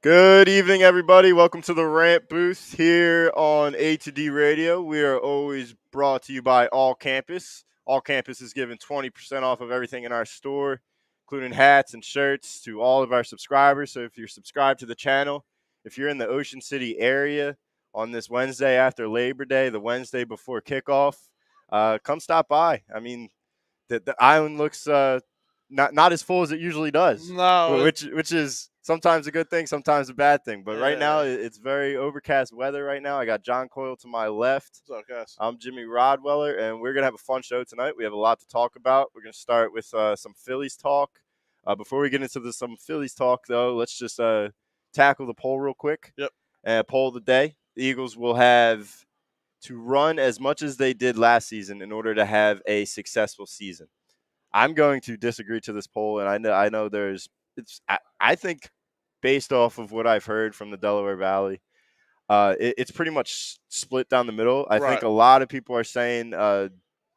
Good evening, everybody. Welcome to the Rant Booth here on A to D Radio. We are always brought to you by All Campus. All Campus is giving 20% off of everything in our store, including hats and shirts to all of our subscribers. So if you're subscribed to the channel, if you're in the Ocean City area on this Wednesday after Labor Day, the Wednesday before kickoff, come stop by. I mean, the island looks not as full as it usually does, No, which is sometimes a good thing, sometimes a bad thing. But right now, yeah. it's very overcast weather right now. I got John Coyle to my left. What's up, guys? I'm Jimmy Rodweller, and we're going to have a fun show tonight. We have a lot to talk about. We're going to start with some Phillies talk. Before we get into some Phillies talk, though, let's just tackle the poll real quick. Yep. Poll of the day. The Eagles will have to run as much as they did last season in order to have a successful season. I'm going to disagree to this poll, and I know I think based off of what I've heard from the Delaware Valley, it's pretty much split down the middle. I think a lot of people are saying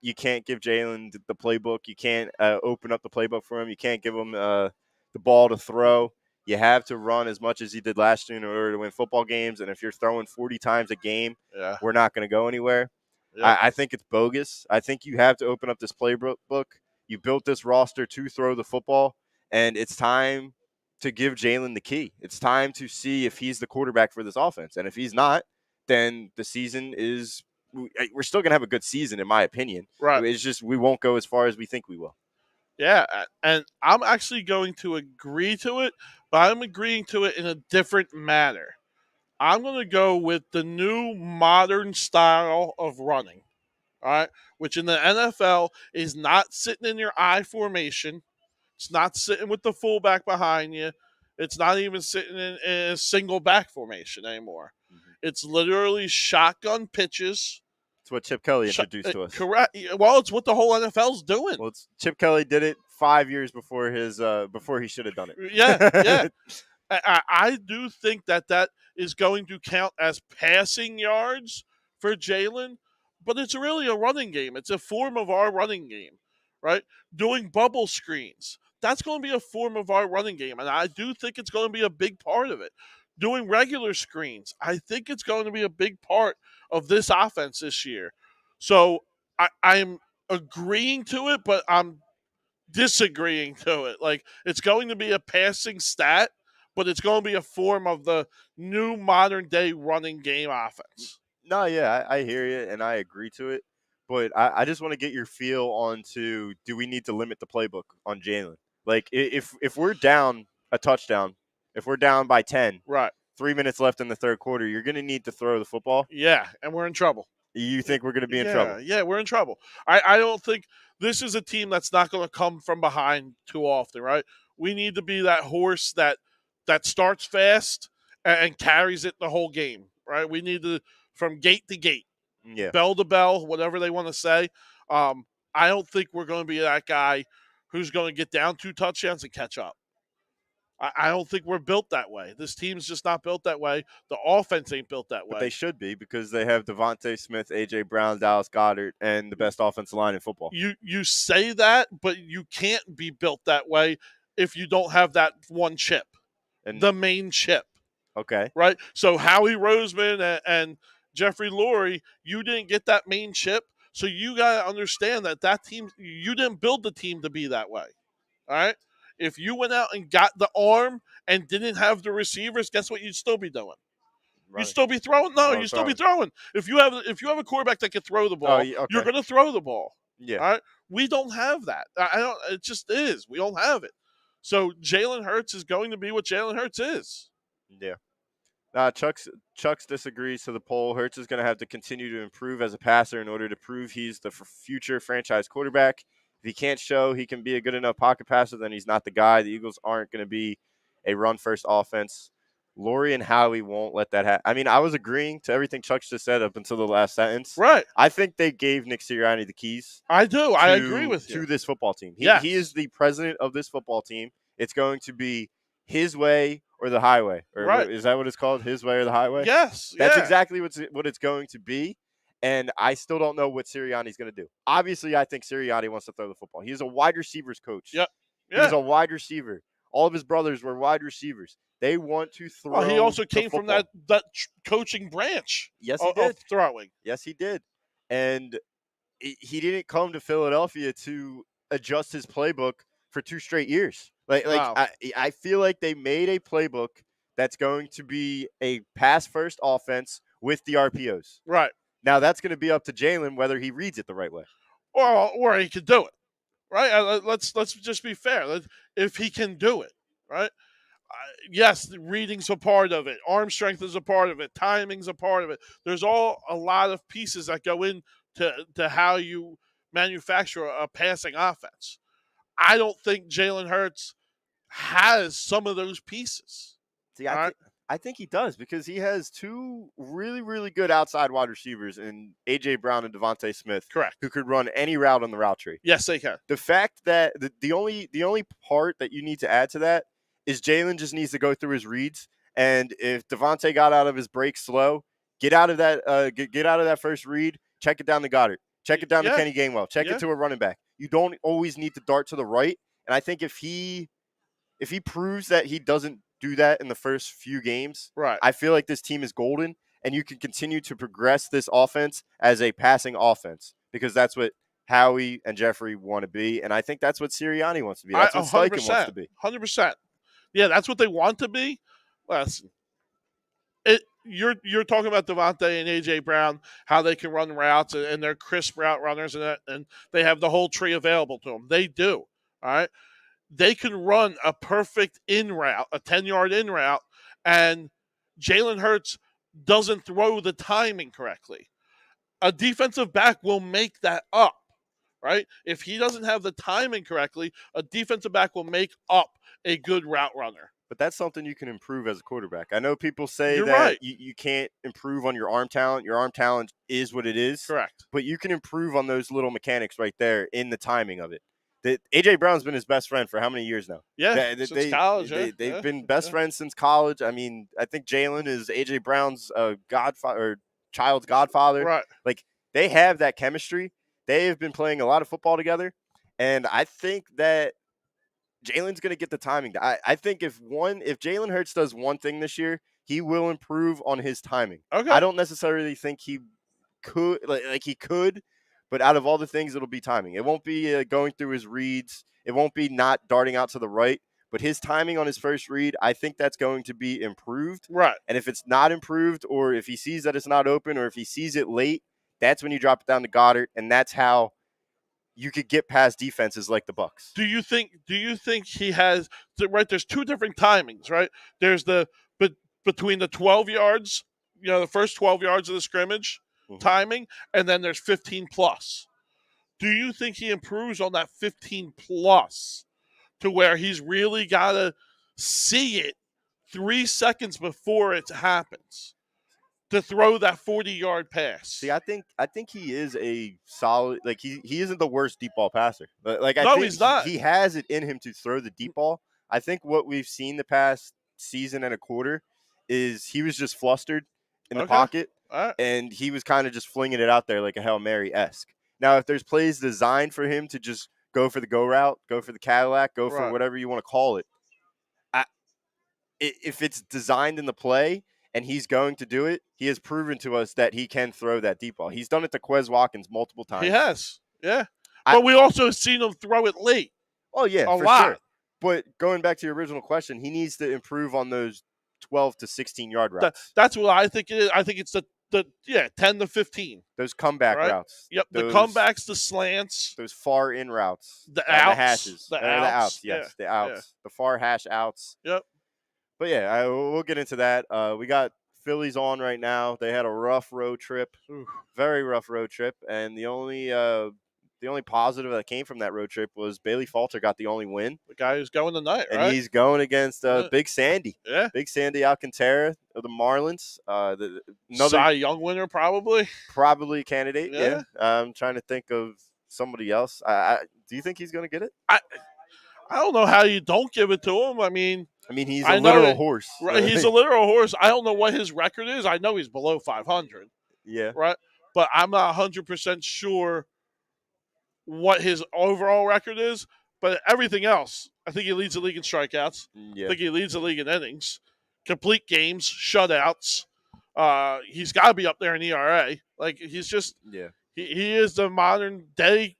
you can't give Jalen the playbook. You can't open up the playbook for him. You can't give him the ball to throw. You have to run as much as he did last year in order to win football games. And if you're throwing 40 times a game, we're not going to go anywhere. Yep. I think it's bogus. I think you have to open up this playbook. You built this roster to throw the football, and it's time to give Jalen the key. It's time to see if he's the quarterback for this offense. And if he's not, then the season is – we're still going to have a good season, in my opinion. Right. It's just we won't go as far as we think we will. Yeah, and I'm actually going to agree to it, but I'm agreeing to it in a different manner. I'm going to go with the new modern style of running, all right, which in the NFL is not sitting in your I formation. It's not sitting with the fullback behind you. It's not even sitting in a single back formation anymore. Mm-hmm. It's literally shotgun pitches. It's what Chip Kelly introduced to us. Correct. Well, it's what the whole NFL's doing. Well, Chip Kelly did it 5 years before before he should have done it. Yeah. I do think that is going to count as passing yards for Jalen, but it's really a running game. It's a form of our running game, right? Doing bubble screens. That's going to be a form of our running game, and I do think it's going to be a big part of it. Doing regular screens, I think it's going to be a big part of this offense this year. So I'm agreeing to it, but I'm disagreeing to it. Like, it's going to be a passing stat, but it's going to be a form of the new modern day running game offense. No, yeah, I hear you, and I agree to it. But I just want to get your feel on to, do we need to limit the playbook on Jalen? Like, if we're down a touchdown, if we're down by 10, right, 3 minutes left in the third quarter, you're going to need to throw the football. Yeah, and we're in trouble. You think we're going to be in trouble? Yeah, we're in trouble. I don't think this is a team that's not going to come from behind too often, right? We need to be that horse that starts fast and carries it the whole game, right? We need to, from gate to gate, bell to bell, whatever they want to say. I don't think we're going to be that guy who's going to get down 2 touchdowns and catch up. I don't think we're built that way. This team's just not built that way. The offense ain't built that way. But they should be, because they have Devontae Smith, A.J. Brown, Dallas Goedert, and the best offensive line in football. You say that, but you can't be built that way if you don't have that one chip, the main chip. Okay. Right? So Howie Roseman and Jeffrey Lurie, you didn't get that main chip, so you got to understand that team, you didn't build the team to be that way. All right? If you went out and got the arm and didn't have the receivers, guess what you'd still be doing? Right. You'd still be throwing? No, you'd still be throwing. If you have a quarterback that can throw the ball, you're going to throw the ball. Yeah. All right? We don't have that. It just is. We don't have it. So Jalen Hurts is going to be what Jalen Hurts is. Yeah. Chucks disagrees to the poll. Hurts is going to have to continue to improve as a passer in order to prove he's the future franchise quarterback. If he can't show he can be a good enough pocket passer, then he's not the guy. The Eagles aren't going to be a run-first offense. Lurie and Howie won't let that happen. I mean, I was agreeing to everything Chuck just said up until the last sentence. Right. I think they gave Nick Sirianni the keys. I do. I agree with you. To this football team. He is the president of this football team. It's going to be his way or the highway. Right. Is that what it's called? His way or the highway? Yes. That's exactly what it's going to be. And I still don't know what Sirianni's going to do. Obviously, I think Sirianni wants to throw the football. He's a wide receivers coach. Yep. He's a wide receiver. All of his brothers were wide receivers. They want to Well, he throw also the came from football. that coaching branch Yes, he of did. throwing. Yes, he did. And he didn't come to Philadelphia to adjust his playbook for 2 straight years. Like No. I feel like they made a playbook that's going to be a pass first offense with the RPOs. Right. Now that's going to be up to Jalen whether he reads it the right way. Or he could do it. Right? Let's just be fair. If he can do it, right? Yes, reading's a part of it. Arm strength is a part of it. Timing's a part of it. There's a lot of pieces that go into to how you manufacture a passing offense. I don't think Jalen Hurts has some of those pieces. See, All right, I think he does because he has 2 really, really good outside wide receivers in A.J. Brown and Devontae Smith correct. who could run any route on the route tree. Yes, they can. The fact that the only part that you need to add to that is Jalen just needs to go through his reads, and if Devontae got out of his break slow, get out of that get out of that first read, check it down to Goddard, check it down to Kenny Gainwell, check it to a running back. You don't always need to dart to the right, and I think if he proves that he doesn't do that in the first few games, right, I feel like this team is golden, and you can continue to progress this offense as a passing offense because that's what Howie and Jeffrey want to be, and I think that's what Sirianni wants to be. That's what Steichen wants to be. 100%. Yeah, that's what they want to be. Listen, you're talking about Devontae and A.J. Brown, how they can run routes, and they're crisp route runners, and they have the whole tree available to them. They do. All right? They can run a perfect in route, a 10-yard in route, and Jalen Hurts doesn't throw the timing correctly. A defensive back will make that up, right? If he doesn't have the timing correctly, a defensive back will make up a good route runner. But that's something you can improve as a quarterback. I know people say You're that right. you can't improve on your arm talent. Your arm talent is what it is. Correct. But you can improve on those little mechanics right there in the timing of it. A.J. Brown's been his best friend for how many years now? Yeah, since college. They've been best friends since college. I mean, I think Jalen is A.J. Brown's godfather or child's godfather. Right. Like, they have that chemistry. They have been playing a lot of football together. And I think that Jalen's going to get the timing. I think if Jalen Hurts does one thing this year, he will improve on his timing. Okay. I don't necessarily think he could, like he could, but out of all the things, it'll be timing. It won't be going through his reads. It won't be not darting out to the right. But his timing on his first read, I think that's going to be improved. Right. And if it's not improved, or if he sees that it's not open, or if he sees it late, that's when you drop it down to Goddard, and that's how you could get past defenses like the Bucs. Do you think he has right? There's 2 different timings, right? There's between the 12 yards, the first 12 yards of the scrimmage timing, and then there's 15 plus. Do you think he improves on that 15 plus to where he's really got to see it 3 seconds before it happens to throw that 40-yard pass? See, I think he is a solid, like he isn't the worst deep ball passer. Like I No, think he's not. He has it in him to throw the deep ball. I think what we've seen the past season and a quarter is he was just flustered in the pocket, right, and he was kind of just flinging it out there like a Hail Mary-esque. Now, if there's plays designed for him to just go for the go route, go for the Cadillac, go for whatever you want to call it, if it's designed in the play and he's going to do it, he has proven to us that he can throw that deep ball. He's done it to Quez Watkins multiple times. He has, yeah. But we also seen him throw it late. Oh, yeah, for lot. Sure. But going back to your original question, he needs to improve on those 12 to 16-yard routes. That's what I think it is. I think it's the 10 to 15. Those comeback routes. Yep, the comebacks, the slants. Those far in routes. The outs. The hashes. The outs. Yes, the outs. Yeah. The far hash outs. Yep. But, yeah, we'll get into that. We got Phillies on right now. They had a rough road trip. Very rough road trip. And the only positive that came from that road trip was Bailey Falter got the only win. The guy who's going tonight, right? And he's going against Big Sandy. Yeah. Big Sandy Alcantara of the Marlins. Another Cy Young winner, probably. Probably candidate, yeah. I'm trying to think of somebody else. Do you think he's going to get it? I don't know how you don't give it to him. I mean, he's a literal horse. Right, he's a literal horse. I don't know what his record is. I know he's below 500. Yeah. Right? But I'm not 100% sure what his overall record is, But everything else, I think he leads the league in strikeouts. I Yeah, think he leads the league in innings, complete games, shutouts. He's got to be up there in ERA. Like he's just yeah, he is the modern day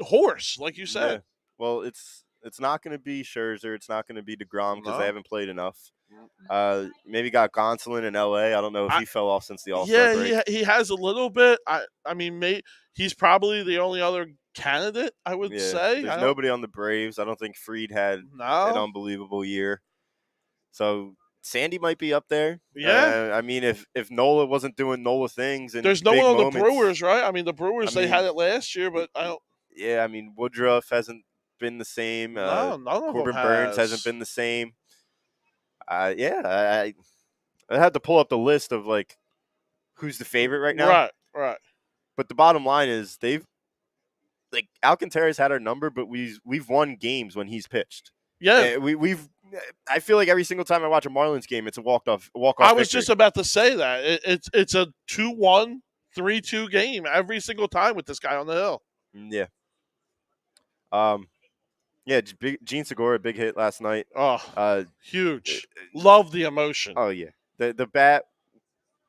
horse, like you yeah. said. Well, it's not going to be Scherzer. It's not going to be DeGrom because they No. haven't played enough. Maybe got Gonsolin in LA. I don't know if I, he fell off since the All Star yeah, break. he has a little bit. I mean, he's probably the only other candidate I would Yeah, say. there's I don't nobody on the Braves. I don't think Fried had an know. unbelievable year. So Sandy might be up there. Yeah, I mean, if Nola wasn't doing Nola things in there's no one big on the moments, Brewers, right? I mean, the I Brewers they mean, had it last year, but I don't. yeah, I mean Woodruff hasn't been the same. No, none of them Corbin Burns hasn't has. been the same. Yeah, I had to pull up the list of like who's the favorite right now. Right, right. But the bottom line is they've like Alcantara's had our number, but we've won games when he's pitched. Yeah, And we've I feel like every single time I watch a Marlins game, it's a walk off I was victory. just about to say that it's a 2-1, 3-2 game every single time with this guy on the hill. Yeah. Um. Yeah. Gene Segura, big hit last night. Oh, Uh. huge. Love the emotion. Oh yeah. The bat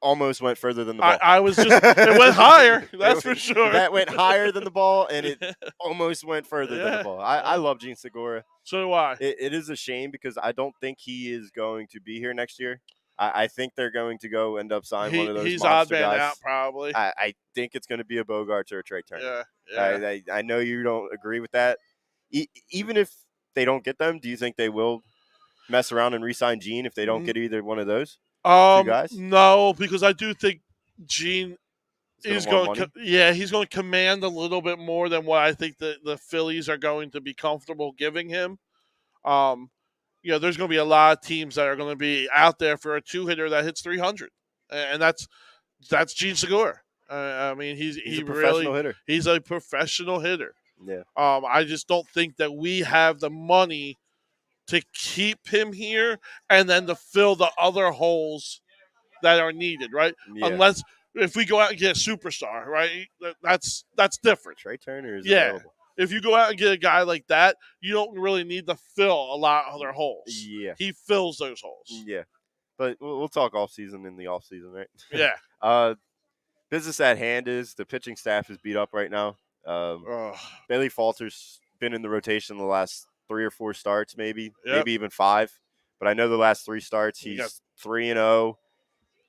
almost went further than the ball. I was just it went higher. That's for The sure. bat went higher than the ball, and it almost went further than the ball. I love Gene Segura. So do I. It is a shame because I don't think he is going to be here next year. I think they're going to go end up signing one of those He's odd monster man guys. out probably. I think it's going to be a Bogarts or a Trey Turner. Yeah. I know you don't agree with that. Even if they don't get them, do you think they will mess around and re-sign Gene if they don't get either one of those two guys? No, because I do think Gene He's is going he's going to command a little bit more than what I think the Phillies are going to be comfortable giving him. There's going to be a lot of teams that are going to be out there for a two-hitter that hits 300, and that's Gene Segura. I mean, he's a professional hitter. He's a professional hitter. Yeah. I just don't think that we have the money to keep him here and then to fill the other holes that are needed, right? Yeah. Unless if we go out and get a superstar, right? That's different. Trey Turner is available. If you go out and get a guy like that, you don't really need to fill a lot of other holes. Yeah. He fills those holes. Yeah. But we'll talk off season in the off season, right? Yeah. Business at hand is the pitching staff is beat up right now. Bailey Falter's been in the rotation the last 3 or 4 starts, maybe even 5. But I know the last 3 starts he's 3-0,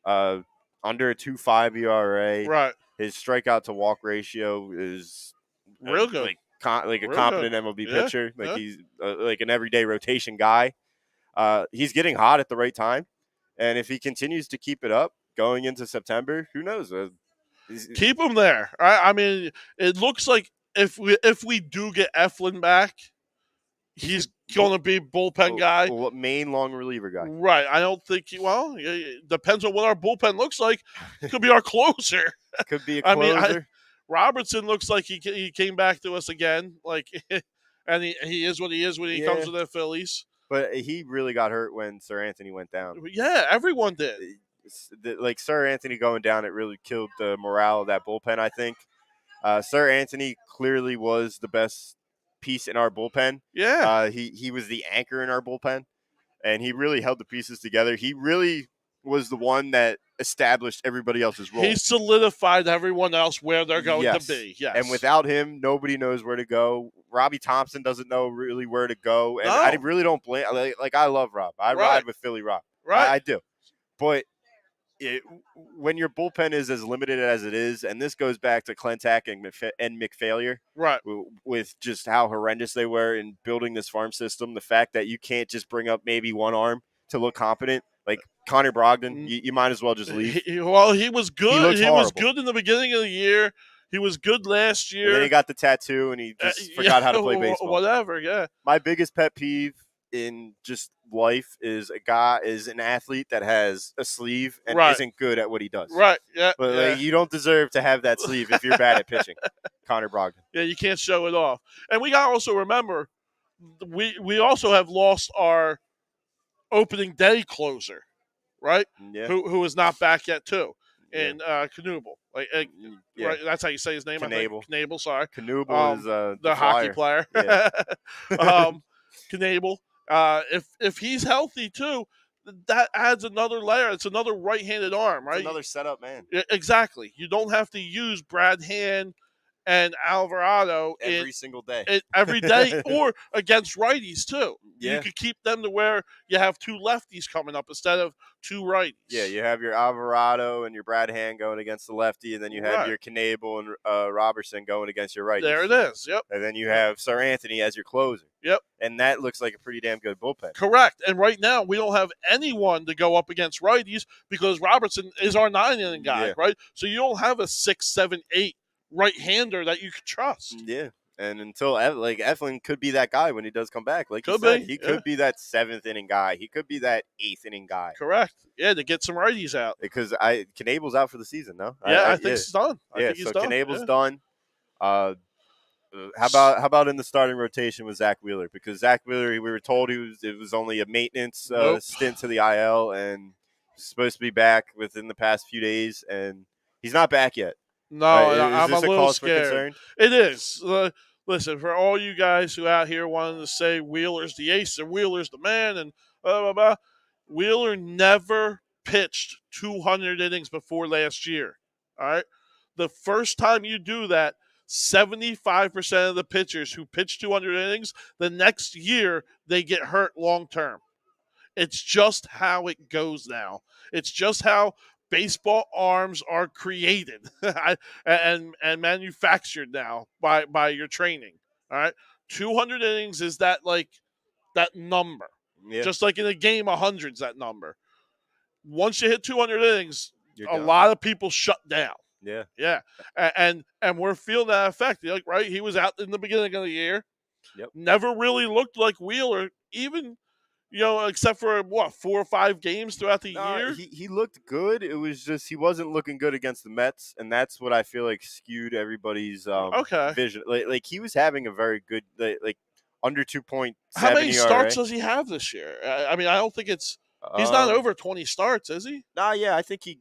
under a 2.5 ERA. Right. His strikeout to walk ratio is real good, like a competent MLB pitcher. Like he's like an everyday rotation guy. He's getting hot at the right time, and if he continues to keep it up going into September, who knows? Keep him there. I mean, it looks like if we do get Eflin back, he's going to be bullpen guy. Main long reliever guy. Right. I don't think it depends on what our bullpen looks like. Could be our closer. Could be a closer. Robertson looks like he came back to us again. Like, and he is what he is when he comes to the Phillies. But he really got hurt when Sir Anthony went down. Yeah, everyone did. Like Sir Anthony going down, it really killed the morale of that bullpen, I think. Sir Anthony clearly was the best piece in our bullpen. Yeah. He was the anchor in our bullpen, and he really held the pieces together. He really was the one that established everybody else's role. He solidified everyone else where they're going to be. Yes. And without him, nobody knows where to go. Robbie Thompson doesn't know really where to go. And I really don't blame. Like I love Rob. I ride with Philly Rob. Right. I do. But when your bullpen is as limited as it is, and this goes back to Clentak and McFailure, right, with just how horrendous they were in building this farm system, the fact that you can't just bring up maybe one arm to look competent, like Connor Brogdon, you might as well just leave. He was good. He was good in the beginning of the year. He was good last year. And then he got the tattoo, and he just forgot how to play baseball. Whatever, yeah. My biggest pet peeve in just life is an athlete that has a sleeve and isn't good at what he does. Right. Yeah. But like, you don't deserve to have that sleeve if you're bad at pitching. Connor Brogdon. Yeah, you can't show it off. And we got to also remember we also have lost our opening day closer, right? Yeah. Who is not back yet too in Knubel. Yeah, Right, that's how you say his name. I think Knable. Knable. Sorry, Knable is the the hockey flyer. player. Yeah. Knable. If he's healthy too, that adds another layer. It's another right-handed arm, It's right? another setup, man. Exactly. You don't have to use Brad Hand and Alvarado Every single day. every day or against righties too. You Yeah. could keep them to where you have two lefties coming up instead of two righties. Yeah, you have your Alvarado and your Brad Hand going against the lefty, and then you have Right. your Knable and Robertson going against your righties. There it is. Yep. And then you have Sir Anthony as your closer. Yep. And that looks like a pretty damn good bullpen. Correct. And right now we don't have anyone to go up against righties because Robertson is our 9-inning guy, Yeah. right? So you don't have a 6, 7, 8 right-hander that you can trust. Yeah. And until Eflin could be that guy when he does come back, like you Could said, be, he yeah. could be that 7th inning guy. He could be that 8th inning guy. Correct. Yeah, to get some righties out. Because Knable's out for the season, no? Yeah, I think he's done. I think he's so done. Knable's Yeah. done. How about in the starting rotation with Zach Wheeler? Because Zach Wheeler, we were told it was only a maintenance Nope. stint to the IL, and he's supposed to be back within the past few days, and he's not back yet. No, Is I'm this a little cause scared. for concern? It is. Listen, for all you guys who out here wanting to say Wheeler's the ace and Wheeler's the man and blah, blah, blah, Wheeler never pitched 200 innings before last year. All right? The first time you do that, 75% of the pitchers who pitch 200 innings, the next year they get hurt long term. It's just how it goes now. It's just how baseball arms are created and manufactured now by your training. All right, 200 innings is that number. Yeah. Just like in a game, 100's that number. Once you hit 200 innings, You're a done. lot of people shut down. Yeah. Yeah, and we're feeling that effect. Right, he was out in the beginning of the year. Yep. Never really looked like Wheeler, even except for 4 or 5 games throughout the year. He looked good. It was just he wasn't looking good against the Mets, and that's what I feel like skewed everybody's vision. Like he was having a very good under 2.7 How many ERA. starts does he have this year? I mean, I don't think it's. He's not over 20 starts, is he? Nah, yeah, I think he.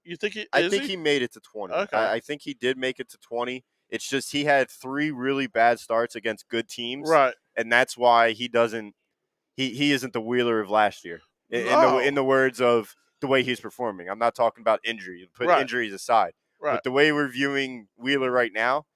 You think he? I think he made it to 20. Okay. I think he did make it to 20. It's just he had 3 really bad starts against good teams, Right? And that's why he doesn't. He isn't the Wheeler of last year. In the words of the way he's performing. I'm not talking about injury. Put injuries aside. Right. But the way we're viewing Wheeler right now,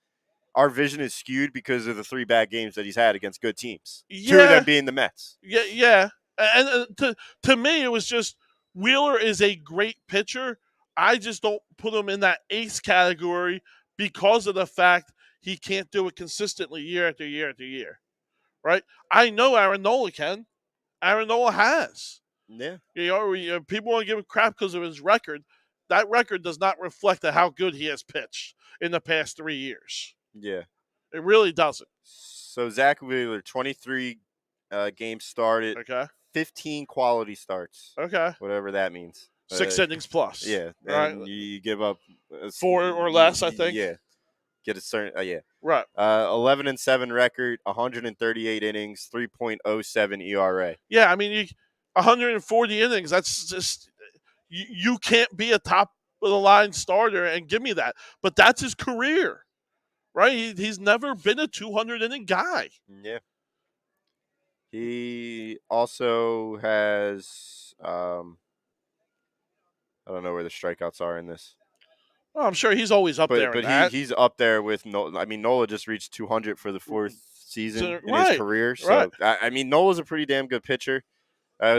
our vision is skewed because of the 3 bad games that he's had against good teams. Yeah. 2 of them being the Mets. Yeah. And to me, it was just Wheeler is a great pitcher. I just don't put him in that ace category because of the fact he can't do it consistently year after year after year. Right? I know Aaron Nola can. Aaron Nola has. Yeah. People want to give him crap because of his record. That record does not reflect how good he has pitched in the past 3 years. Yeah. It really doesn't. So Zach Wheeler, 23 games started. Okay. 15 quality starts. Okay. Whatever that means. 6 innings plus. Yeah. Right. And you give up 4 or less, I think. Yeah. Get a certain yeah. Right. 11-7 record, 138 innings, 3.07 ERA. Yeah, I mean, 140 innings. That's just you can't be a top of the line starter and give me that. But that's his career, right? He's never been a 200 inning guy. Yeah. He also has I don't know where the strikeouts are in this. Well, I'm sure he's always up there. But he's up there with Nola. I mean, Nola just reached 200 for the 4th season in his career. So I mean, Nola's a pretty damn good pitcher.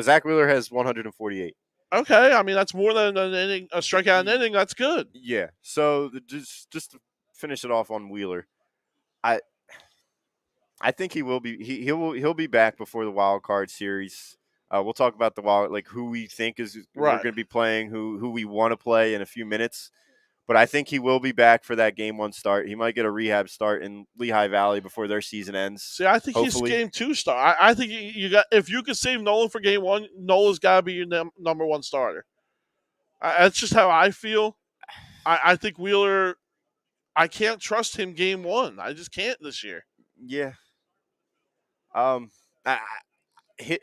Zach Wheeler has 148. Okay, I mean that's more than an inning, a strikeout an inning. That's good. Yeah. So just to finish it off on Wheeler, I think he will be he'll be back before the wild card series. We'll talk about the wild who we think is we're going to be playing, who we want to play in a few minutes. But I think he will be back for that game 1 start. He might get a rehab start in Lehigh Valley before their season ends. See, I think hopefully. He's game 2 start. I think you got if you could save Nolan for game 1, Nolan's got to be your number 1 starter. That's just how I feel. I think Wheeler. I can't trust him game 1. I just can't this year. Yeah.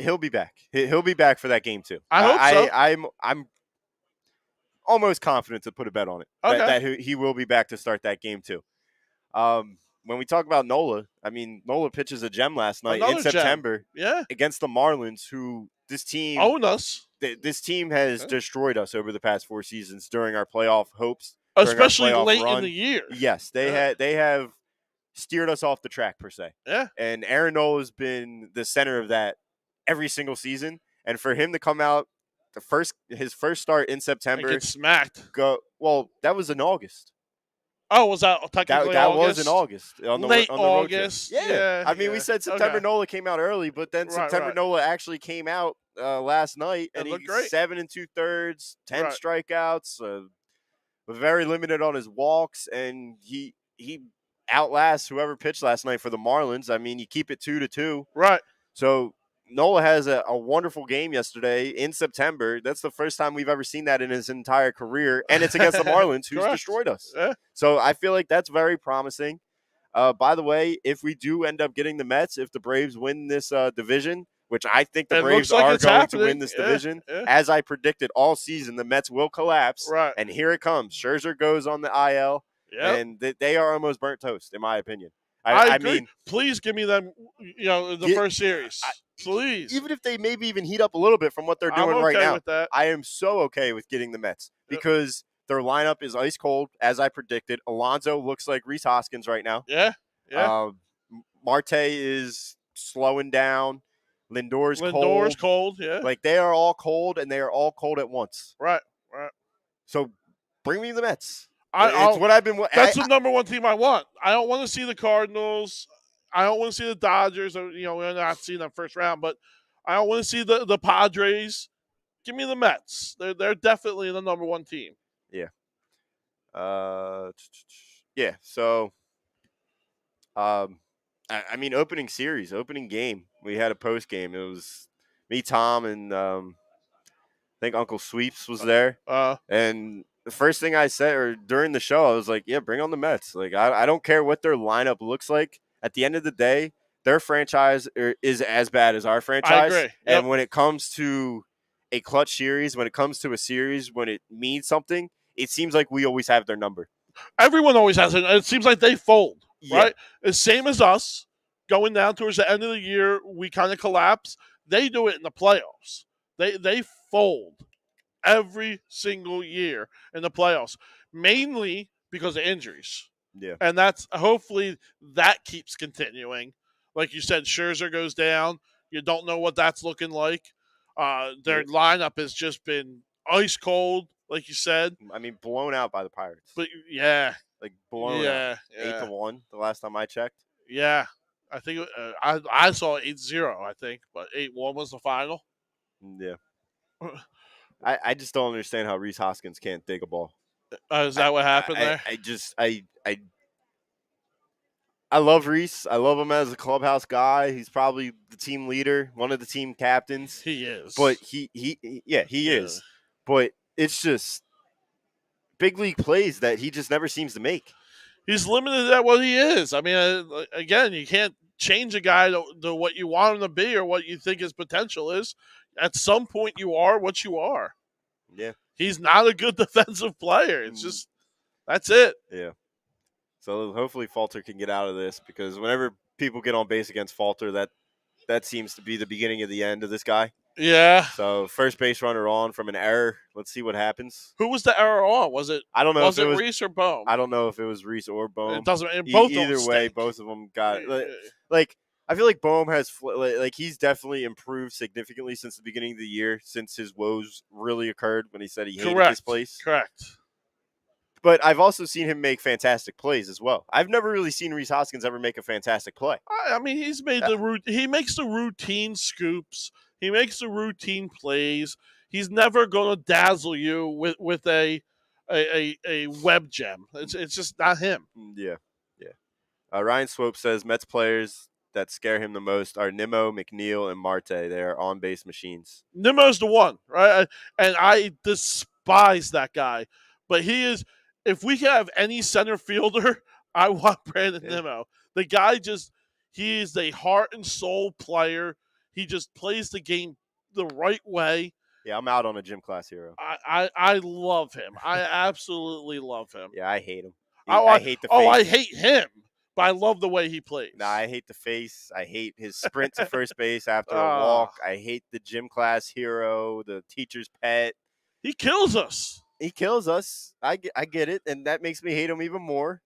He'll be back. He'll be back for that game 2. I hope so. I'm almost confident to put a bet on it Okay. that he will be back to start that game too. When we talk about Nola, I mean, Nola pitches a gem last night in Another gem. September Yeah. against the Marlins, who this team Own us. this team has Yeah. destroyed us over the past 4 seasons during our playoff hopes, during our Especially playoff late in run. the year. Yes, Yeah. they have steered us off the track per se. Yeah. And Aaron Nola has been the center of that every single season. And for him to come out his first start in And September, get smacked. that was in August. Oh, was that technically That August? was in August on the Late on the road trip. August. Yeah. I mean, we said September Okay. Nola came out early, but then September Right. Nola actually came out last night, and It looked he's great. 7 2/3, 10 Right. strikeouts, very limited on his walks, and he outlasts whoever pitched last night for the Marlins. I mean, you keep it 2-2. Right. So Nola has a wonderful game yesterday in September. That's the first time we've ever seen that in his entire career, and it's against the Marlins, who's destroyed us. Yeah. So I feel like that's very promising. By the way, if we do end up getting the Mets, if the Braves win this division, which I think the Braves are going to win this division, as I predicted all season, the Mets will collapse. Right. And here it comes. Scherzer goes on the IL, and they are almost burnt toast, in my opinion. I agree. I mean, please give me them, in the first series. Please. Even if they maybe even heat up a little bit from what they're doing right now, with that. I am so okay with getting the Mets because their lineup is ice cold, as I predicted. Alonso looks like Rhys Hoskins right now. Yeah. Marte is slowing down. Lindor's cold. Yeah. Like, they are all cold, and they are all cold at once. Right. So bring me the Mets. It's what I've been. That's the number one team I want. I don't want to see the Cardinals. I don't want to see the Dodgers. We're not seeing them first round, but I don't want to see the Padres. Give me the Mets. They're definitely the number one team. Yeah. Yeah. So, I mean, opening game. We had a post game. It was me, Tom, and I think Uncle Sweeps was there. And the first thing I said, or during the show, I was like, "Yeah, bring on the Mets." Like, I don't care what their lineup looks like. At the end of the day, their franchise is as bad as our franchise. I agree. And when it comes to a clutch series, when it comes to a series, when it means something, it seems like we always have their number. Everyone always has it. It seems like they fold, right? The same as us. Going down towards the end of the year, we kind of collapse. They do it in the playoffs. They fold every single year in the playoffs, mainly because of injuries. Yeah. And hopefully that keeps continuing. Like you said, Scherzer goes down. You don't know what that's looking like. Their lineup has just been ice cold, like you said. I mean, blown out by the Pirates. But blown out. 8-1 the last time I checked. Yeah. I think I saw 8-0, I think, but 8-1 was the final. Yeah. I just don't understand how Rhys Hoskins can't dig a ball. Is that what happened there? I love Rhys. I love him as a clubhouse guy. He's probably the team leader, one of the team captains. He is. But he is. But it's just big league plays that he just never seems to make. He's limited at what he is. I mean, again, you can't change a guy to what you want him to be or what you think his potential is. At some point, you are what you are. Yeah. He's not a good defensive player. It's just, that's it. Yeah. So hopefully Falter can get out of this, because whenever people get on base against Falter, that seems to be the beginning of the end of this guy. Yeah. So first base runner on from an error. Let's see what happens. Who was the error on? Was it? I don't know. Was it Rhys or Bohm? I don't know if it was Rhys or Bohm. It doesn't. Either way, both of them got like. I feel like Bohm has he's definitely improved significantly since the beginning of the year, since his woes really occurred when he said he hated this place. Correct. But I've also seen him make fantastic plays as well. I've never really seen Rhys Hoskins ever make a fantastic play. I mean, he's made he makes the routine scoops. He makes the routine plays. He's never going to dazzle you with a web gem. It's just not him. Yeah. Ryan Swope says Mets players that scare him the most are Nimmo, McNeil, and Marte. They are on-base machines. Nimmo's the one, right? And I despise that guy. But he is, if we have any center fielder, I want Brandon Nimmo. The guy he is a heart and soul player. He just plays the game the right way. Yeah, I'm out on a gym class hero. I love him. I absolutely love him. Yeah, I hate him. Oh, I hate the face. I hate him, but I love the way he plays. Nah, I hate the face. I hate his sprint to first base after a Ah. walk. I hate the gym class hero, the teacher's pet. He kills us. He kills us. I get it, and that makes me hate him even more.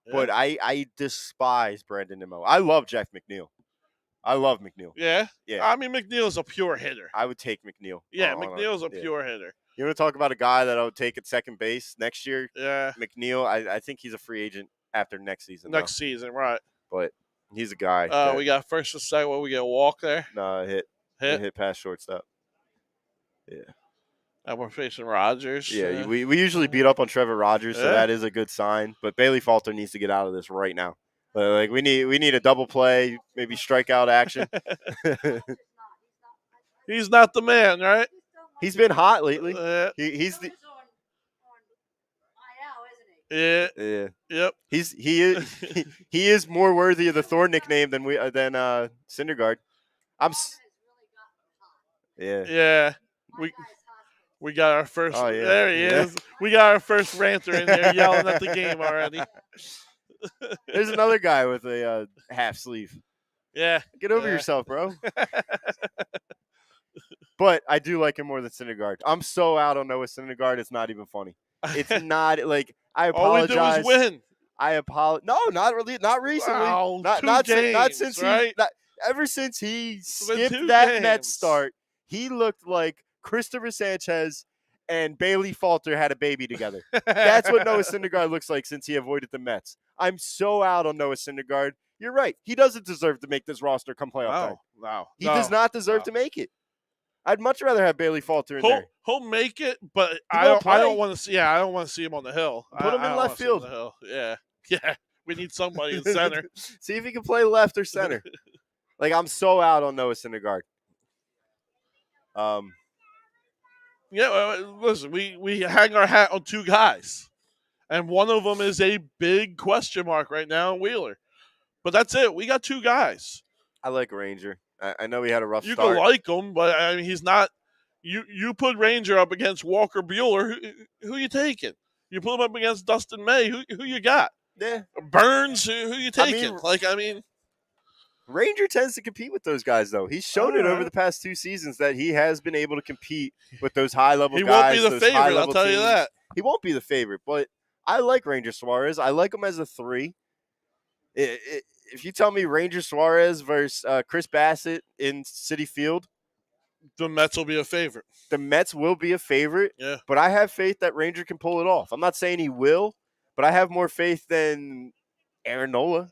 Yeah. But I despise Brandon Nimmo. I love Jeff McNeil. I love McNeil. Yeah? Yeah. I mean, McNeil's a pure hitter. I would take McNeil. Yeah, McNeil's a pure hitter. You want to talk about a guy that I would take at second base next year? Yeah. McNeil, I think he's a free agent after next season. Next season, right. But he's a guy. We got first and second. What, we get a walk there? No, hit past shortstop. Yeah. And we're facing Rogers. Yeah, we usually beat up on Trevor Rogers, so that is a good sign. But Bailey Falter needs to get out of this right now. Like we need a double play, maybe strikeout action. He's not the man, right? He's been hot lately. He's the. Yeah. Yeah. Yep. He is more worthy of the Thor nickname than Syndergaard. Yeah. Yeah. We got our first. Oh, yeah. There he is. We got our first ranter in there yelling at the game already. There's another guy with a half sleeve. Yeah. Get over yourself, bro. But I do like him more than Syndergaard. I'm so out on Noah Syndergaard, it's not even funny. It's not like I apologize. All we do is win. I apologize. No, not really. Not recently. Wow, not since right? Ever since he skipped that Mets start, he looked like Christopher Sanchez and Bailey Falter had a baby together. That's what Noah Syndergaard looks like since he avoided the Mets. I'm so out on Noah Syndergaard. You're right. He doesn't deserve to make this roster come playoff time. No. He does not deserve to make it. I'd much rather have Bailey Falter in there. He'll make it, but I don't want to see. Yeah, I don't want to see him on the hill. Put him in left field. Yeah. We need somebody in center. See if he can play left or center. Like I'm so out on Noah Syndergaard. Yeah, listen, we hang our hat on two guys, and one of them is a big question mark right now in Wheeler. But that's it. We got two guys. I like Ranger. I know he had a rough you start. You can like him, but I mean, he's not. You put Ranger up against Walker Buehler. Who you taking? You put him up against Dustin May. Who you got? Yeah. Burns. Who you taking? I mean, Ranger tends to compete with those guys, though. He's shown it over the past 2 seasons that he has been able to compete with those high-level guys. He won't be the favorite, I'll tell you that. He won't be the favorite, but I like Ranger Suarez. I like him as a 3. If you tell me Ranger Suarez versus Chris Bassett in Citi Field, the Mets will be a favorite. The Mets will be a favorite, yeah. But I have faith that Ranger can pull it off. I'm not saying he will, but I have more faith than Aaron Nola.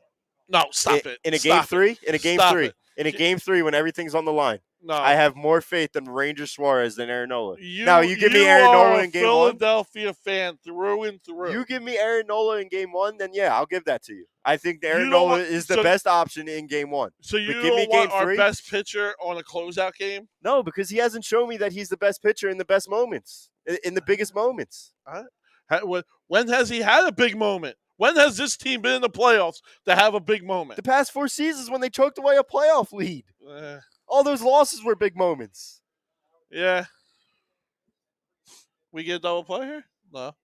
No, stop it. In a game 3? In a game 3. In a game 3 when everything's on the line. No. I have more faith in Ranger Suarez than Aaron Nola. Now, you give me Aaron Nola in game 1. Philadelphia fan through and through. You give me Aaron Nola in game 1, then yeah, I'll give that to you. I think Aaron Nola is the best option in game 1. So you don't want our best pitcher on a closeout game? No, because he hasn't shown me that he's the best pitcher in the best moments, in the biggest moments. When has he had a big moment? When has this team been in the playoffs to have a big moment? The past 4 seasons when they choked away a playoff lead. All those losses were big moments. Yeah. We get a double play here? No.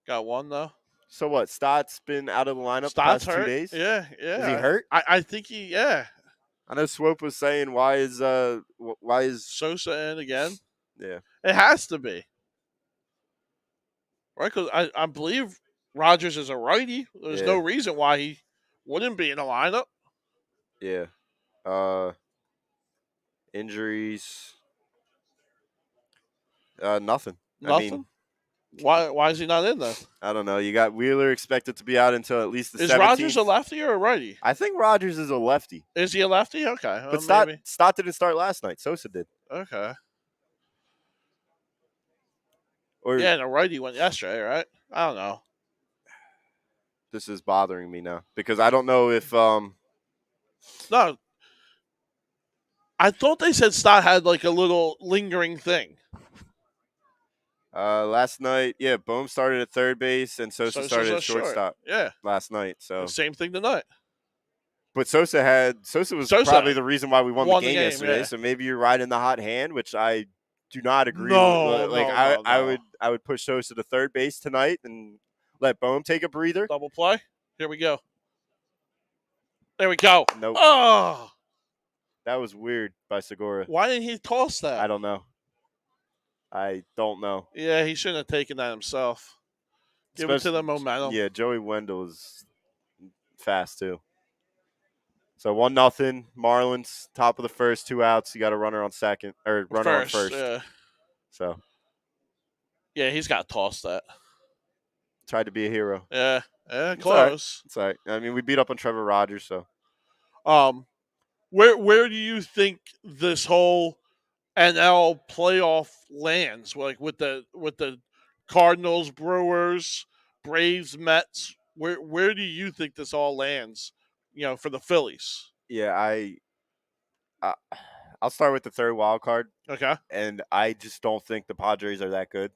Got one, though. So what? Stott's been out of the lineup the past 2 days? Yeah. Is he hurt? I think yeah. I know Swope was saying why is Sosa in again? Yeah. It has to be. Right? Because I believe Rogers is a righty. There's no reason why he wouldn't be in the lineup. Yeah. Injuries. Nothing. Nothing? I mean, why is he not in then? I don't know. You got Wheeler expected to be out until at least the 17th. Is Rogers a lefty or a righty? I think Rogers is a lefty. Is he a lefty? Okay. But Stott didn't start last night. Sosa did. Okay. And the righty went yesterday, right? I don't know. This is bothering me now because I don't know if No. I thought they said Stott had like a little lingering thing. Last night, Bohm started at third base and Sosa started at shortstop. Yeah. Last night. So the same thing tonight. But Sosa was probably the reason why we won the game yesterday. Yeah. So maybe you're riding the hot hand, which I do not agree with. Like No. I would push Sosa to third base tonight and let Bohm take a breather. Double play. Here we go. There we go. Nope. Oh, that was weird by Segura. Why didn't he toss that? I don't know. Yeah, he shouldn't have taken that himself. Give it to the momentum. Yeah, Joey Wendell is fast too. So 1-0 Marlins, top of the first, 2 outs. You got a runner on second or runner on first. Yeah. So yeah, he's got to toss that. Tried to be a hero. Yeah, close. It's all right. I mean, we beat up on Trevor Rogers, so. Where do you think this whole NL playoff lands? Like with the Cardinals, Brewers, Braves, Mets. Where do you think this all lands? For the Phillies. Yeah, I'll start with the third wild card. Okay. And I just don't think the Padres are that good.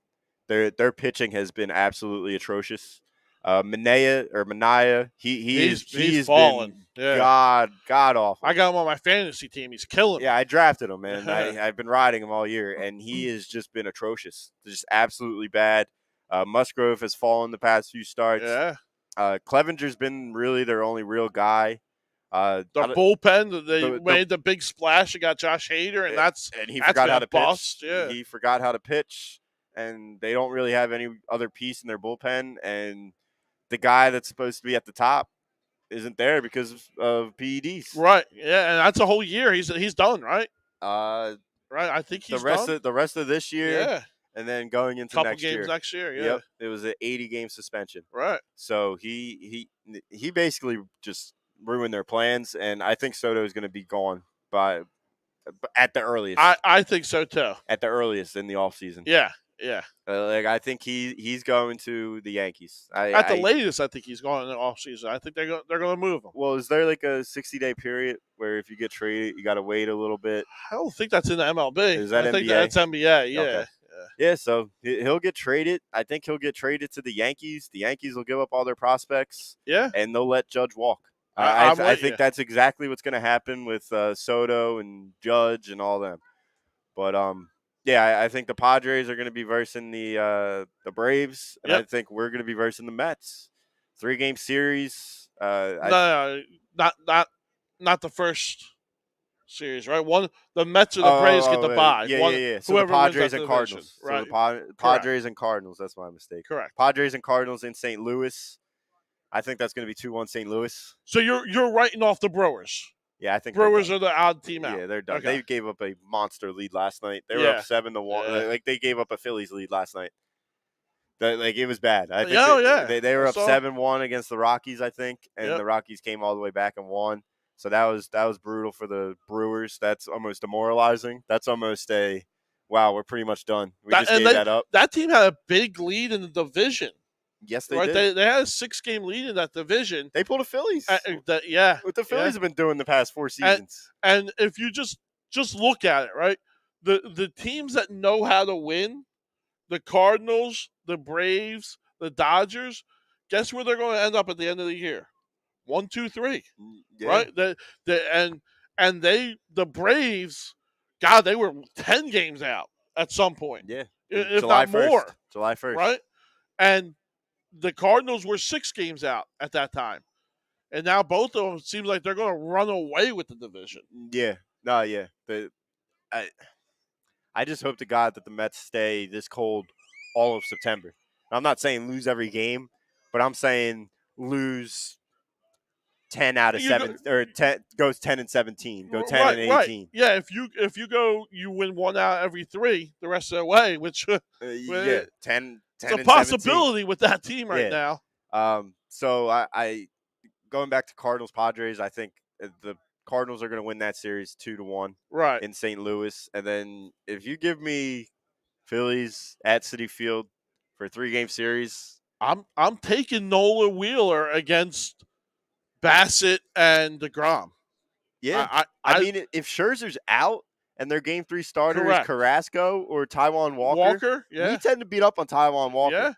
Their pitching has been absolutely atrocious. Manaea, he's fallen. Been god awful. I got him on my fantasy team. He's killing. Yeah, I drafted him, man. I've been riding him all year, and he has just been atrocious. Just absolutely bad. Musgrove has fallen the past few starts. Yeah. Clevenger's been really their only real guy. The bullpen, they made the big splash and got Josh Hader, and he forgot how to bust. pitch. Yeah. He forgot how to pitch, and they don't really have any other piece in their bullpen. And the guy that's supposed to be at the top isn't there because of PEDs. Right. Yeah, and that's a whole year. He's done, right? Right. I think he's done. The rest of this year. Yeah. And then going into couple next games year. next year, yeah. Yep. It was an 80-game suspension. Right. So he basically just ruined their plans, and I think Soto is going to be gone at the earliest. I think so too. At the earliest in the offseason. Yeah. I think he's going to the Yankees. At the latest, I think he's going in the offseason. I think they're going to move him. Well, is there like a 60-day period where if you get traded, you got to wait a little bit? I don't think that's in the MLB. Is that NBA? I think that's NBA. Yeah. Okay. Yeah, so he'll get traded. I think he'll get traded to the Yankees. The Yankees will give up all their prospects. Yeah. And they'll let Judge walk. I think that's exactly what's going to happen with Soto and Judge and all them. But I think the Padres are going to be versing the Braves, and I think we're going to be versing the Mets. 3-game series. No, not the first series, right? The Mets or the Braves get the bye. Yeah. So the Padres and Cardinals. Right. So the Padres and Cardinals. That's my mistake. Correct. Padres and Cardinals in St. Louis. I think that's going to be 2-1 St. Louis. So you're writing off the Brewers. Yeah, I think Brewers are the odd team out. Yeah, they're done. Okay. They gave up a monster lead last night. They were up 7-1. Yeah. Like they gave up a Phillies lead last night. It was bad. I think they were up 7-1 against the Rockies, I think, and the Rockies came all the way back and won. So that was brutal for the Brewers. That's almost demoralizing. That's almost wow, we're pretty much done. We just gave that up. That team had a big lead in the division. Yes, they did. They had a 6-game lead in that division. They pulled the Phillies. What the Phillies have been doing the past 4 seasons. And if you just look at it, right, the teams that know how to win, the Cardinals, the Braves, the Dodgers, guess where they're going to end up at the end of the year? 1, 2, 3, right? The Braves, God, they were 10 games out at some point. Yeah, if not more. July 1st, right? And the Cardinals were 6 games out at that time, and now both of them seems like they're going to run away with the division. Yeah, no, yeah. I just hope to God that the Mets stay this cold all of September. I'm not saying lose every game, but I'm saying lose 10 out of 7 or 10 goes 10-17, go 10-18. Right. Yeah, if you go, you win 1 out every 3 the rest of the way, which 10. It's a possibility with that team right now. So I going back to Cardinals Padres, I think the Cardinals are going to win that series 2-1 right in St. Louis, and then if you give me Phillies at Citi Field for a 3-game series, I'm taking Nola Wheeler against Bassett and DeGrom. Yeah, I mean, if Scherzer's out and their Game 3 starter is Carrasco or Taijuan Walker, we tend to beat up on Taijuan Walker. Yeah.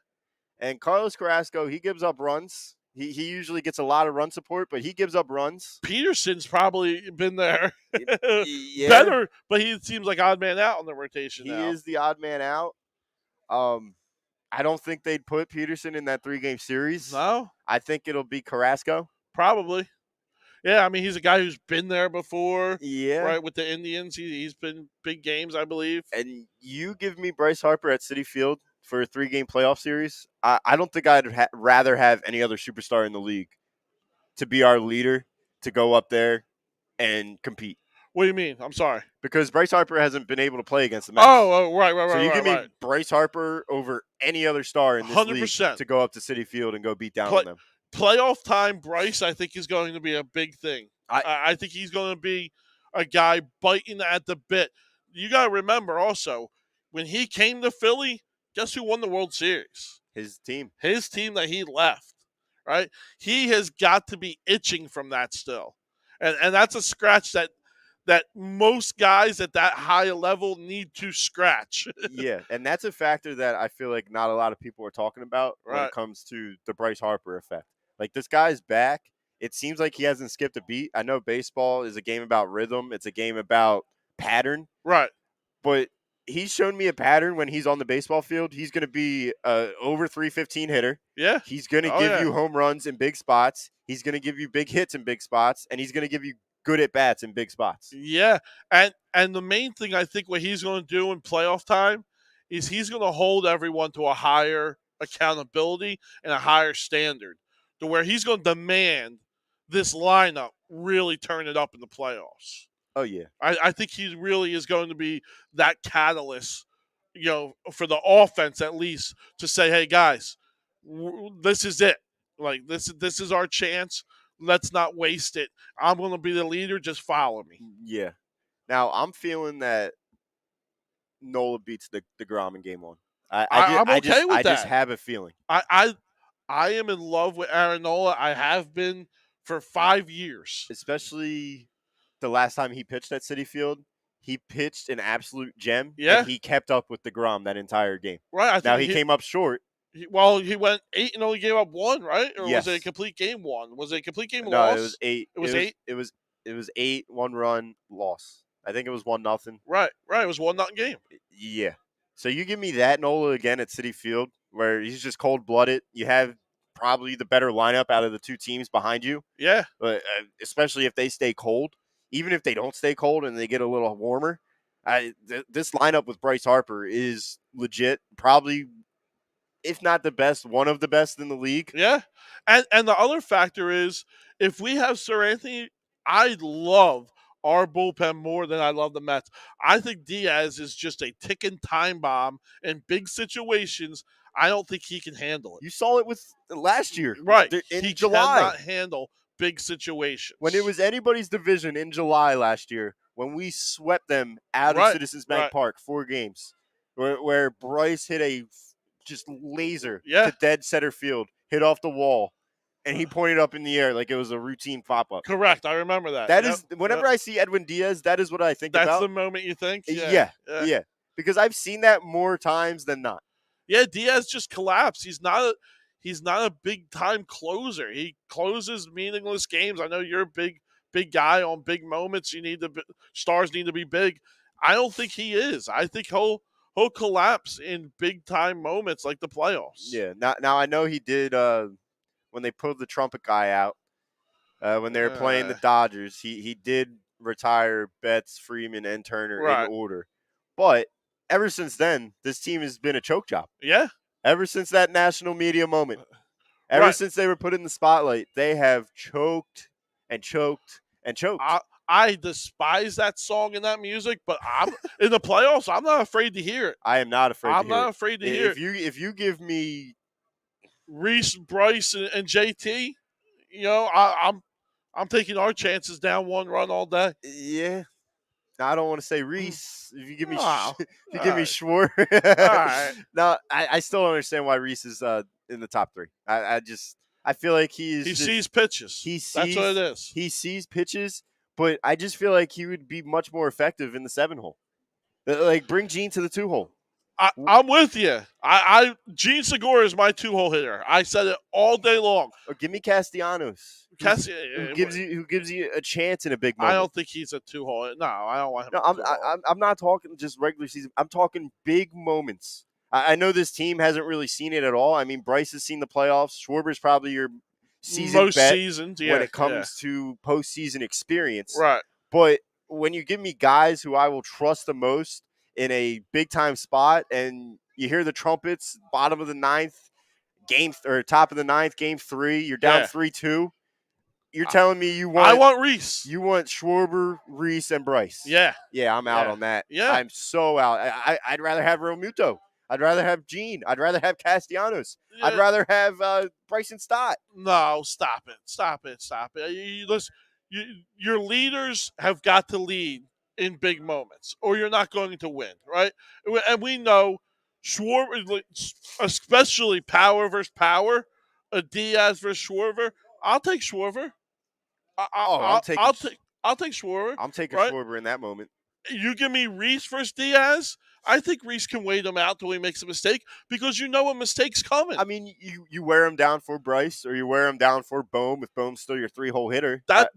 And Carlos Carrasco, he gives up runs. He usually gets a lot of run support, but he gives up runs. Peterson's probably been there Yeah, better, but he seems like odd man out on the rotation he now. is the odd man out. I don't think they'd put Peterson in that 3-game series. No, I think it'll be Carrasco. probably. Yeah, I mean, he's a guy who's been there before, Yeah. right, with the Indians. He's been big games, I believe. And you give me Bryce Harper at Citi Field for a 3-game playoff series, I don't think I'd rather have any other superstar in the league to be our leader, to go up there and compete. What do you mean? I'm sorry. Because Bryce Harper hasn't been able to play against the Mets. Right, So you give me right. Bryce Harper over any other star in this league 100%. to go up to Citi Field and go beat down on them. Playoff time, Bryce, I think, is going to be a big thing. I think he's going to be a guy biting at the bit. You got to remember also, when he came to Philly, guess who won the World Series? His team. His team that he left, right? He has got to be itching from that still. And that's a scratch that most guys at that high level need to scratch. Yeah, and that's a factor that I feel like not a lot of people are talking about when it comes to the Bryce Harper effect. Like, this guy's back. It seems like he hasn't skipped a beat. I know baseball is a game about rhythm. It's a game about pattern. Right. But he's shown me a pattern when he's on the baseball field. He's going to be over 315 hitter. Yeah. He's going to give you home runs in big spots. He's going to give you big hits in big spots. And he's going to give you good at bats in big spots. Yeah. And the main thing I think what he's going to do in playoff time is he's going to hold everyone to a higher accountability and a higher standard, to where he's going to demand this lineup really turn it up in the playoffs. Oh, yeah. I think he really is going to be that catalyst, for the offense at least, to say, hey, guys, this is it. Like, this is our chance. Let's not waste it. I'm going to be the leader. Just follow me. Yeah. Now, I'm feeling that Nola beats the DeGrom in game 1. I'm okay with that. I just have a feeling. I am in love with Aaron Nola. I have been for 5 years. Especially the last time he pitched at Citi Field. He pitched an absolute gem. Yeah. And he kept up with DeGrom that entire game. Right. Now, he came up short. He went 8 and only gave up 1, right? Or yes. Was it a complete game 1? Was it a complete game no, loss? No, it was 8. It was 8? It was 8, 1-run loss. I think it was 1-0. Right. It was 1-0 game. Yeah. So you give me that Nola again at Citi Field, where he's just cold-blooded. You have probably the better lineup out of the two teams behind you. Yeah. But especially if they stay cold. Even if they don't stay cold and they get a little warmer, this lineup with Bryce Harper is legit. Probably, if not the best, one of the best in the league. Yeah. And the other factor is, if we have Sir Anthony, I love our bullpen more than I love the Mets. I think Diaz is just a ticking time bomb in big situations. I don't think he can handle it. You saw it with last year. Right. In July. Cannot handle big situations. When it was anybody's division in July last year, when we swept them out of Citizens Bank Park, 4 games, where Bryce hit a just laser to dead center field, hit off the wall, and he pointed up in the air like it was a routine pop-up. Correct. I remember that. That is, whenever I see Edwin Diaz, that is what I think about. That's the moment you think? Yeah. Because I've seen that more times than not. Yeah, Diaz just collapsed. He's not a big time closer. He closes meaningless games. I know you're a big guy on big moments. Stars need to be big. I don't think he is. I think he'll collapse in big time moments like the playoffs. Yeah. Now I know he did when they pulled the trumpet guy out when they were playing the Dodgers. He did retire Betts, Freeman, and Turner in order, but ever since then, this team has been a choke job. Yeah. Ever since that national media moment, ever since they were put in the spotlight, they have choked and choked and choked. I despise that song and that music, but I'm in the playoffs. I'm not afraid to hear it. I am not afraid to hear it. I'm not afraid to hear it. If you give me Reese, Bryce, and JT, I'm taking our chances down 1 run all day. Yeah. I don't want to say Reese. If you give me, Schwartz. All right. No, I still don't understand why Reese is in the top 3. I feel like he sees pitches. That's what it is. He sees pitches, but I just feel like he would be much more effective in the 7-hole. Like, bring Gene to the 2-hole. I'm with you. Gene Segura is my 2-hole hitter. I said it all day long. Or give me Castellanos, who Cassie, gives you a chance in a big I moment. don't think he's a 2-hole. No, I don't want him No, a 2-hole. I'm not talking just regular season. I'm talking big moments. I know this team hasn't really seen it at all. I mean, Bryce has seen the playoffs. Schwarber's probably your season Most bet seasons, when yeah, it comes to postseason experience. right. But when you give me guys who I will trust the most in a big time spot, and you hear the trumpets, bottom of the ninth, or top of the ninth, game 3, you're down Yeah. 3-2. You're I, telling me you I want want Reese. Schwarber, Reese, and Bryce. Yeah. Yeah, I'm out Yeah. on that. Yeah. I'm so out. I'd rather have Realmuto. I'd rather have Gene. I'd rather have Castellanos. I'd Yeah. rather have Bryson Stott. No, stop it. Stop it. Stop it. Listen, your leaders have got to lead in big moments, or you're not going to win, right? And we know Schwarber, especially power versus power, a Diaz versus Schwarber. I'll take Schwarber. Oh, I'll take Schwarber, I'm taking right? Schwarber in that moment. You give me Reese versus Diaz. I think Reese can wait him out till he makes a mistake because you know a mistake's coming. I mean, you wear him down for Bryce, or you wear him down for Bohm if Bohm's still your 3-hole hitter. That's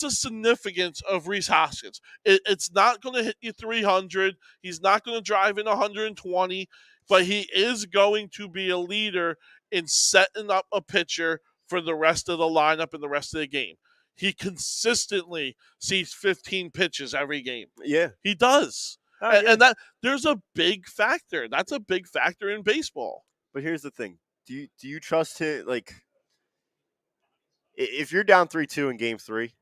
the significance of Reese Hoskins. It's not going to hit you 300. He's not going to drive in 120, but he is going to be a leader in setting up a pitcher for the rest of the lineup and the rest of the game. He consistently sees 15 pitches every game. Yeah, he does. And that there's a big factor. That's a big factor in baseball. But here's the thing: do you trust him? Like, if you're down 3-2 in Game 3,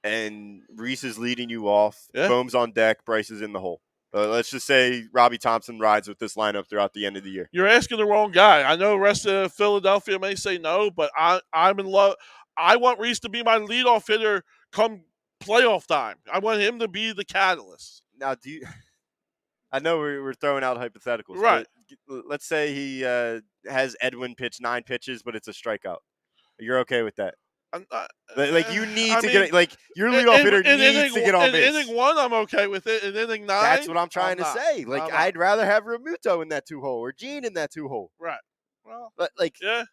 and Reese is leading you off, Bohm's on deck, Bryce is in the hole. Let's just say Robbie Thompson rides with this lineup throughout the end of the year. You're asking the wrong guy. I know the rest of Philadelphia may say no, but I'm in love. I want Reese to be my leadoff hitter come playoff time. I want him to be the catalyst. Now, I know we're throwing out hypotheticals, right? But let's say he has Edwin pitch 9 pitches, but it's a strikeout. You're okay with that? You need to get your leadoff hitter needs to get on base. In inning 1, I'm okay with it. In inning 9, that's what I'm trying to say. I'd rather have Realmuto in that 2-hole or Gene in that 2-hole. Right. Well, yeah.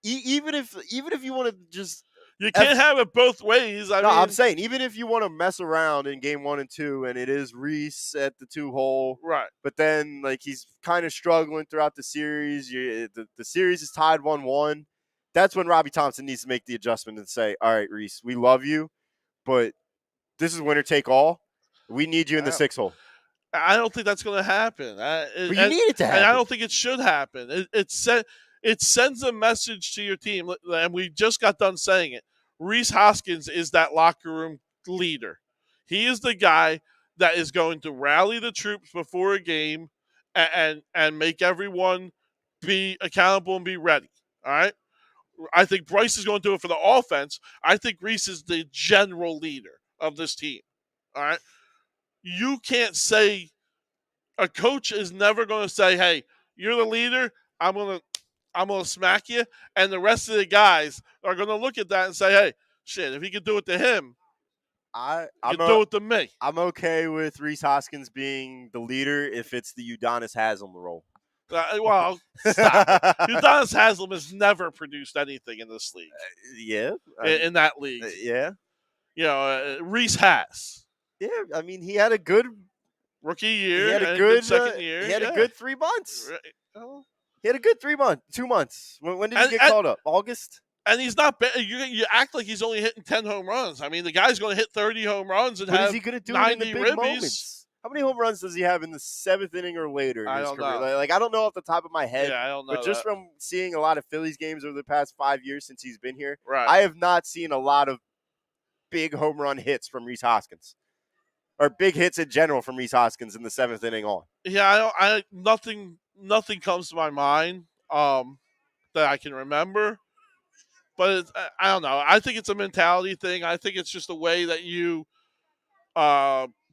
Even if you want to just. You can't have it both ways. I'm saying even if you want to mess around in game 1 and 2, and it is Reese at the 2-hole, right? But then he's kind of struggling throughout the series. The series is tied 1-1. That's when Robbie Thompson needs to make the adjustment and say, "All right, Reese, we love you, but this is winner take all. We need you in the 6-hole." I don't think that's going to happen. But you need it to happen. And I don't think it should happen. It sends a message to your team, and we just got done saying it. Reese Hoskins is that locker room leader. He is the guy that is going to rally the troops before a game and make everyone be accountable and be ready. All right? I think Bryce is going to do it for the offense. I think Reese is the general leader of this team. All right? You can't say a coach is never going to say, "Hey, you're the leader. I'm gonna smack you," and the rest of the guys are gonna look at that and say, "Hey, shit, if he could do it to him, do it to me." I'm okay with Reese Hoskins being the leader if it's the Udonis Haslem role. Well, stop. Udonis Haslem has never produced anything in this league. In that league. Reese has. Yeah, I mean, he had a good rookie year. He had a good second year. He had a good 3 months. Right. He had a good 2 months. When did he get called up? August? And he's not bad. You act like he's only hitting 10 home runs. I mean, the guy's going to hit 30 home runs and have 90 is he going to do it in the big moments? How many home runs does he have in the 7th inning or later in his career? Know. I don't know off the top of my head. Yeah, I don't know. But just from seeing a lot of Phillies games over the past 5 years since he's been here, right. I have not seen a lot of big home run hits from Reese Hoskins. Or big hits in general from Reese Hoskins in the 7th inning on. Yeah, nothing comes to my mind that I can remember. But I don't know. I think it's a mentality thing. I think it's just a way that you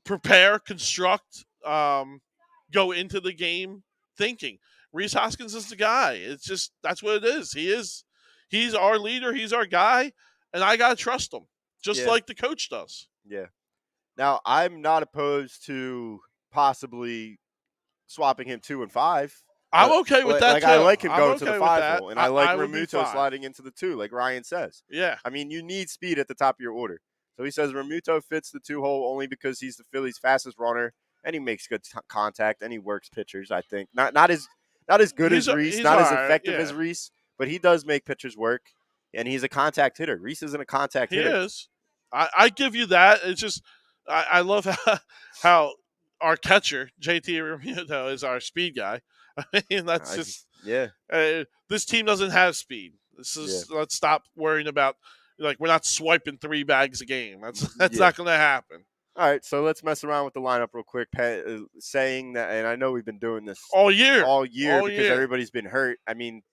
prepare, construct, go into the game thinking. Reese Hoskins is the guy. It's just that's what it is. He's our leader. He's our guy, and I gotta trust him, just like the coach does. Yeah. Now, I'm not opposed to possibly swapping him 2 and 5. I'm okay with that I too. like him I'm going to the okay with 5 that. hole, and I like I would be Remuto fine. sliding into the 2, like Ryan says. Yeah. I mean, you need speed at the top of your order. So he says Remuto fits the 2 hole only because he's the Phillies' fastest runner, and he makes good contact, and he works pitchers. I think not as good as Reese, not all as right, effective as Reese, but he does make pitchers work, and he's a contact hitter. Reese isn't a contact He hitter. is. I give you that. It's just I love how our catcher JT Remuto is our speed guy. I mean, that's just yeah. This team doesn't have speed. Let's stop worrying about like we're not swiping 3 bags a game. That's not going to happen. All right, so let's mess around with the lineup real quick. Saying that, and I know we've been doing this all year because everybody's been hurt. I mean,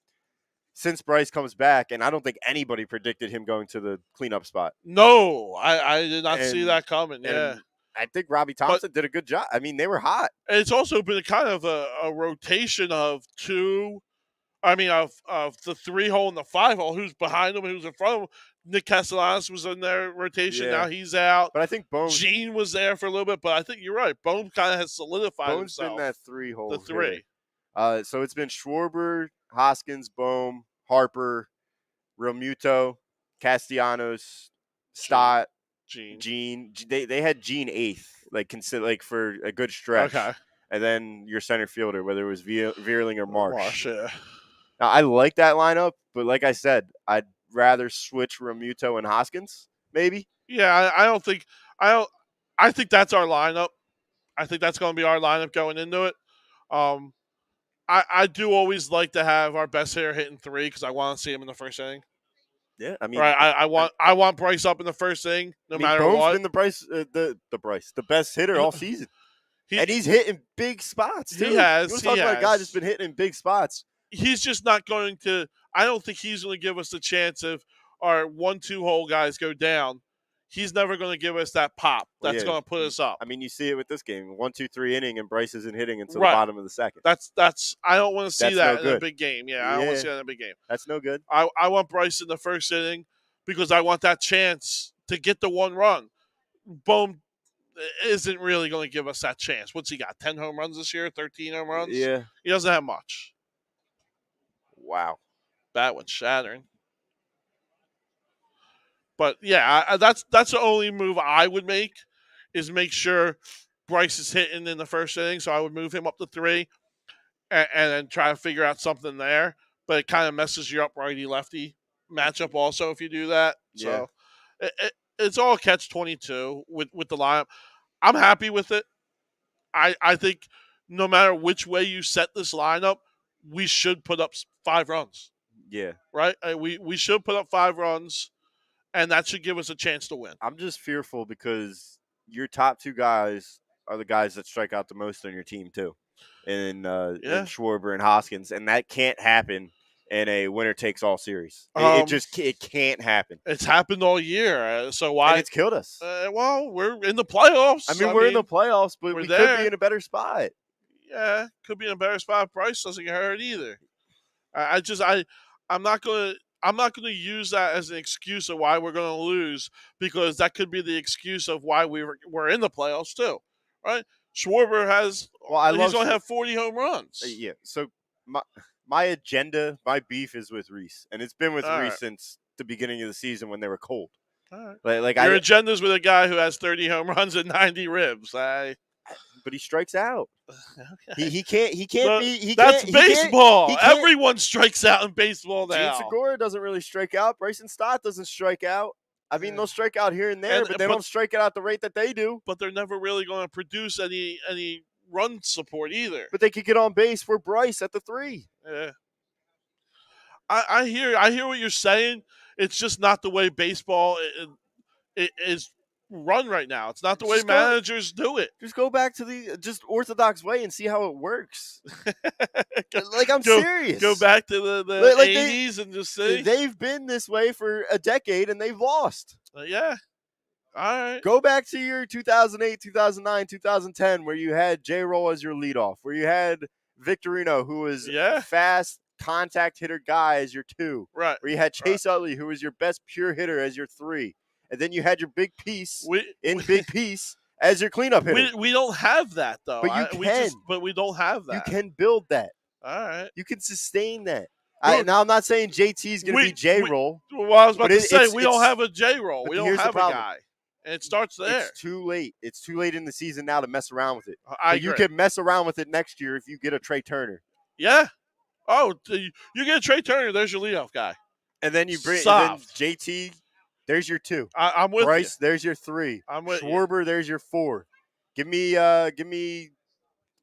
since Bryce comes back, and I don't think anybody predicted him going to the cleanup spot. No, I did not see that coming. Yeah. I think Robbie Thompson did a good job. I mean, they were hot. It's also been kind of a rotation of of the 3 hole and the 5 hole. Who's behind him and who's in front of him? Nick Castellanos was in their rotation. Yeah. Now he's out. But I think Bones. Gene was there for a little bit, but I think you're right. Bones kind of has solidified himself. Bones been that 3 hole. The 3. So it's been Schwarber, Hoskins, Bohm, Harper, Realmuto, Castellanos, Stott, Gene. They had Gene 8th, like for a good stretch. Okay. And then your center fielder, whether it was Veerling or Marsh. Yeah. Now, I like that lineup, but like I said, I'd rather switch Realmuto and Hoskins, maybe. Yeah, I think that's our lineup. I think that's going to be our lineup going into it. I do always like to have our best hitter hitting 3 because I want to see him in the first inning. Yeah, I mean, right. I want Bryce up in the first inning, matter Bohm's what. Been the best hitter all season, and he's hitting big spots too. He has. You want to talk about a guy that's been hitting in big spots. He's just not going to. I don't think he's going to give us the chance if our 1-2 hole guys go down. He's never going to give us that pop that's going to put us up. I mean, you see it with this game: 1-2-3 inning, and Bryce isn't hitting until the bottom of the second. That's. I don't want to see that in a big game. Yeah, I don't want to see that in a big game. That's no good. I want Bryce in the first inning because I want that chance to get the 1 run. Bohm isn't really going to give us that chance. What's he got? 10 home runs this year? 13 home runs? Yeah, he doesn't have much. Wow, that one's shattering. But yeah, that's the only move I would make is make sure Bryce is hitting in the first inning. So I would move him up to 3 and then try to figure out something there. But it kind of messes you up righty-lefty matchup also if you do that. Yeah. So it's all catch-22 with the lineup. I'm happy with it. I think no matter which way you set this lineup, we should put up 5 runs. Yeah. Right? We should put up 5 runs. And that should give us a chance to win. I'm just fearful because your top 2 guys are the guys that strike out the most on your team too, in Schwarber and Hoskins, and that can't happen in a winner takes all series. It can't happen. It's happened all year, so why? And it's killed us. Well, we're in the playoffs. I mean, we're in the playoffs, but we could be in a better spot. Yeah, could be in a better spot. Bryce doesn't get hurt either. I'm not going to use that as an excuse of why we're going to lose because that could be the excuse of why we're in the playoffs too, right? Schwarber he's going to have 40 home runs. Yeah. So my agenda, my beef is with Reese, and it's been with Reese since the beginning of the season when they were cold. All right. Your agenda's with a guy who has 30 home runs and 90 ribs. But he strikes out. Okay. He can't be. That's baseball. Everyone strikes out in baseball now. Gene Segura doesn't really strike out. Bryson Stott doesn't strike out. I mean, they'll strike out here and there, but they don't strike out at the rate that they do. But they're never really going to produce any run support either. But they could get on base for Bryce at the 3. Yeah. I hear what you're saying. It's just not the way baseball is run right now. It's not the way managers do it. Just go back to the orthodox way and see how it works. I'm serious. Go back to the 80s and just see. They've been this way for a decade and they've lost. Yeah. All right. Go back to your 2008, 2009, 2010 where you had J-Roll as your leadoff, where you had Victorino, who was fast contact hitter guy as your 2. Right. Where you had Chase Utley, who was your best pure hitter as your 3. And then you had your big piece, big piece as your cleanup hitter. We don't have that though. But you can. But we don't have that. You can build that. All right. You can sustain that. Well, Now I'm not saying JT's going to be J roll. Well, I was about to say we don't have a J roll. We don't here's have the a problem. guy, and it starts there. It's too late. It's too late in the season now to mess around with it. I agree. You can mess around with it next year if you get a Trey Turner. Yeah. Oh, you get a Trey Turner. There's your leadoff guy. And then you bring then JT. There's your 2. I'm with Bryce, you. there's your 3. I'm with Schwarber, you. there's your 4. Give me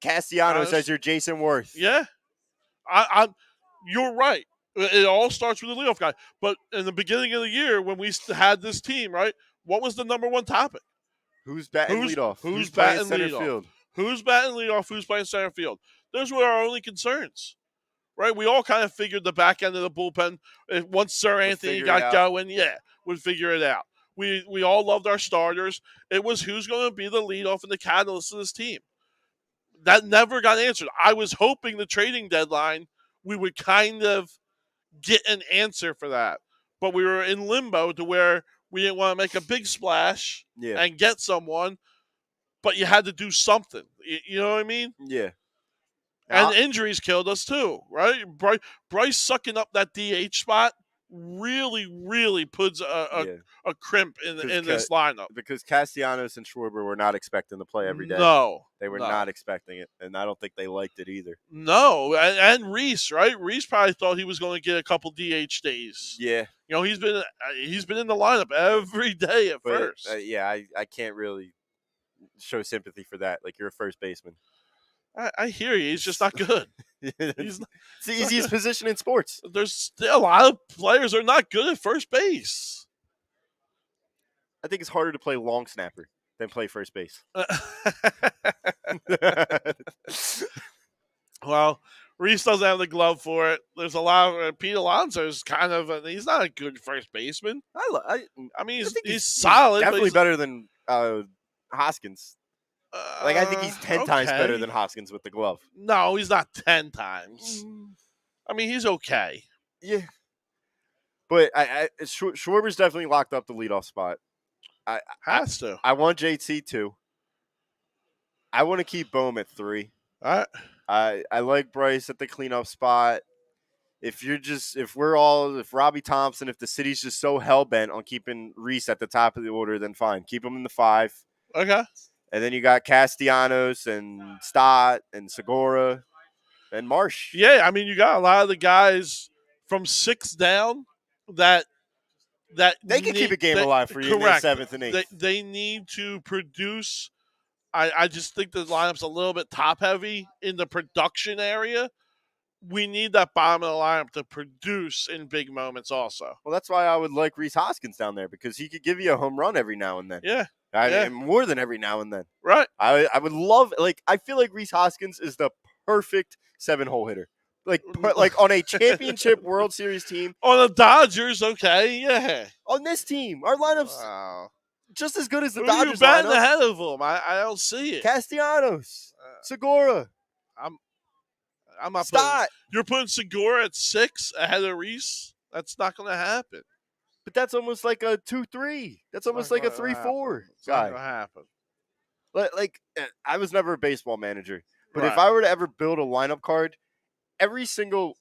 Castellanos as your Jason Worth. Yeah. You're right. It all starts with the leadoff guy. But in the beginning of the year, when we had this team, right, what was the number one topic? Who's batting leadoff? Who's playing batting center leadoff? field? Who's batting leadoff? Who's playing center field? Those were our only concerns, right? We all kind of figured the back end of the bullpen, once Sir Anthony got going, we'd figure it out. We all loved our starters. It was who's going to be the leadoff and the catalyst of this team. That never got answered. I was hoping the trading deadline we would kind of get an answer for that. But we were in limbo to where we didn't want to make a big splash and get someone, but you had to do something. You know what I mean? Yeah. And injuries killed us too, right? Bryce sucking up that DH spot really, really puts a crimp in this lineup. Because Castellanos and Schwarber were not expecting to play every day. No. They were not expecting it, and I don't think they liked it either. No, and Reese, right? Reese probably thought he was going to get a couple DH days. Yeah. You know, he's been in the lineup every day at first. I can't really show sympathy for that. Like, you're a first baseman. I hear you. He's just not good. It's the easiest position in sports. There's still a lot of players are not good at first base. I think it's harder to play long snapper than play first base. Well, Reese doesn't have the glove for it. There's a lot of Pete Alonso's kind of he's not a good first baseman. I mean, he's solid. Definitely better than Hoskins. I think he's 10 times better than Hoskins with the glove. No, he's not 10 times. I mean, he's okay. Yeah. But Schwarber's definitely locked up the leadoff spot. Has to. I want JT too. I want to keep Bohm at 3. All right. I like Bryce at the cleanup spot. If Robbie Thompson, if the city's just so hell-bent on keeping Reese at the top of the order, then fine. Keep him in the 5. Okay. And then you got Castellanos and Stott and Segura and Marsh. Yeah, I mean, you got a lot of the guys from 6 down that they can keep a game alive for you in the 7th and 8th. They need to produce. I just think the lineup's a little bit top-heavy in the production area. We need that bottom of the lineup to produce in big moments also. Well, that's why I would like Rhys Hoskins down there, because he could give you a home run every now and then. Yeah. More than every now and then. Right. I would love, I feel like Rhys Hoskins is the perfect 7-hole hitter. Like on a championship World Series team. On the Dodgers, okay, yeah. On this team, our lineup's just as good as the Dodgers lineup. Who are you batting lineup. ahead of them? I don't see it. Castellanos, Segura. I'm not Stott. You're putting Segura at 6 ahead of Reese? That's not going to happen. But that's almost like a 2-3. That's almost like a 3-4 guy. Not going to happen. Like, I was never a baseball manager, but if I were to ever build a lineup card, every single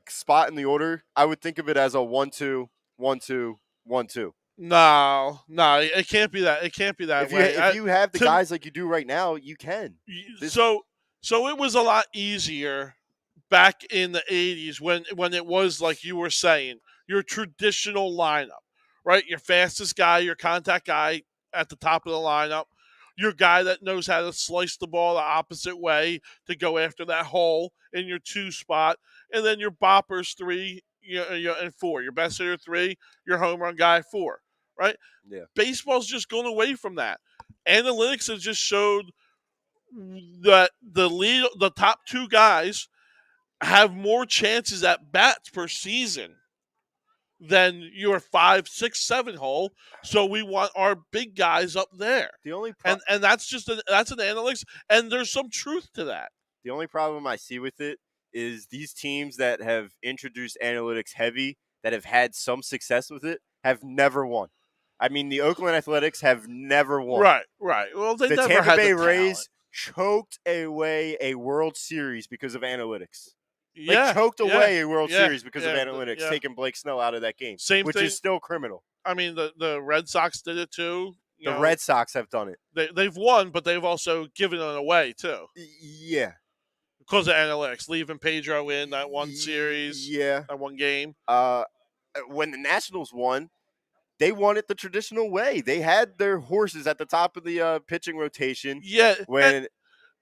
spot in the order, I would think of it as a 1-2, 1-2, 1-2. No, it can't be that. It can't be that way. If you have the guys like you do right now, you can. So it was a lot easier back in the 80s when it was, like you were saying, your traditional lineup, right? Your fastest guy, your contact guy at the top of the lineup, your guy that knows how to slice the ball the opposite way to go after that hole in your 2 spot, and then your boppers 3 and 4. Your best hitter 3, your home run guy 4, right? Yeah. Baseball's just going away from that. Analytics has just showed that the top 2 guys have more chances at bats per season than your 5, 6, 7 hole. So we want our big guys up there. The only and that's that's an analytics, and there's some truth to that. The only problem I see with it is these teams that have introduced analytics heavy, that have had some success with it, have never won. I mean, the Oakland Athletics have never won. Right. Well, they The never Tampa had Bay the talent. Rays choked away a World Series because of analytics. Yeah, Choked away a World yeah, Series because of yeah, analytics, yeah. taking Blake Snell out of that game, Same which thing. is still criminal. I mean, the Red Sox did it too. The Red Sox have done it. They've won, but they've also given it away too Yeah. because of analytics, leaving Pedro in that one series, Yeah. that one game. When the Nationals won, they won it the traditional way. They had their horses at the top of the pitching rotation. Yeah, When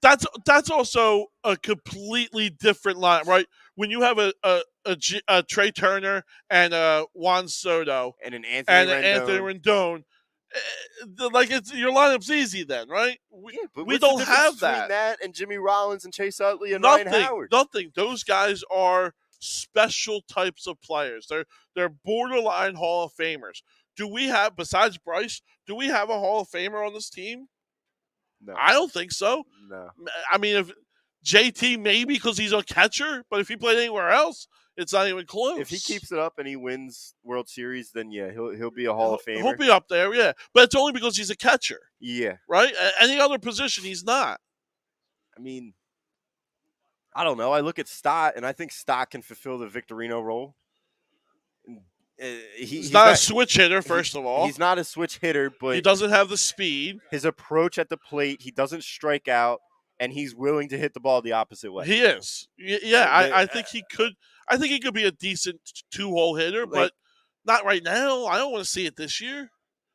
that's also a completely different line, right? When you have a Trey Turner and a Juan Soto and an Anthony Rendon, like it's your lineup's easy then, right? But We what's the don't difference have between that. and Jimmy Rollins and Chase Utley and Ryan Howard? Nothing. Those guys are special types of players. They're borderline Hall of Famers. Do we have, besides Bryce, do we have a Hall of Famer on this team? No. I don't think so. No. I mean, if JT maybe because he's a catcher, but if he played anywhere else, it's not even close. If he keeps it up and he wins World Series, then yeah, he'll be a Hall of Famer. He'll be up there, yeah. But it's only because he's a catcher. Yeah. Right? Any other position, he's not. I mean, I don't know. I look at Stott, and I think Stott can fulfill the Victorino role. He's not a switch hitter, first of all. He's not a switch hitter, but he doesn't have the speed. His approach at the plate, he doesn't strike out, and he's willing to hit the ball the opposite way. He is. Yeah, I think he could. I think he could be a decent two-hole hitter, but not right now. I don't want to see it this year.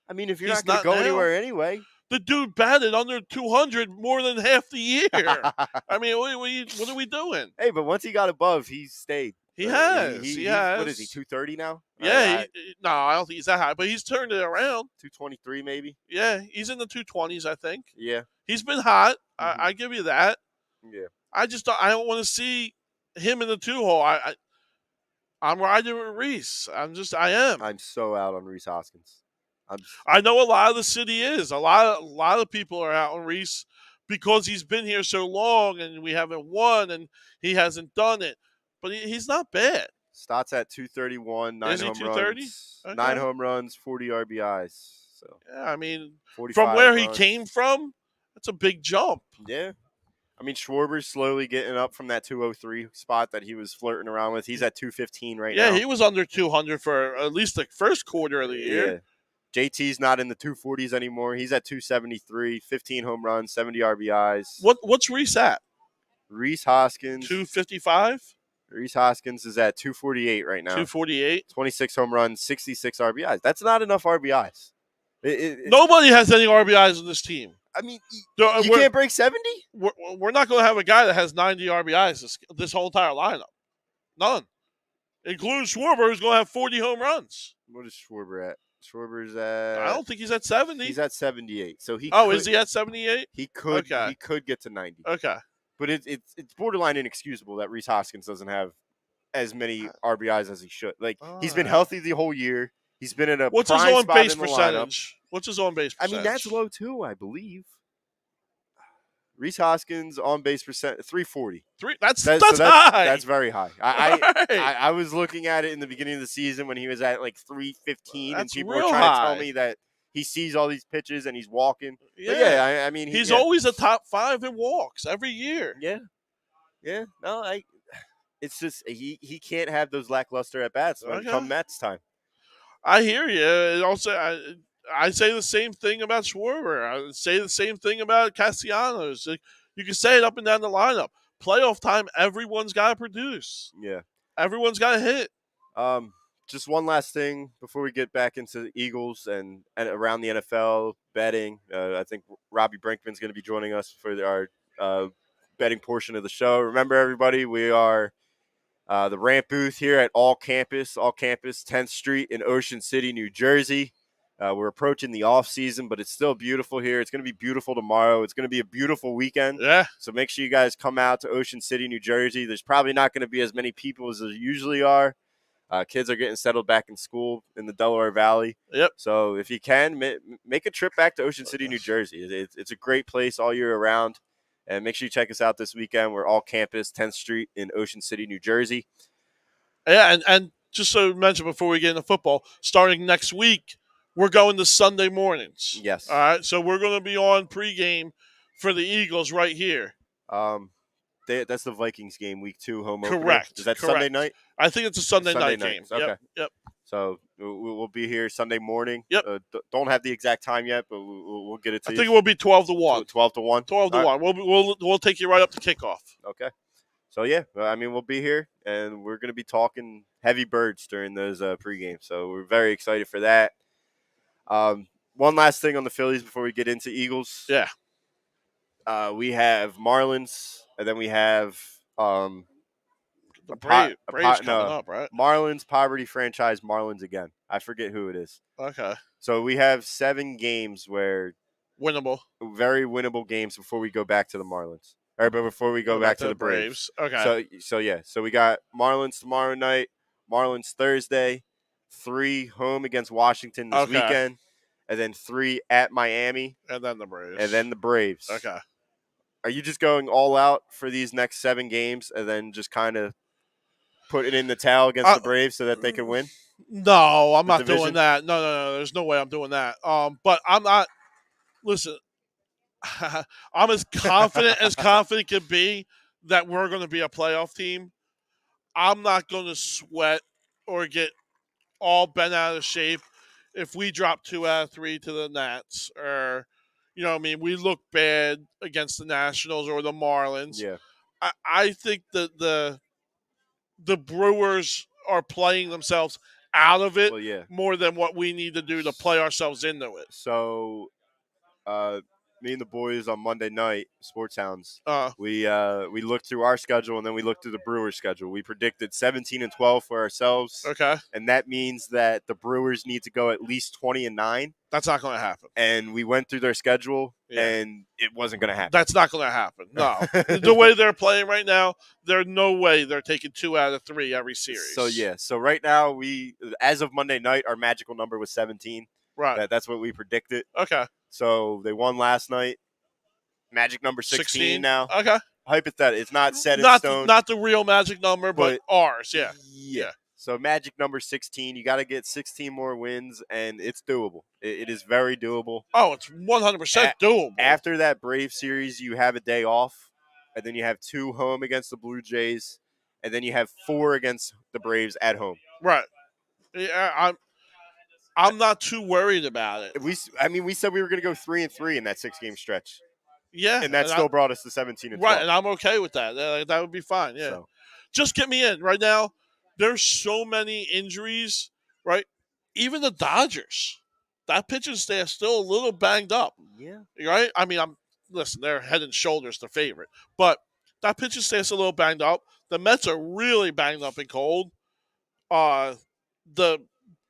I mean, if you're not going to go anywhere anyway. The dude batted under 200 more than half the year. I mean, what are we doing? Hey, but once he got above, he stayed. He has. He has. What is he, 230 now? Yeah. No, I don't think he's that high, but he's turned it around. 223 maybe? Yeah, he's in the 220s, I think. Yeah. He's been hot. Mm-hmm. I give you that. Yeah. I don't want to see him in the two-hole. I'm riding with Reese. I am. I'm so out on Rhys Hoskins. I know a lot of the city is. A lot of people are out on Reese because he's been here so long and we haven't won and he hasn't done it. But he's not bad. Stott's at 231, 9 home runs. Okay. 9 home runs, 40 RBIs. So yeah, I mean, from where runs. He came from, that's a big jump. Yeah. I mean, Schwarber's slowly getting up from that 203 spot that he was flirting around with. He's at 215 right now. Yeah, he was under 200 for at least the first quarter of the year. Yeah. JT's not in the 240s anymore. He's at 273, 15 home runs, 70 RBIs. What's Reese at? Rhys Hoskins. 255? Rhys Hoskins is at 248 right now. 248? 26 home runs, 66 RBIs. That's not enough RBIs. Nobody has any RBIs on this team. I mean, you can't break 70? We're not going to have a guy that has 90 RBIs this whole entire lineup. None. Including Schwarber, who's going to have 40 home runs. What is Schwarber at? Schwarber's at... I don't think he's at 70. He's at 78. So is he at 78? He could get to 90. Okay. But it's borderline inexcusable that Rhys Hoskins doesn't have as many RBIs as he should. He's been healthy the whole year. He's been in a What's his on base percentage? What's his on base percentage? I mean, that's low too, I believe. Rhys Hoskins on base percent 340. That's high. That's very high. I was looking at it in the beginning of the season when he was at 315, and people were trying to tell me that he sees all these pitches and he's walking. Yeah, but yeah. I mean, he's always a top 5 in walks every year. Yeah, yeah. No, it's just he can't have those lackluster at bats when it comes Mets time. I hear you. And also, I say the same thing about Schwarber. I say the same thing about Castellanos. You can say it up and down the lineup. Playoff time, everyone's got to produce. Yeah. Everyone's got to hit. Just one last thing before we get back into the Eagles and around the NFL betting. I think Robbie Brinkman's going to be joining us for our betting portion of the show. Remember, everybody, we are the Ramp booth here at All Campus, 10th Street in Ocean City, New Jersey. We're approaching the off season, but it's still beautiful here. It's going to be beautiful tomorrow. It's going to be a beautiful weekend. Yeah. So make sure you guys come out to Ocean City, New Jersey. There's probably not going to be as many people as there usually are. Kids are getting settled back in school in the Delaware Valley. Yep. So if you can, make a trip back to Ocean City, New Jersey. It's a great place all year around. And make sure you check us out this weekend. We're All Campus, 10th Street in Ocean City, New Jersey. Yeah, and just so mentioned before we get into football, starting next week, we're going to Sunday mornings. Yes. All right. So we're going to be on pregame for the Eagles right here. That's the Vikings game, week 2 home opener. Correct. Is that Correct. Sunday night? I think it's a Sunday night night. game. Okay. Yep. So we'll be here Sunday morning. Yep. Don't have the exact time yet, but we'll get it to I you. think it will be 12 to 1. 12 to 1? 12 to 1. We'll take you right up to kickoff. Okay. So, yeah, I mean, we'll be here, and we're going to be talking heavy birds during those pregame. So we're very excited for that. One last thing on the Phillies before we get into Eagles. Yeah. We have Marlins, and then we have the Braves coming up, right? Marlins, poverty franchise Marlins again. I forget who it is. Okay. So we have 7 games where winnable, very winnable games before we go back to the Marlins. But before we go back to the Braves. Okay. So we got Marlins tomorrow night, Marlins Thursday, 3 home against Washington this weekend, and then 3 at Miami, and then the Braves. Okay. Are you just going all out for these next 7 games and then just kind of put it in the towel against the Braves so that they can win? No, I'm not doing that. No. There's no way I'm doing that. But I'm not. Listen, I'm as confident as confident can be that we're going to be a playoff team. I'm not going to sweat or get all bent out of shape if we drop 2 out of 3 to the Nats, or we look bad against the Nationals or the Marlins. Yeah. I think that the Brewers are playing themselves out of it more than what we need to do to play ourselves into it. So, me and the boys on Monday night, Sports Hounds, we looked through our schedule and then we looked through the Brewers' schedule. We predicted 17-12 for ourselves. Okay. And that means that the Brewers need to go at least 20-9. That's not going to happen. And we went through their schedule, and it wasn't going to happen. That's not going to happen. No. The way they're playing right now, there's no way they're taking 2 out of 3 every series. So right now, as of Monday night, our magical number was 17. Right. That's what we predicted. Okay. So they won last night. Magic number 16 now. Okay. Hypothetical. It's not set in stone. Not the real magic number, but ours. Yeah. Yeah. So magic number 16. You got to get 16 more wins, and it's doable. It is very doable. Oh, it's 100% doable. After that Brave series, you have a day off, and then you have 2 home against the Blue Jays, and then you have 4 against the Braves at home. Right. Yeah, I'm not too worried about it. We said we were going to go 3-3 in that 6-game stretch. Yeah, and that still brought us to 17-12. Right, and I'm okay with that. That would be fine. Yeah, so. Just get me in right now. There's so many injuries. Right, even the Dodgers, that pitching staff still a little banged up. Yeah. Right. I mean, listen. They're head and shoulders the favorite, but that pitching staff's a little banged up. The Mets are really banged up and cold. The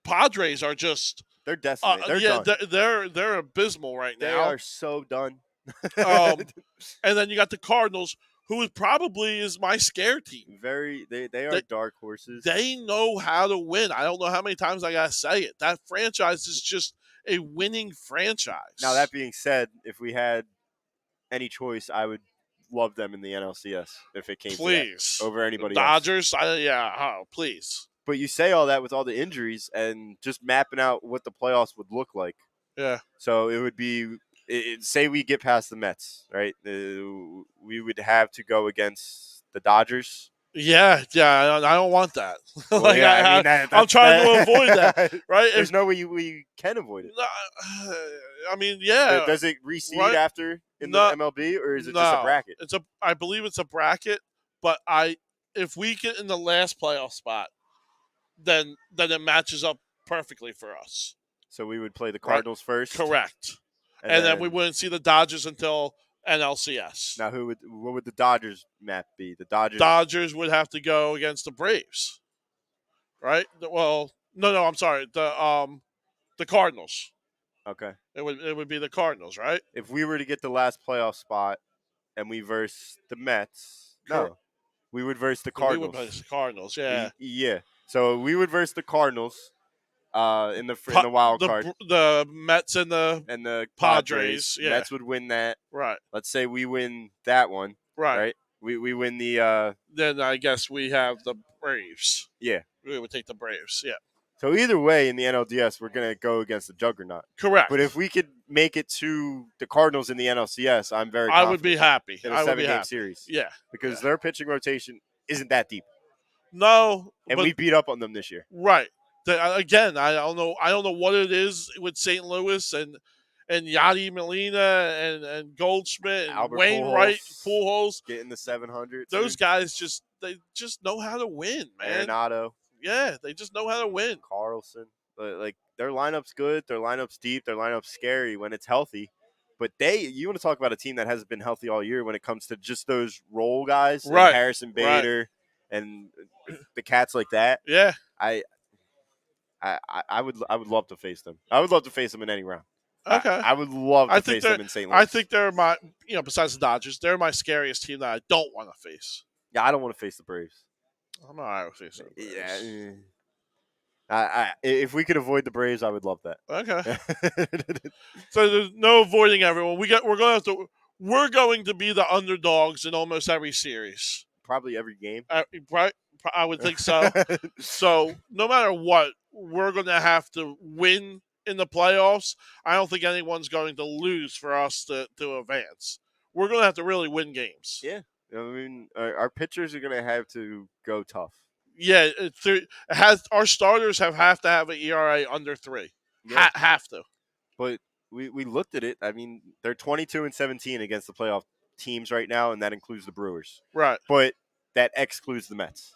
Padres are just they're decimated. They're abysmal right now. They are so done. And then you got the Cardinals, who probably is my scare team. They are dark horses. They know how to win. I don't know how many times I gotta say it. That franchise is just a winning franchise. Now that being said, if we had any choice, I would love them in the NLCS if it came to that, over anybody Dodgers, else. Please. But you say all that with all the injuries and just mapping out what the playoffs would look like. Yeah. So it would be, say we get past the Mets, right? We would have to go against the Dodgers. Yeah, I don't want that. Well, I'm trying to avoid that, right? There's no way we can avoid it. I mean, yeah. Does it reseed after in the MLB, or is it just a bracket? I believe it's a bracket, but if we get in the last playoff spot, then it matches up perfectly for us. So we would play the Cardinals first? Correct. And then we wouldn't see the Dodgers until NLCS. Now, what would the Dodgers map be? The Dodgers would have to go against the Braves, right? Well, no, I'm sorry. The Cardinals. Okay. It would be the Cardinals, right? If we were to get the last playoff spot and we verse the Mets, we would verse the Cardinals. We would verse the Cardinals, yeah. Yeah. So we would verse the Cardinals in the wild card. The Mets and the Padres. Yeah. Mets would win that. Right. Let's say we win that one. Right. We win the. Then I guess we have the Braves. Yeah. We would take the Braves. Yeah. So either way, in the NLDS, we're going to go against the juggernaut. Correct. But if we could make it to the Cardinals in the NLCS, I'm very I would be confident happy. in a I would be 7-game happy. series. Yeah. Because yeah. their pitching rotation isn't that deep. No. And but, we beat up on them this year. Right. Again, I don't know what it is with St. Louis and Yadi Molina and Goldschmidt and Albert Wainwright, Pujols, Pujols. getting the 700. Those guys they just know how to win, man. Arenado. Yeah, they just know how to win. Carlson. Like, their lineup's good. Their lineup's deep. Their lineup's scary when it's healthy. But you want to talk about a team that hasn't been healthy all year when it comes to just those role guys, right? And Harrison Bader, and the cats like that. Yeah, I would love to face them. I would love to face them in any round. Okay, I would love to face them in St. Louis. I think they're my, besides the Dodgers, they're my scariest team that I don't want to face. Yeah, I don't want to face the Braves. I'm all right with facing the Braves. Yeah. If we could avoid the Braves, I would love that. Okay. So there's no avoiding everyone. We're going to be the underdogs in almost every series. Probably every game. Right? I would think so. So no matter what, we're going to have to win in the playoffs. I don't think anyone's going to lose for us to advance. We're going to have to really win games. Yeah. I mean, our pitchers are going to have to go tough. Yeah, our starters have to have an ERA under 3. Yeah. Have to. But we looked at it. I mean, they're 22-17 against the playoff teams right now, and that includes the Brewers. Right. But that excludes the Mets,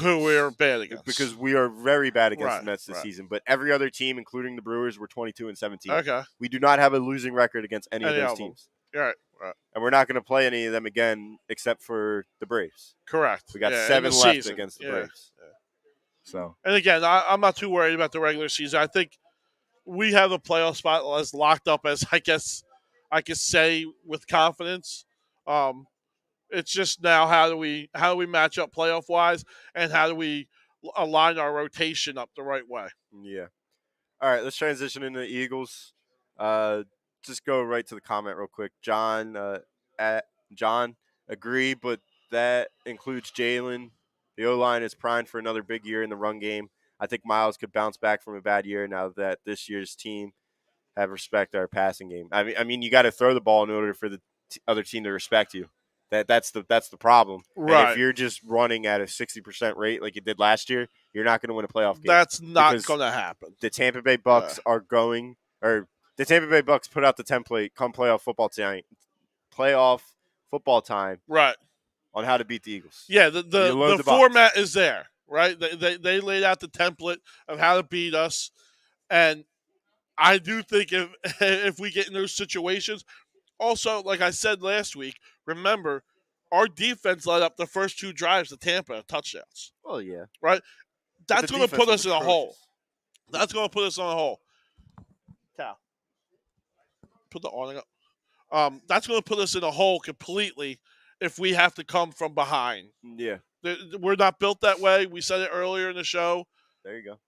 who we are bad against. Because we are very bad against the Mets this season. But every other team, including the Brewers, were 22-17. Okay. We do not have a losing record against any of those teams. Right. And we're not going to play any of them again except for the Braves. Correct. We got 7 left against the Braves. Yeah. So. And again, I'm not too worried about the regular season. I think we have a playoff spot as locked up as I guess I could say with confidence. It's just now how do we match up playoff wise, and how do we align our rotation up the right way? Yeah. All right, let's transition into the Eagles. Just go right to the comment real quick. John, agree, but that includes Jalen. The O-line is primed for another big year in the run game. I think Miles could bounce back from a bad year now that this year's team have respect our passing game. I mean, you got to throw the ball in order for the other team to respect you. That's the problem. Right. And if you're just running at a 60% rate like you did last year, you're not going to win a playoff game. That's not going to happen. The Tampa Bay Bucks the Tampa Bay Bucks put out the template come playoff football time. Right. On how to beat the Eagles. Yeah, the format is there, right? They laid out the template of how to beat us, and I do think if we get in those situations, also like I said last week, remember our defense led up the first 2 drives to Tampa touchdowns. Oh yeah, right. That's going to put us in a hole. That's going to put us in a hole. Cal, put the awning up. That's going to put us in a hole completely if we have to come from behind. Yeah. We're not built that way. We said it earlier in the show. There you go.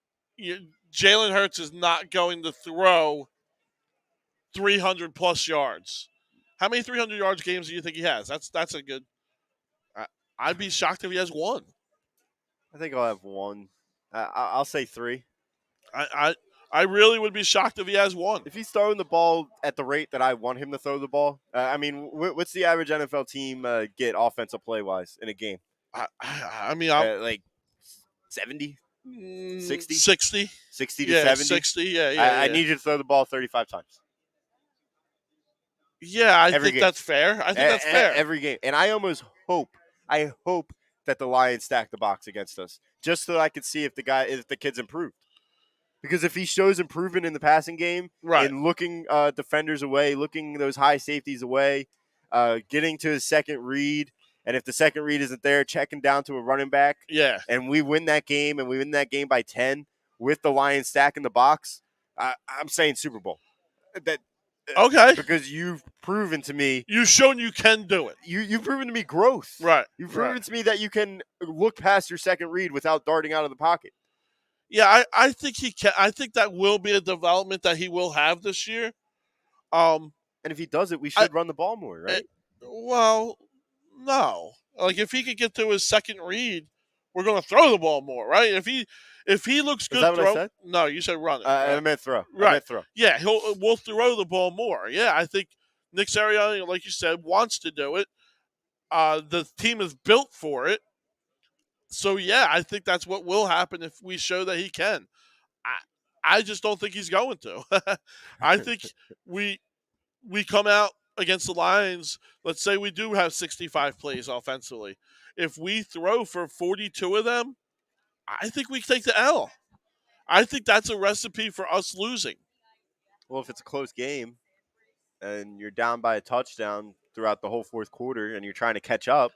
Jalen Hurts is not going to throw 300-plus yards. How many 300-yard games do you think he has? That's a good – I'd be shocked if he has 1. I think I'll have 1. I'll say 3. I really would be shocked if he has 1. If he's throwing the ball at the rate that I want him to throw the ball, I mean, what's the average NFL team get offensive play-wise in a game? I mean, like 70, 60? 60. 60 to 70? 60, yeah. I need you to throw the ball 35 times. Yeah, I think that's fair. I think that's fair. Every game. And I hope that the Lions stack the box against us just so I could see if the kid's improved. Because if he shows improvement in the passing game, right, and looking defenders away, looking those high safeties away, getting to his second read, and if the second read isn't there, checking down to a running back, and we win that game, and we win that game by 10 with the Lions stacking the box, I'm saying Super Bowl. Okay. Because you've proven to me. You've shown you can do it. You've proven to me growth. Right. You've proven to me that you can look past your second read without darting out of the pocket. Yeah, I think he can. I think that will be a development that he will have this year. And if he does it, we should run the ball more, right? Well, no. Like if he could get to his second read, we're going to throw the ball more, right? If he looks Is good, that what I said? No, you said running. I Right. meant throw. I Right. meant throw. Yeah, we'll throw the ball more. Yeah, I think Nick Sirianni, like you said, wants to do it. The team is built for it. So yeah, I think that's what will happen if we show that he can. I just don't think he's going to. I think we we come out against the Lions. Let's say we do have 65 plays offensively. If we throw for 42 of them, I think we take the L. I think that's a recipe for us losing. Well, if it's a close game and you're down by a touchdown throughout the whole fourth quarter and you're trying to catch up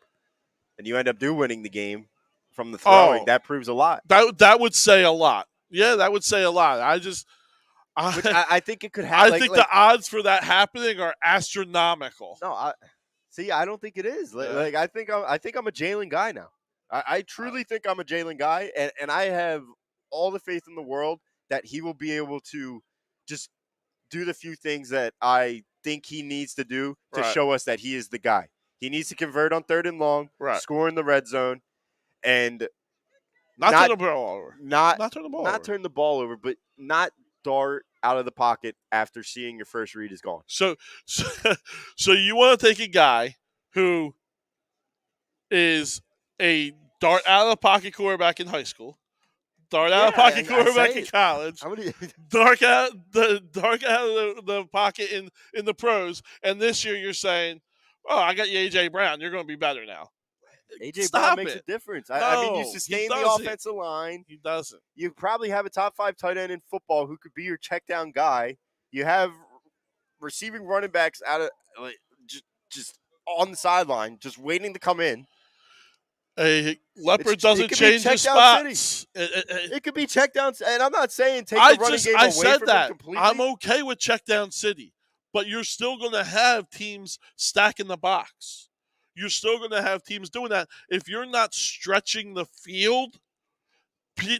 and you end up winning the game from the throwing, Oh, that proves a lot. that would say a lot. Yeah, that would say a lot. Which I think it could I happen. think the odds for that happening are astronomical. No, I don't think it is. Yeah. I think I'm a Jalen guy now. I truly think I'm a Jalen guy, and I have all the faith in the world that he will be able to just do the few things that I think he needs to do to Right. show us that he is the guy. He needs to convert on 3rd and long, Right. score in the red zone, and Not turn the ball over. Not turn the ball not over. turn the ball over, but not dart out of the pocket after seeing your first read is gone. So you want to take a guy who is a dart out of the pocket quarterback in high school, dart out of the pocket quarterback in college, dark out of the pocket in the pros, and this year you're saying, "Oh, I got you, AJ Brown. You're going to be better now." AJ Brown makes a difference. I mean, you sustain the offensive line. He doesn't. You probably have a top 5 tight end in football who could be your check down guy. You have receiving running backs out of just on the sideline, just waiting to come in. A leopard doesn't change his spots. It could be check down, and I'm not saying take the running game away from him completely. I'm okay with check down city, but you're still going to have teams stacking the box. You're still going to have teams doing that. If you're not stretching the field,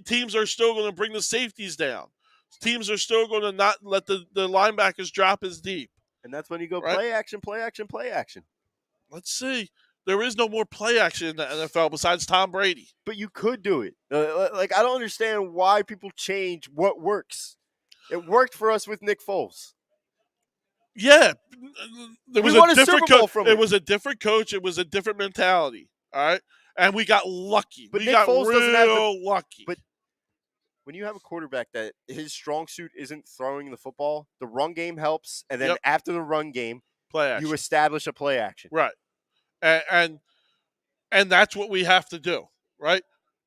teams are still going to bring the safeties down. Teams are still going to not let the linebackers drop as deep. And that's when you go play action, play action, play action. Let's see. There is no more play action in the NFL besides Tom Brady. But you could do it. I don't understand why people change what works. It worked for us with Nick Foles. Yeah, there was a different coach. It was a different coach. It was a different mentality. All right, and we got lucky. But we Nick got Foles real lucky. But when you have a quarterback that his strong suit isn't throwing the football, the run game helps, and then after the run game, play action. You establish a play action. Right, and that's what we have to do. Right,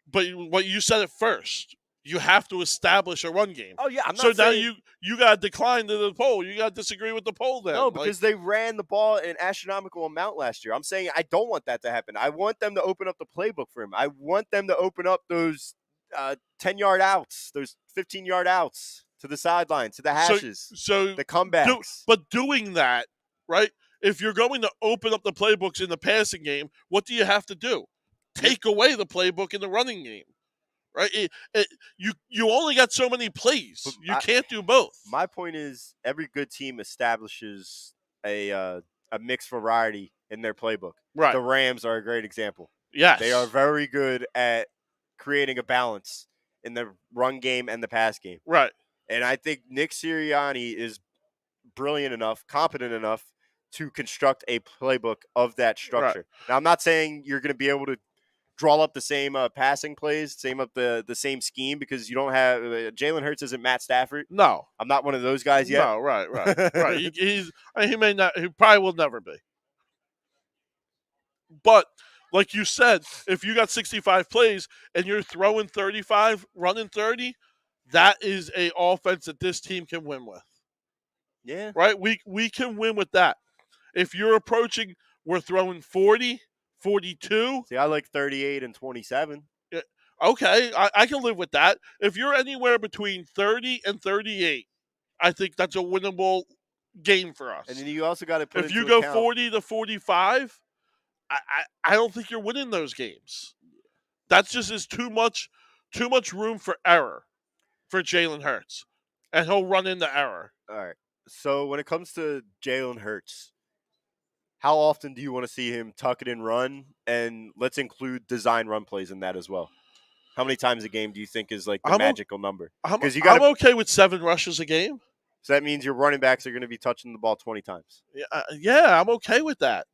but what you said at first. You have to establish a run game. Oh yeah, I'm not so saying... now you got to decline to the poll. You got to disagree with the poll then. No, because they ran the ball an astronomical amount last year. I'm saying I don't want that to happen. I want them to open up the playbook for him. I want them to open up those 10-yard outs, those 15-yard outs to the sideline, to the hashes, so the comebacks. But doing that, right? If you're going to open up the playbooks in the passing game, what do you have to do? Take away the playbook in the running game. Right, you only got so many plays. You can't do both. My point is, every good team establishes a mixed variety in their playbook. Right, the Rams are a great example. Yes, they are very good at creating a balance in the run game and the pass game. Right, and I think Nick Sirianni is brilliant enough, competent enough to construct a playbook of that structure. Right. Now, I'm not saying you're going to be able to draw up the same passing plays, the same scheme, because you don't have Jalen Hurts isn't Matt Stafford. No, I'm not one of those guys yet. No, right. He may not. He probably will never be. But like you said, if you got 65 plays and you're throwing 35, running 30, that is a offense that this team can win with. Yeah. Right. We can win with that. If you're approaching, we're throwing 40. 42. See, I like 38 and 27. Yeah, okay, I can live with that. If you're anywhere between 30 and 38, I think that's a winnable game for us. And then you also got to put if you go 40 to 45, I don't think you're winning those games. That just is too much room for error for Jalen Hurts, and he'll run into error. All right. So when it comes to Jalen Hurts, how often do you want to see him tuck it and run? And let's include design run plays in that as well. How many times a game do you think is like the I'm magical number? I'm Because you got I'm to. okay with 7 rushes a game. So that means your running backs are going to be touching the ball 20 times. Yeah, I'm okay with that.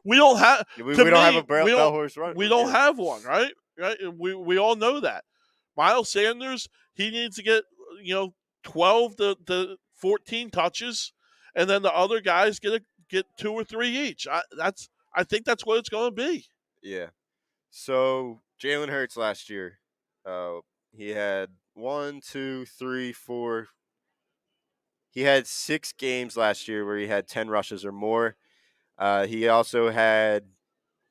We don't have to We don't have a me. bell horse run. We don't Yeah. have one, right? Right. We all know that. Miles Sanders, he needs to get 12 to 14 touches, and then the other guys get 2 or 3 each. I think that's what it's going to be. Yeah. So Jalen Hurts last year, he had 4. He had 6 games last year where he had 10 rushes or more. He also had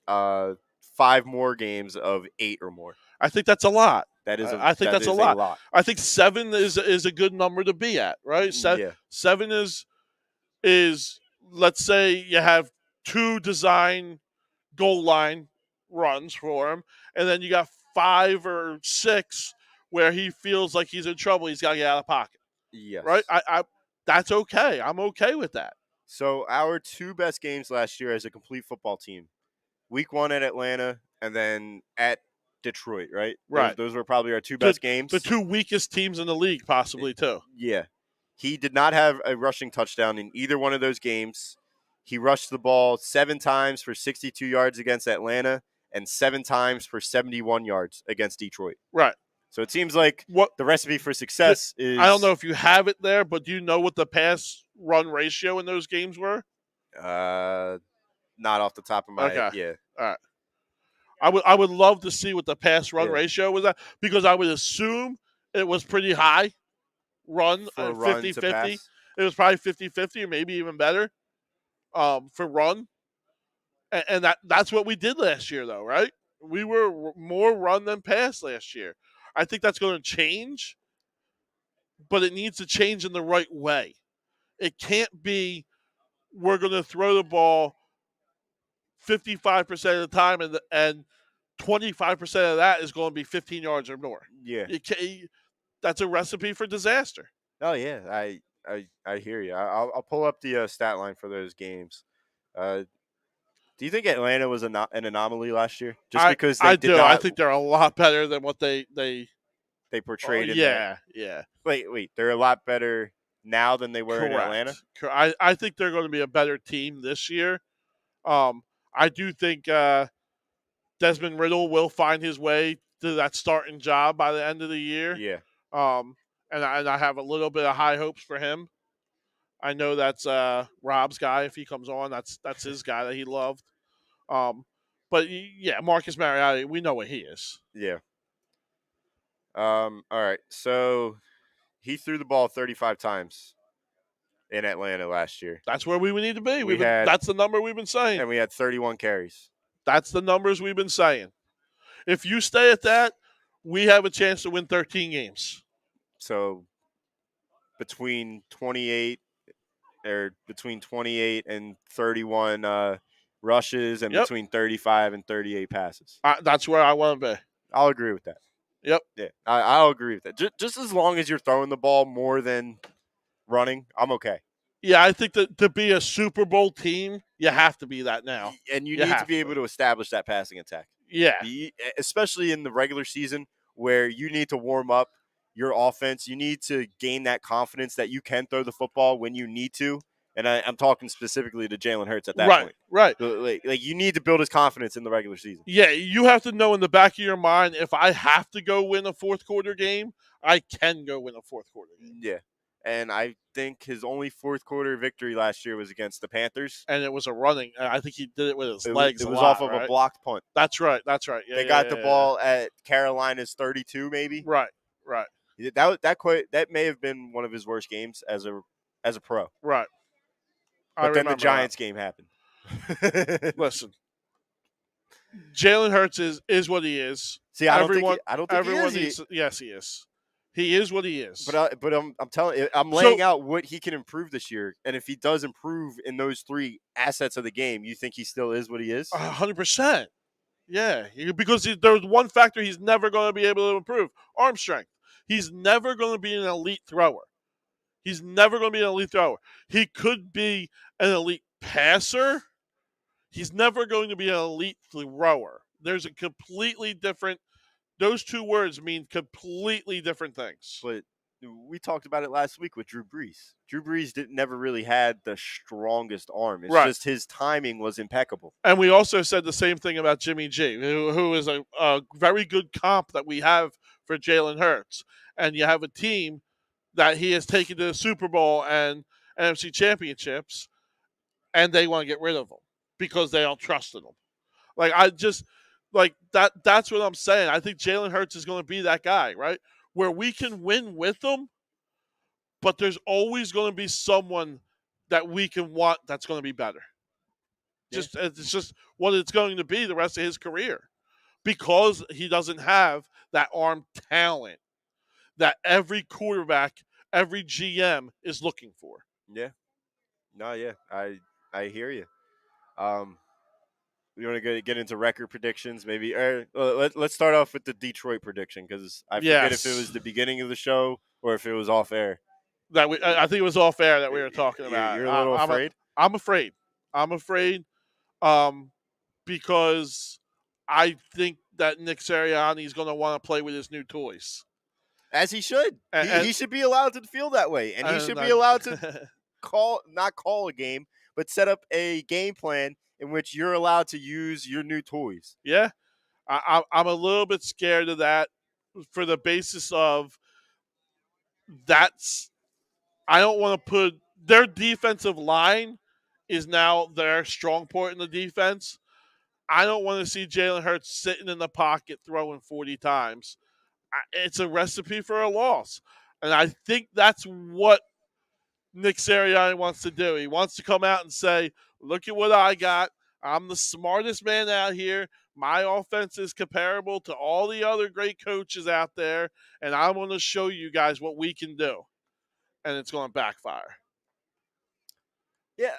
5 more games of 8 or more. I think that's a lot. I think that that's a is a lot. lot. I think 7 is a good number to be at, right? Yeah. 7 is let's say you have 2 design goal line runs for him, and then you got 5 or 6 where he feels like he's in trouble. He's got to get out of pocket, right? Yes. I that's okay. I'm okay with that. So our 2 best games last year as a complete football team, week 1 at Atlanta and then at Detroit, right? Right. Those were probably our 2 The best games. the 2 weakest teams in the league, possibly too. Yeah. He did not have a rushing touchdown in either one of those games. He rushed the ball 7 times for 62 yards against Atlanta and 7 times for 71 yards against Detroit. Right. So it seems like What the recipe for success is. I don't know if you have it there, but do you know what the pass run ratio in those games were? Not off the top of my head. Okay. Yeah. All right. I would love to see what the pass run Yeah. ratio was at, because I would assume it was pretty high run, For a run 50-50. to pass. It was probably 50-50 or maybe even better for run. And that's what we did last year, though, right? We were more run than pass last year. I think that's going to change, but it needs to change in the right way. It can't be we're going to throw the ball 55% of the time and 25% of that is going to be 15 yards or more. Yeah. That's a recipe for disaster. Oh yeah, I hear you. I'll pull up the stat line for those games. Do you think Atlanta was an anomaly last year? Just because they did do. not. I think they're a lot better than what they portrayed in yeah. Wait, they're a lot better now than they were in Atlanta? I think they're going to be a better team this year. I do think Desmond Riddle will find his way to that starting job by the end of the year. Yeah. And I have a little bit of high hopes for him. I know that's Rob's guy. If he comes on, that's his guy that he loved. But yeah, Marcus Mariota, we know what he is. Yeah. All right. So he threw the ball 35 times in Atlanta last year. That's where we would need to be. had, that's the number we've been saying. And we had 31 carries. That's the numbers we've been saying. If you stay at that, we have a chance to win 13 games. So between 28 and 31 rushes and between 35 and 38 passes. That's where I want to be. I'll agree with that. Yep. Yeah, I'll agree with that. Just as long as you're throwing the ball more than running, I'm okay. Yeah, I think that to be a Super Bowl team, you have to be that now. And you need to be able to establish that passing attack. Yeah. Especially in the regular season where you need to warm up your offense. You need to gain that confidence that you can throw the football when you need to. And I'm talking specifically to Jalen Hurts at that point. Right. Like you need to build his confidence in the regular season. Yeah, you have to know in the back of your mind, if I have to go win a fourth quarter game, I can go win a fourth quarter game. Yeah. And I think his only fourth quarter victory last year was against the Panthers. And it was a running. I think he did it with his legs. It was off of a blocked punt. That's right. Yeah, they got the ball at Carolina's 32, maybe. Right. That may have been one of his worst games as a pro. Right. But then the Giants game happened. Listen, Jalen Hurts is what he is. See, I don't think he is. Yes, he is. He is what he is. But I'm telling you, I'm laying out what he can improve this year, and if he does improve in those 3 assets of the game, you think he still is what he is? 100%. Yeah, because there's one factor he's never going to be able to improve: arm strength. He's never going to be an elite thrower. He could be an elite passer. He's never going to be an elite thrower. There's a completely different Those two words mean completely different things. But we talked about it last week with Drew Brees. Drew Brees never really had the strongest arm. It's Right. just his timing was impeccable. And we also said the same thing about Jimmy G, who is a very good comp that we have for Jalen Hurts. And you have a team that he has taken to the Super Bowl and NFC championships, and they want to get rid of him because they don't trust in him. Like I just like that. That's what I'm saying. I think Jalen Hurts is going to be that guy, right? Where we can win with him, but there's always going to be someone that we can want that's going to be better. Yeah. It's just what it's going to be the rest of his career because he doesn't have that arm talent that every quarterback, every GM is looking for. Yeah. No, yeah. I hear you. We want to get into record predictions, maybe. Let's start off with the Detroit prediction because I forget if it was the beginning of the show or if it was off air. I think it was off air that we were talking about. You're a little afraid? I'm afraid. I'm afraid because I think that Nick Sirianni is going to want to play with his new toys. As he should. He should be allowed to feel that way, and he should be allowed to not call a game, but set up a game plan in which you're allowed to use your new toys. Yeah, I'm a little bit scared of that for the basis of that's. I don't want to put their defensive line is now their strong point in the defense. I don't want to see Jalen Hurts sitting in the pocket throwing 40 times. It's a recipe for a loss. And I think that's what Nick Sirianni wants to do. He wants to come out and say, look at what I got. I'm the smartest man out here. My offense is comparable to all the other great coaches out there, and I'm going to show you guys what we can do. And it's going to backfire. Yeah,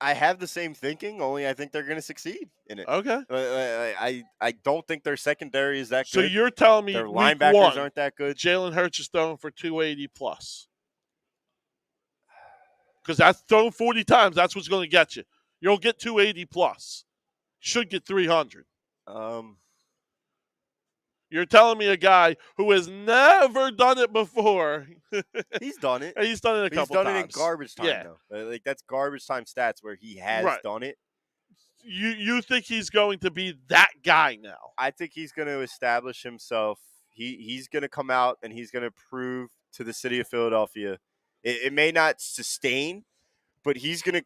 I have the same thinking, only I think they're going to succeed in it. Okay. I don't think their secondary is that good. So you're telling me their week linebackers one, aren't that good? Jalen Hurts is throwing for 280 plus. Because that's throwing 40 times. That's what's going to get you. You'll get 280 plus. Should get 300. You're telling me a guy who has never done it before. He's done it. He's done it a couple times. He's done it in garbage time, though. Like, that's garbage time stats where he has done it. You think he's going to be that guy now? I think he's going to establish himself. He's going to come out and he's going to prove to the city of Philadelphia. It may not sustain, but he's gonna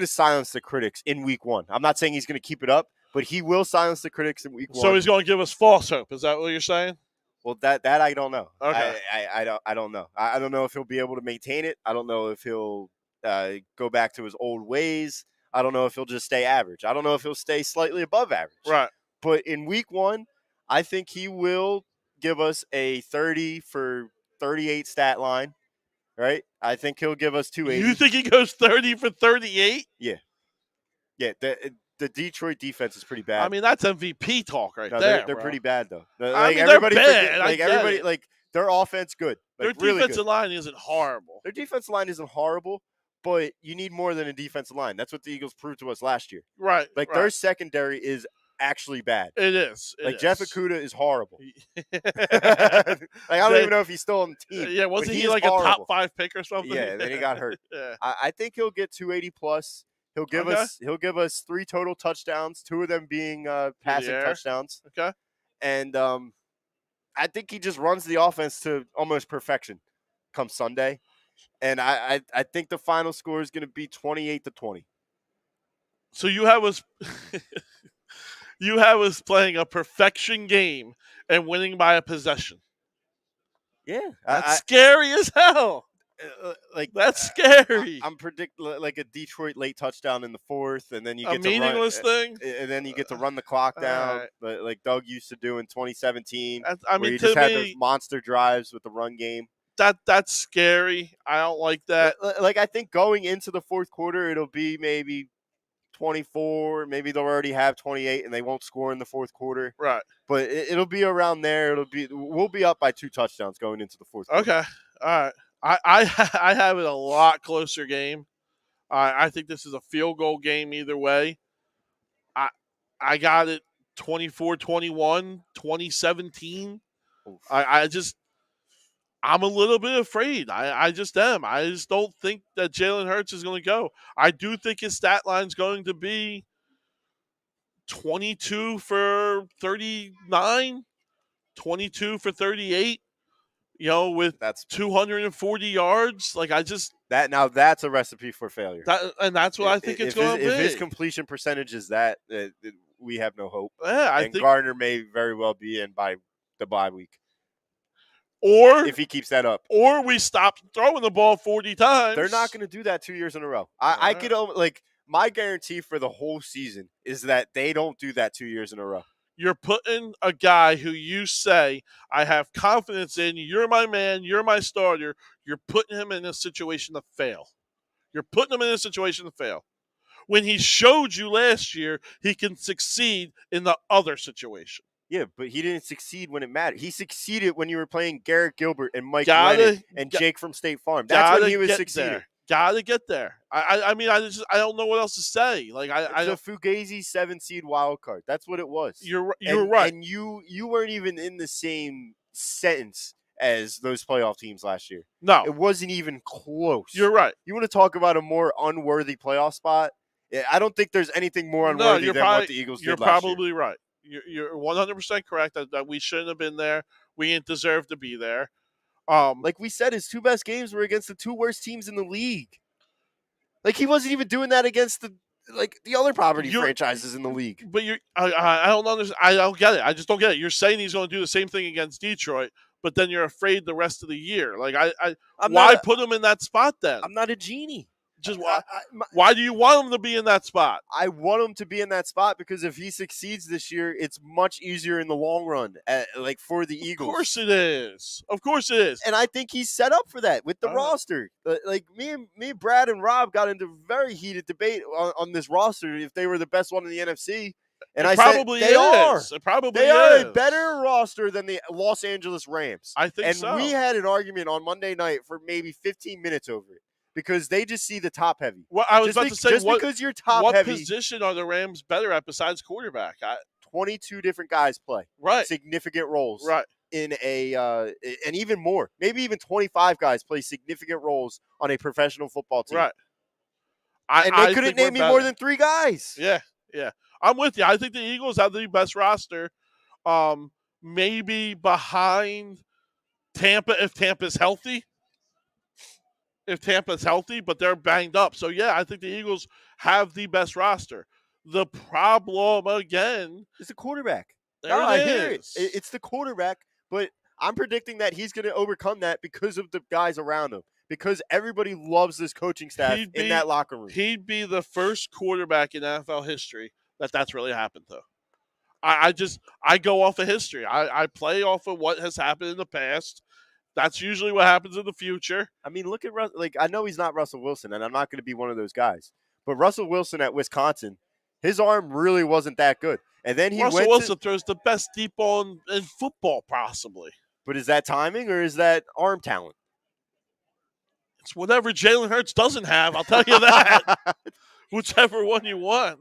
silence the critics in week one. I'm not saying he's going to keep it up, but he will silence the critics in week one. So he's going to give us false hope. Is that what you're saying? Well, that I don't know. Okay. I don't know. I don't know if he'll be able to maintain it. I don't know if he'll go back to his old ways. I don't know if he'll just stay average. I don't know if he'll stay slightly above average. Right. But in week one, I think he will give us a 30 for 38 stat line. Right? I think he'll give us 280. You think he goes 30 for 38? Yeah. Yeah, the Detroit defense is pretty bad. I mean, that's MVP talk right there. They're pretty bad though. Everybody they're bad. Everybody their offense good. Their defensive line isn't horrible. Their defensive line isn't horrible, but you need more than a defensive line. That's what the Eagles proved to us last year. Right. Their secondary is actually bad. It is. Jeff Okudah is horrible. I don't even know if he's still on the team. Yeah, wasn't he like horrible. A top 5 pick or something? Yeah, then he got hurt. Yeah. I think he'll get 280 plus. He'll give us 3 total touchdowns, 2 of them being passing touchdowns. Okay. And I think he just runs the offense to almost perfection come Sunday. And I think the final score is going to be 28-20. So you have us you have us playing a perfection game and winning by a possession. Yeah. That's scary as hell. That's scary. I'm predicting like a Detroit late touchdown in the 4th, and then you get a meaningless thing, and then you get to run the clock down, like Doug used to do in 2017. Where you just had those monster drives with the run game. That's scary. I don't like that. Like I think going into the 4th quarter, it'll be maybe 24. Maybe they'll already have 28, and they won't score in the 4th quarter. Right. But it'll be around there. We'll be up by 2 touchdowns going into the 4th quarter. Okay. All right. I have it a lot closer game. I think this is a field goal game either way. I got it 24-21, 2017. Oof. I'm a little bit afraid. I just am. I just don't think that Jalen Hurts is going to go. I do think his stat line is going to be 22 for 39, 22 for 38, with That's 240 yards. Like, that's a recipe for failure. That's what I think it's going to be. If his completion percentage is that, we have no hope. Yeah, I think Gardner may very well be in by the bye week. Or if he keeps that up. Or we stop throwing the ball 40 times. They're not going to do that 2 years in a row. I could, my guarantee for the whole season is that they don't do that 2 years in a row. You're putting a guy who you say, I have confidence in, you're my man, you're my starter, you're putting him in a situation to fail. You're putting him in a situation to fail. When he showed you last year, he can succeed in the other situation. Yeah, but he didn't succeed when it mattered. He succeeded when you were playing Garrett Gilbert and Mike Lennon and Jake from State Farm. That's when he was succeeding. Gotta get there. I don't know what else to say. Like it's a Fugazi 7-seed wild card. That's what it was. You're right. And you weren't even in the same sentence as those playoff teams last year. No, it wasn't even close. You're right. You want to talk about a more unworthy playoff spot? I don't think there's anything more unworthy than what the Eagles did last year. You're probably right. You're 100% correct that we shouldn't have been there. We didn't deserve to be there. Like we said, his two best games were against the two worst teams in the league. Like he wasn't even doing that against the other property franchises in the league. But I don't understand. I don't get it. I just don't get it. You're saying he's going to do the same thing against Detroit, but then you're afraid the rest of the year. Like why put him in that spot then? I'm not a genie. Just why do you want him to be in that spot? I want him to be in that spot because if he succeeds this year, it's much easier in the long run, for the Eagles. Of course it is. Of course it is. And I think he's set up for that with the roster. Like me, Brad, and Rob got into very heated debate on this roster if they were the best one in the NFC. And I said they are. They are a better roster than the Los Angeles Rams. I think so. And we had an argument on Monday night for maybe 15 minutes over it. Because they just see the top heavy. Well, I was about to say, because you're top heavy. What position are the Rams better at besides quarterback? 22 different guys play. Right. Significant roles. Right. In and even more. Maybe even 25 guys play significant roles on a professional football team. Right. And they couldn't name me more than 3 guys. Yeah. Yeah. I'm with you. I think the Eagles have the best roster. Maybe behind Tampa if Tampa's healthy. If Tampa's healthy, but they're banged up. So, yeah, I think the Eagles have the best roster. The problem, again, is the quarterback. I hear it. It's the quarterback, but I'm predicting that he's going to overcome that because of the guys around him, because everybody loves this coaching staff in that locker room. He'd be the first quarterback in NFL history that's really happened to. I go off of history. I play off of what has happened in the past. That's usually what happens in the future. I mean, look at I know he's not Russell Wilson, and I'm not going to be one of those guys. But Russell Wilson at Wisconsin, his arm really wasn't that good. And then Russell Wilson throws the best deep ball in football, possibly. But is that timing or is that arm talent? It's whatever Jalen Hurts doesn't have. I'll tell you that. Whichever one you want.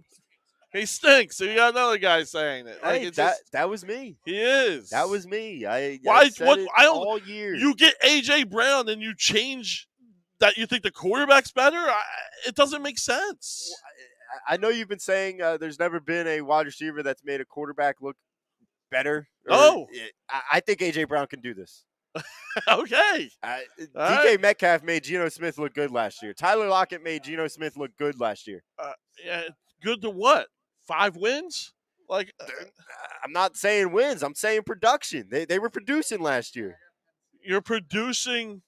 He stinks. So you got another guy saying it. Hey, that was me. He is. That was me. I said it all year. You get A.J. Brown and you change that you think the quarterback's better? It doesn't make sense. I know you've been saying there's never been a wide receiver that's made a quarterback look better. No. I think A.J. Brown can do this. Okay. DK Metcalf made Geno Smith look good last year. Tyler Lockett made Geno Smith look good last year. Yeah, good to what? 5 wins? I'm not saying wins. I'm saying production. They were producing last year. You're producing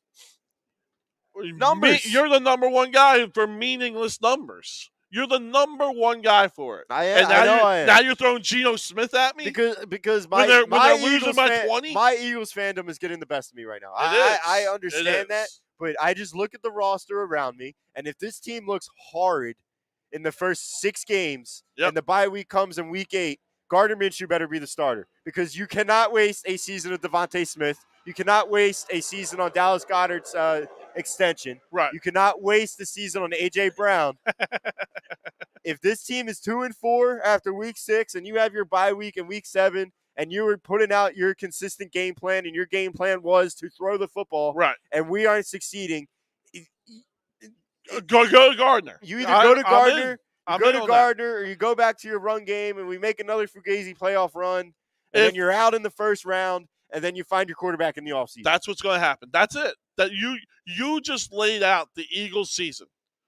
numbers. You're the number one guy for meaningless numbers. You're the number one guy for it. I am. Now you're throwing Geno Smith at me? Because my Eagles by 20? My Eagles fandom is getting the best of me right now. I understand that, but I just look at the roster around me, and if this team looks horrid in the first 6 games, and the bye week comes in week 8, Gardner Minshew better be the starter, because you cannot waste a season of Devontae Smith. You cannot waste a season on Dallas Goedert's extension. Right. You cannot waste the season on A.J. Brown. if this team is 2-4 after week 6 and you have your bye week in week 7 and you were putting out your consistent game plan and your game plan was to throw the football, right. and we aren't succeeding, Go to Gardner. you either go to Gardner, that. or you go back to your run game and we make another Fugazi playoff run, and then If you're out in the first round, and then you find your quarterback in the offseason. that's what's going to happen. That's it. That you just laid out the Eagles season.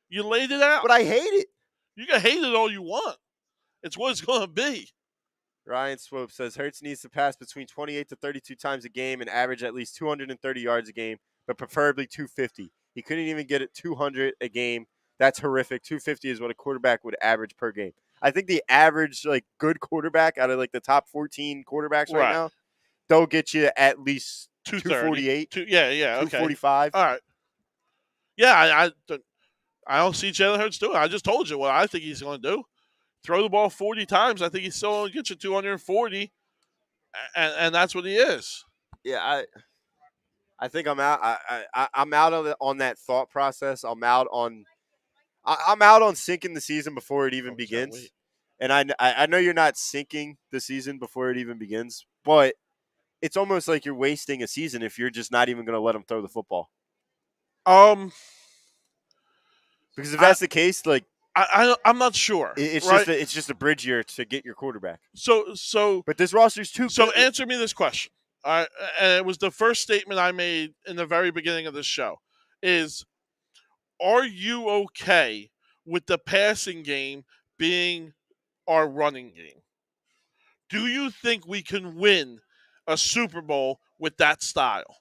You laid it out. But I hate it. You can hate it all you want. It's what it's going to be. Ryan Swope says Hurts needs to pass between 28 to 32 times a game and average at least 230 yards a game, but preferably 250. He couldn't even get it 200 a game. That's horrific. 250 is what a quarterback would average per game. I think the average good quarterback out of the top 14 quarterbacks right now, they'll get you at least 248. Yeah, 245. Okay. All right. Yeah, I don't see Jalen Hurts doing it. I just told you what I think he's going to do. Throw the ball 40 times. I think he's still going to get you 240, and that's what he is. Yeah, I think I'm out. I'm out on that thought process. I'm out on sinking the season before it even begins. And I know you're not sinking the season before it even begins, but it's almost like you're wasting a season if you're just not even going to let him throw the football. Because if that's the case, I'm not sure. It's just a bridge year to get your quarterback. But this roster's too. So answer me this question. All right, and it was the first statement I made in the very beginning of this show. Are you okay with the passing game being our running game? Do you think we can win a Super Bowl with that style?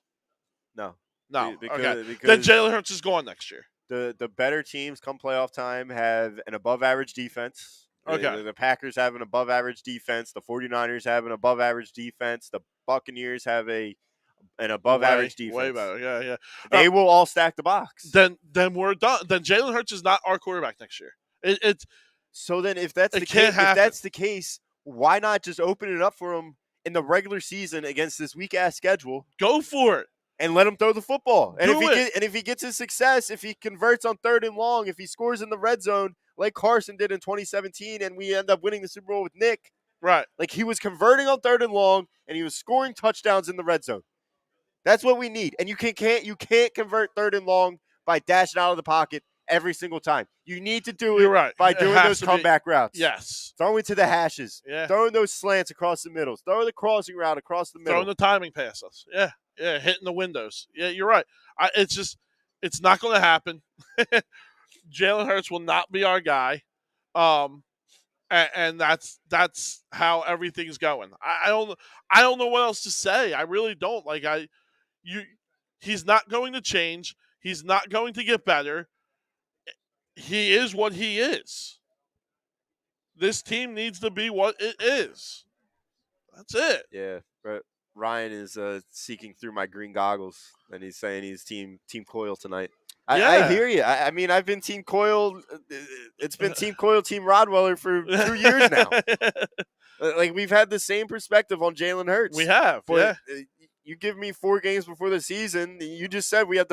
No. Okay. Then Jalen Hurts is gone next year. The better teams come playoff time have an above-average defense. Okay. The Packers have an above-average defense. The 49ers have an above-average defense. The Buccaneers have an above-average defense. Way better, yeah. They will all stack the box. Then we're done. Then Jalen Hurts is not our quarterback next year. So then if that's the case, why not just open it up for him in the regular season against this weak-ass schedule? Go for it. And let him throw the football. And if he gets his success, if he converts on 3rd and long, if he scores in the red zone like Carson did in 2017 and we end up winning the Super Bowl with Nick. Right. He was converting on 3rd and long and he was scoring touchdowns in the red zone. That's what we need. And you can't convert 3rd and long by dashing out of the pocket every single time. You need to do it by doing those comeback routes. Yes. Throwing to the hashes. Yeah. Throwing those slants across the middle. Throwing the crossing route across the middle. Throwing the timing passes. Yeah. Yeah, hitting the windows. Yeah, you're right. It's not going to happen. Jalen Hurts will not be our guy, and that's how everything's going. I don't know what else to say. I really don't. He's not going to change. He's not going to get better. He is what he is. This team needs to be what it is. That's it. Yeah, but Ryan is seeking through my green goggles, and he's saying he's team Coyle tonight. I hear you. I mean, I've been Team Coyle. It's been Team Coyle, Team Rodweller for 2 years now. We've had the same perspective on Jalen Hurts. We have, but you give me 4 games before the season. You just said we have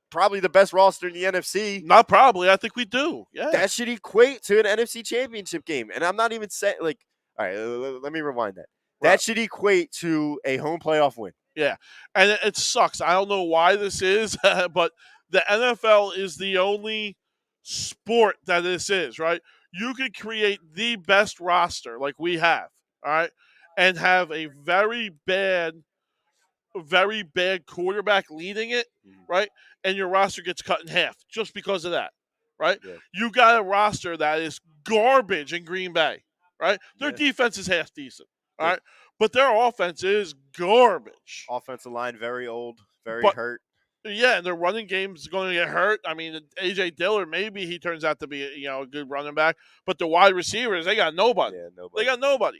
probably the best roster in the NFC. Not probably. I think we do. Yeah. That should equate to an NFC championship game. And I'm not even saying, all right, let me rewind that. That should equate to a home playoff win. Yeah, and it sucks. I don't know why this is, but the NFL is the only sport that this is, right? You could create the best roster like we have, all right, and have a very bad quarterback leading it, right? And your roster gets cut in half just because of that, right? Yeah. You got a roster that is garbage in Green Bay, right? Their defense is half decent. All right, but their offense is garbage. Offensive line very old, very hurt. Yeah, and their running game is going to get hurt. I mean, A.J. Dillard, maybe he turns out to be a good running back, but the wide receivers, they got nobody. Yeah, nobody. They got nobody.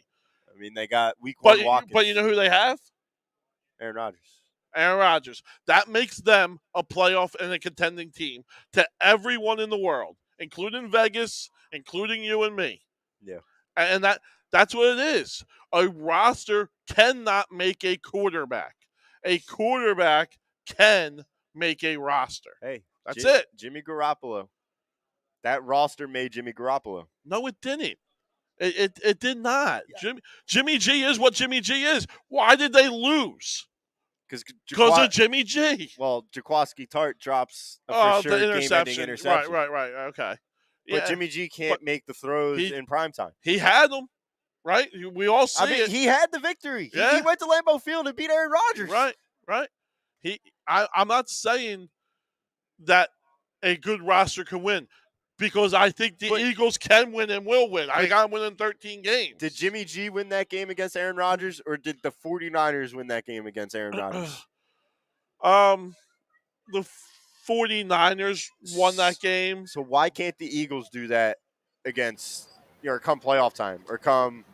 I mean, they got week 1 Watkins. But you know who they have? Aaron Rodgers. That makes them a playoff and a contending team to everyone in the world, including Vegas, including you and me. Yeah. And that's what it is. A roster cannot make a quarterback. A quarterback can make a roster. Hey, that's it. Jimmy Garoppolo. That roster made Jimmy Garoppolo. No, it didn't. It did not. Jimmy G is what Jimmy G is. Why did they lose? Because of Jimmy G. Well, Jaquaski Tart drops a for sure the game-ending interception. interception. Right. Okay. But Jimmy G can't make the throws in primetime. He had them, right? We all see it. He had the victory. Yeah. He went to Lambeau Field and beat Aaron Rodgers. Right. I'm not saying that a good roster can win, because I think the Eagles can win and will win. I got them winning 13 games. Did Jimmy G win that game against Aaron Rodgers, or did the 49ers win that game against Aaron Rodgers? The 49ers won that game. So why can't the Eagles do that against, come playoff time or come?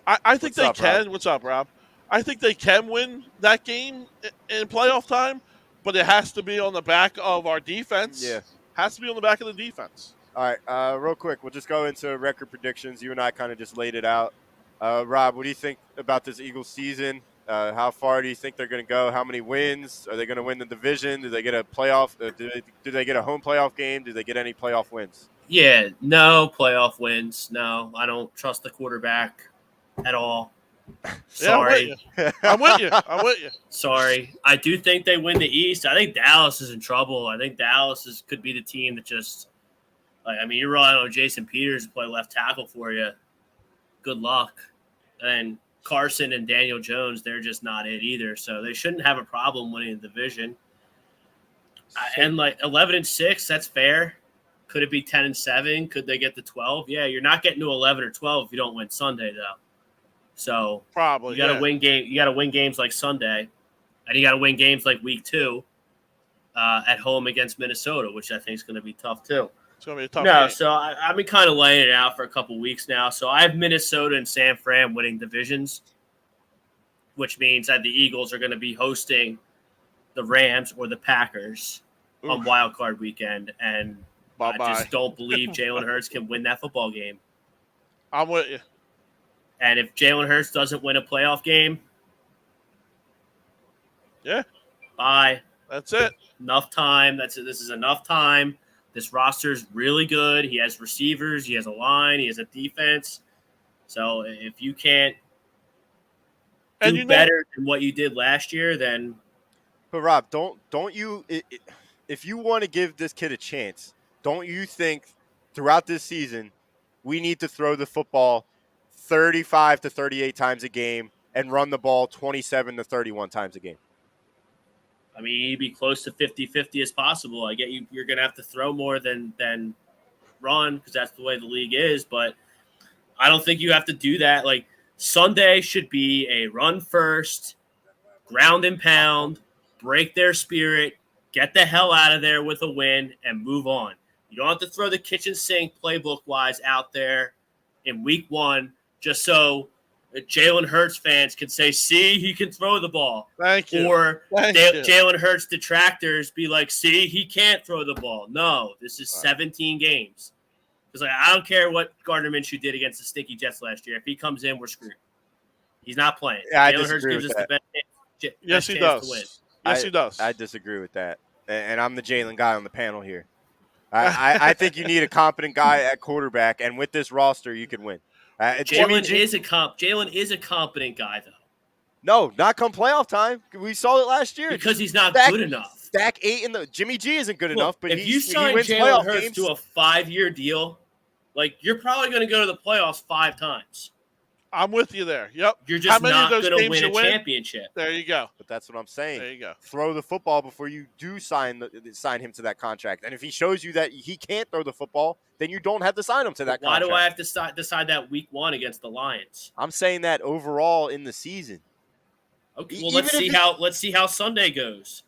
I think they can. Rob? What's up, Rob? I think they can win that game in playoff time, but it has to be on the back of our defense. Yeah. Has to be on the back of the defense. All right, real quick, we'll just go into record predictions. You and I kind of just laid it out. Rob, what do you think about this Eagles season? How far do you think they're going to go? How many wins? Are they going to win the division? Do they get a playoff? Do they get a home playoff game? Do they get any playoff wins? Yeah, no playoff wins. No, I don't trust the quarterback at all. Sorry. Yeah, I'm with you. Sorry. I do think they win the East. I think Dallas is in trouble. I think Dallas could be the team that just you're relying on Jason Peters to play left tackle for you. Good luck. And Carson and Daniel Jones, they're just not it either. So they shouldn't have a problem winning the division. And 11-6, that's fair. Could it be 10-7? Could they get to 12? Yeah, you're not getting to 11 or 12 if you don't win Sunday, though. So probably you got to win game. You got to win games like Sunday, and you got to win games like Week 2 at home against Minnesota, which I think is going to be tough too. It's going to be a tough game. So I've been kind of laying it out for a couple weeks now. So I have Minnesota and San Fran winning divisions, which means that the Eagles are going to be hosting the Rams or the Packers on Wild Card Weekend, and I just don't believe Jalen Hurts can win that football game. I'm with you. And if Jalen Hurts doesn't win a playoff game, bye. That's it. Enough time. This is enough time. This roster is really good. He has receivers. He has a line. He has a defense. So if you can't do better than what you did last year, then. But Rob, don't you? If you want to give this kid a chance, don't you think throughout this season we need to throw the football 35 to 38 times a game and run the ball 27 to 31 times a game? I mean, you'd be close to 50-50 as possible. I get you're going to have to throw more than run because that's the way the league is. But I don't think you have to do that. Like, Sunday should be a run first, ground and pound, break their spirit, get the hell out of there with a win, and move on. You don't have to throw the kitchen sink playbook-wise out there in week 1 just so Jalen Hurts fans can say, see, he can throw the ball. Thank you. Or Jalen Hurts detractors be like, see, he can't throw the ball. No, this is 17 games. Because I don't care what Gardner Minshew did against the stinky Jets last year. If he comes in, we're screwed. He's not playing. Yeah, Jalen Hurts gives us the best Yes, he chance to win. does. Yes, he does. I disagree with that. And I'm the Jalen guy on the panel here. I think you need a competent guy at quarterback, and with this roster, you can win. Jalen is a competent guy, though. No, not come playoff time. We saw it last year. Because he's not good enough. Stack 8 in the Jimmy G isn't good enough, but if you sign wins Jalen Hurts games. to a 5-year deal, you're probably going to go to the playoffs 5 times. I'm with you there. Yep. You're just not going to win a championship. There you go. But that's what I'm saying. There you go. Throw the football before you do sign him to that contract. And if he shows you that he can't throw the football, then you don't have to sign him to that contract. Why do I have to decide that week 1 against the Lions? I'm saying that overall in the season. Okay, well, let's see how Sunday goes.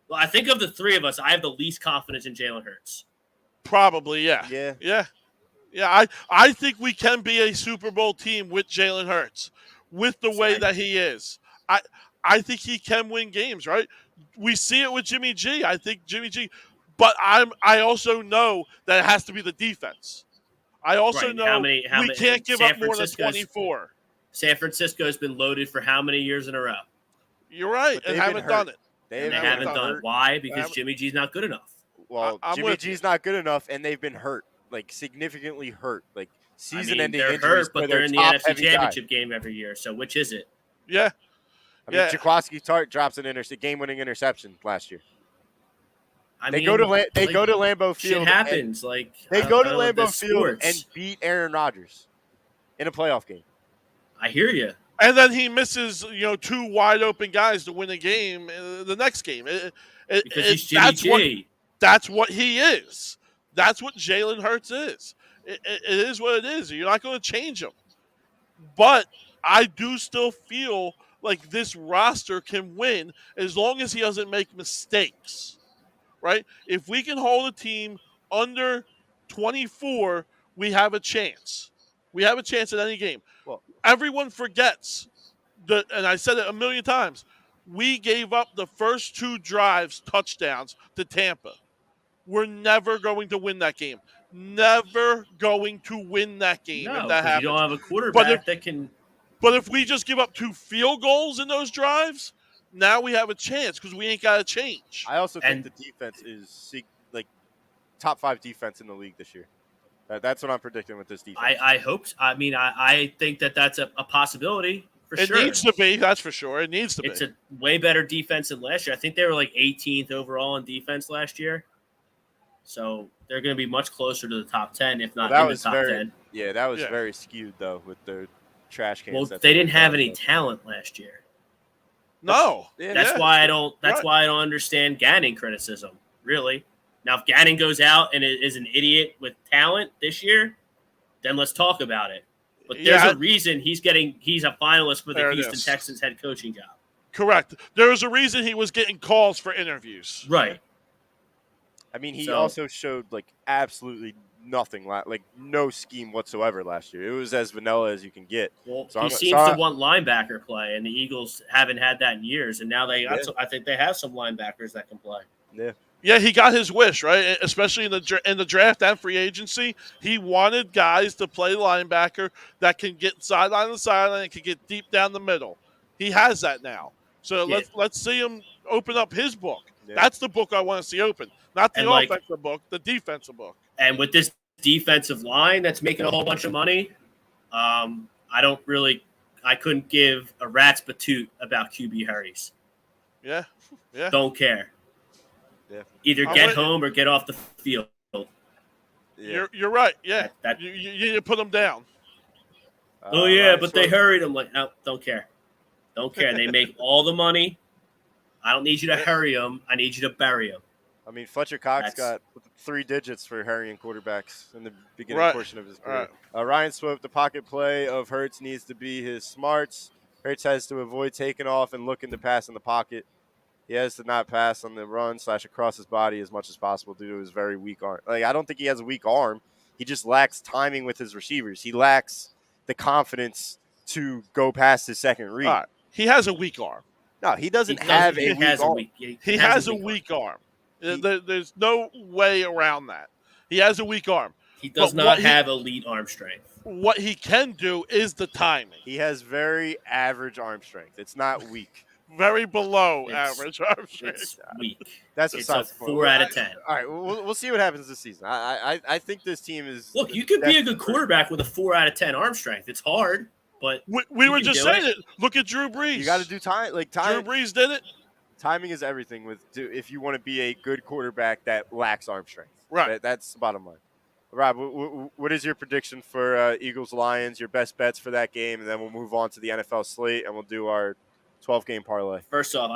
Well, I think of the 3 of us, I have the least confidence in Jalen Hurts. Probably, yeah. Yeah. Yeah, I think we can be a Super Bowl team with Jalen Hurts, with the way that he is. I think he can win games, right? We see it with Jimmy G. I think Jimmy G. But I also know that it has to be the defense. I also know we can't give up more than 24. San Francisco's been loaded for how many years in a row? You're right, and haven't done it. They haven't done it. Why? Because Jimmy G's not good enough. well, I'm Jimmy with G's you. not good enough, and they've been hurt, like significantly hurt, like I mean, season-ending they're injuries hurt, for but their they're in the top NFC heavy guy. Championship game every year. So which is it? Yeah. I mean, Jaquiski Tart drops an game-winning interception last year. They go to Lambeau Shit Field. happens. They I go to don't know if Lambeau that's Field and sports. beat Aaron Rodgers in a playoff game. I hear you. And then he misses, two wide open guys to win a game. The next game, Because he's Jimmy G. That's what he is. That's what Jalen Hurts is. It is what it is. You're not going to change him. But I do still feel like this roster can win as long as he doesn't make mistakes. Right? If we can hold a team under 24, we have a chance. We have a chance at any game. Well, Everyone forgets and I said it a million times. We gave up the first 2 drives touchdowns to Tampa. We're never going to win that game. Never going to win that game No, if that because happens. you don't have a quarterback that can. But if we just give up 2 field goals in those drives, now we have a chance because we ain't got to change. I also think the defense is like top 5 defense in the league this year. That's what I'm predicting with this defense. I hope. I mean, I think that's a possibility for sure. It needs to be. That's for sure. It needs to be. It's a way better defense than last year. I think they were like 18th overall in defense last year. So they're going to be much closer to the top 10, if not in the top 10. Yeah, that was very skewed, though, with their trash cans. Well, they didn't have any talent last year. No. That's why I don't understand Gannon criticism, really. Now, if Gannon goes out and is an idiot with talent this year, then let's talk about it. But there's a reason he's a finalist for the Houston Texans head coaching job. Correct. There was a reason he was getting calls for interviews. Right. I mean, he also showed like absolutely nothing, like no scheme whatsoever last year. It was as vanilla as you can get. Well, he seems to want linebacker play, and the Eagles haven't had that in years. And now I think they have some linebackers that can play. Yeah. Yeah, he got his wish, right? Especially in the draft and free agency, he wanted guys to play linebacker that can get sideline to sideline and can get deep down the middle. He has that now. So let's see him open up his book. Yeah. That's the book I want to see open, not the offensive book, the defensive book. And with this defensive line that's making a whole bunch of money, I couldn't give a rat's patoot about QB hurries. Yeah. Don't care. Yeah. Either get home or get off the field. Yeah. You're right. Yeah. You need to put them down. But they hurried. I'm like, no, don't care. Don't care. They make all the money. I don't need you to hurry them. I need you to bury them. I mean, Fletcher Cox got 3 digits for hurrying quarterbacks in the beginning portion of his career. Ryan Swope, the pocket play of Hurts needs to be his smarts. Hurts has to avoid taking off and looking to pass in the pocket. He has to not pass on the run / across his body as much as possible due to his very weak arm. Like, I don't think he has a weak arm. He just lacks timing with his receivers. He lacks the confidence to go past his second read. He has a weak arm. No, he doesn't have a weak arm. He has a weak arm. There's no way around that. He has a weak arm. He does not have elite arm strength. What he can do is the timing. He has very average arm strength. It's not weak. Very below average arm strength. It's weak. That's a 4 out of 10. All right, we'll see what happens this season. I think this team is. Look, you could be a good quarterback with a 4 out of 10 arm strength. It's hard, but we were just saying it. Look at Drew Brees. You got to do time. Drew Brees did it. Timing is everything if you want to be a good quarterback that lacks arm strength. Right. That's the bottom line. Rob, what is your prediction for Eagles-Lions, your best bets for that game, and then we'll move on to the NFL slate, and we'll do our 12-game parlay. First off,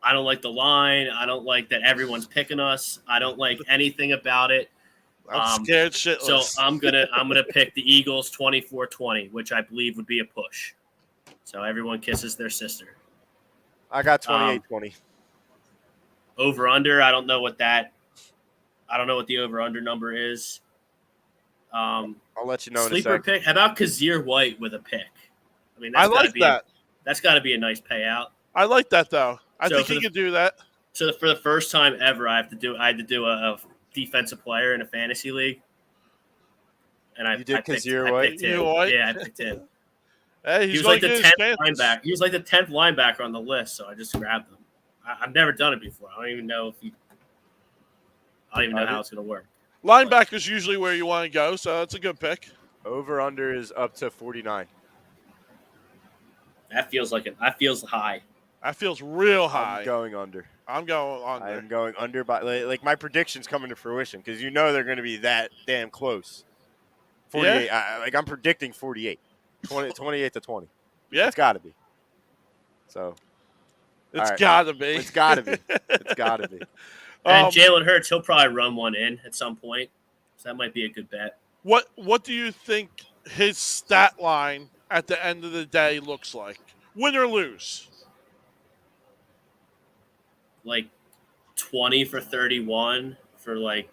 I don't like the line. I don't like that everyone's picking us. I don't like anything about it. I'm scared shitless. So I'm gonna pick the Eagles 24-20, which I believe would be a push. So everyone kisses their sister. I got 28-20. Over under, I don't know what the over under number is. I'll let you know. Sleeper in a sec. pick. How about Kazir White with a pick? I mean, I like that. That's got to be a nice payout. I like that though. I think he could do that. So for the first time ever, I had to do a defensive player in a fantasy league, and I picked Kazir White. Yeah, I picked him. Hey, he was like the 10th linebacker. He was like the 10th linebacker on the list, so I just grabbed him. I've never done it before. I don't even know if he. I don't even know how it's going to work. Linebacker's usually where you want to go, so that's a good pick. Over-under is up to 49. That feels high. That feels real high. I'm going under. I'm going under. I'm going under by like my predictions coming to fruition because you know they're going to be that damn close. 48. Yeah. I'm predicting 48. 28 to 20. Yeah. It's got to be. So. It's right. got to be. It's got to be. It's got to be. And Jalen Hurts, he'll probably run one in at some point. So that might be a good bet. What do you think his stat line at the end of the day looks like? Win or lose? Like 20 for 31 for like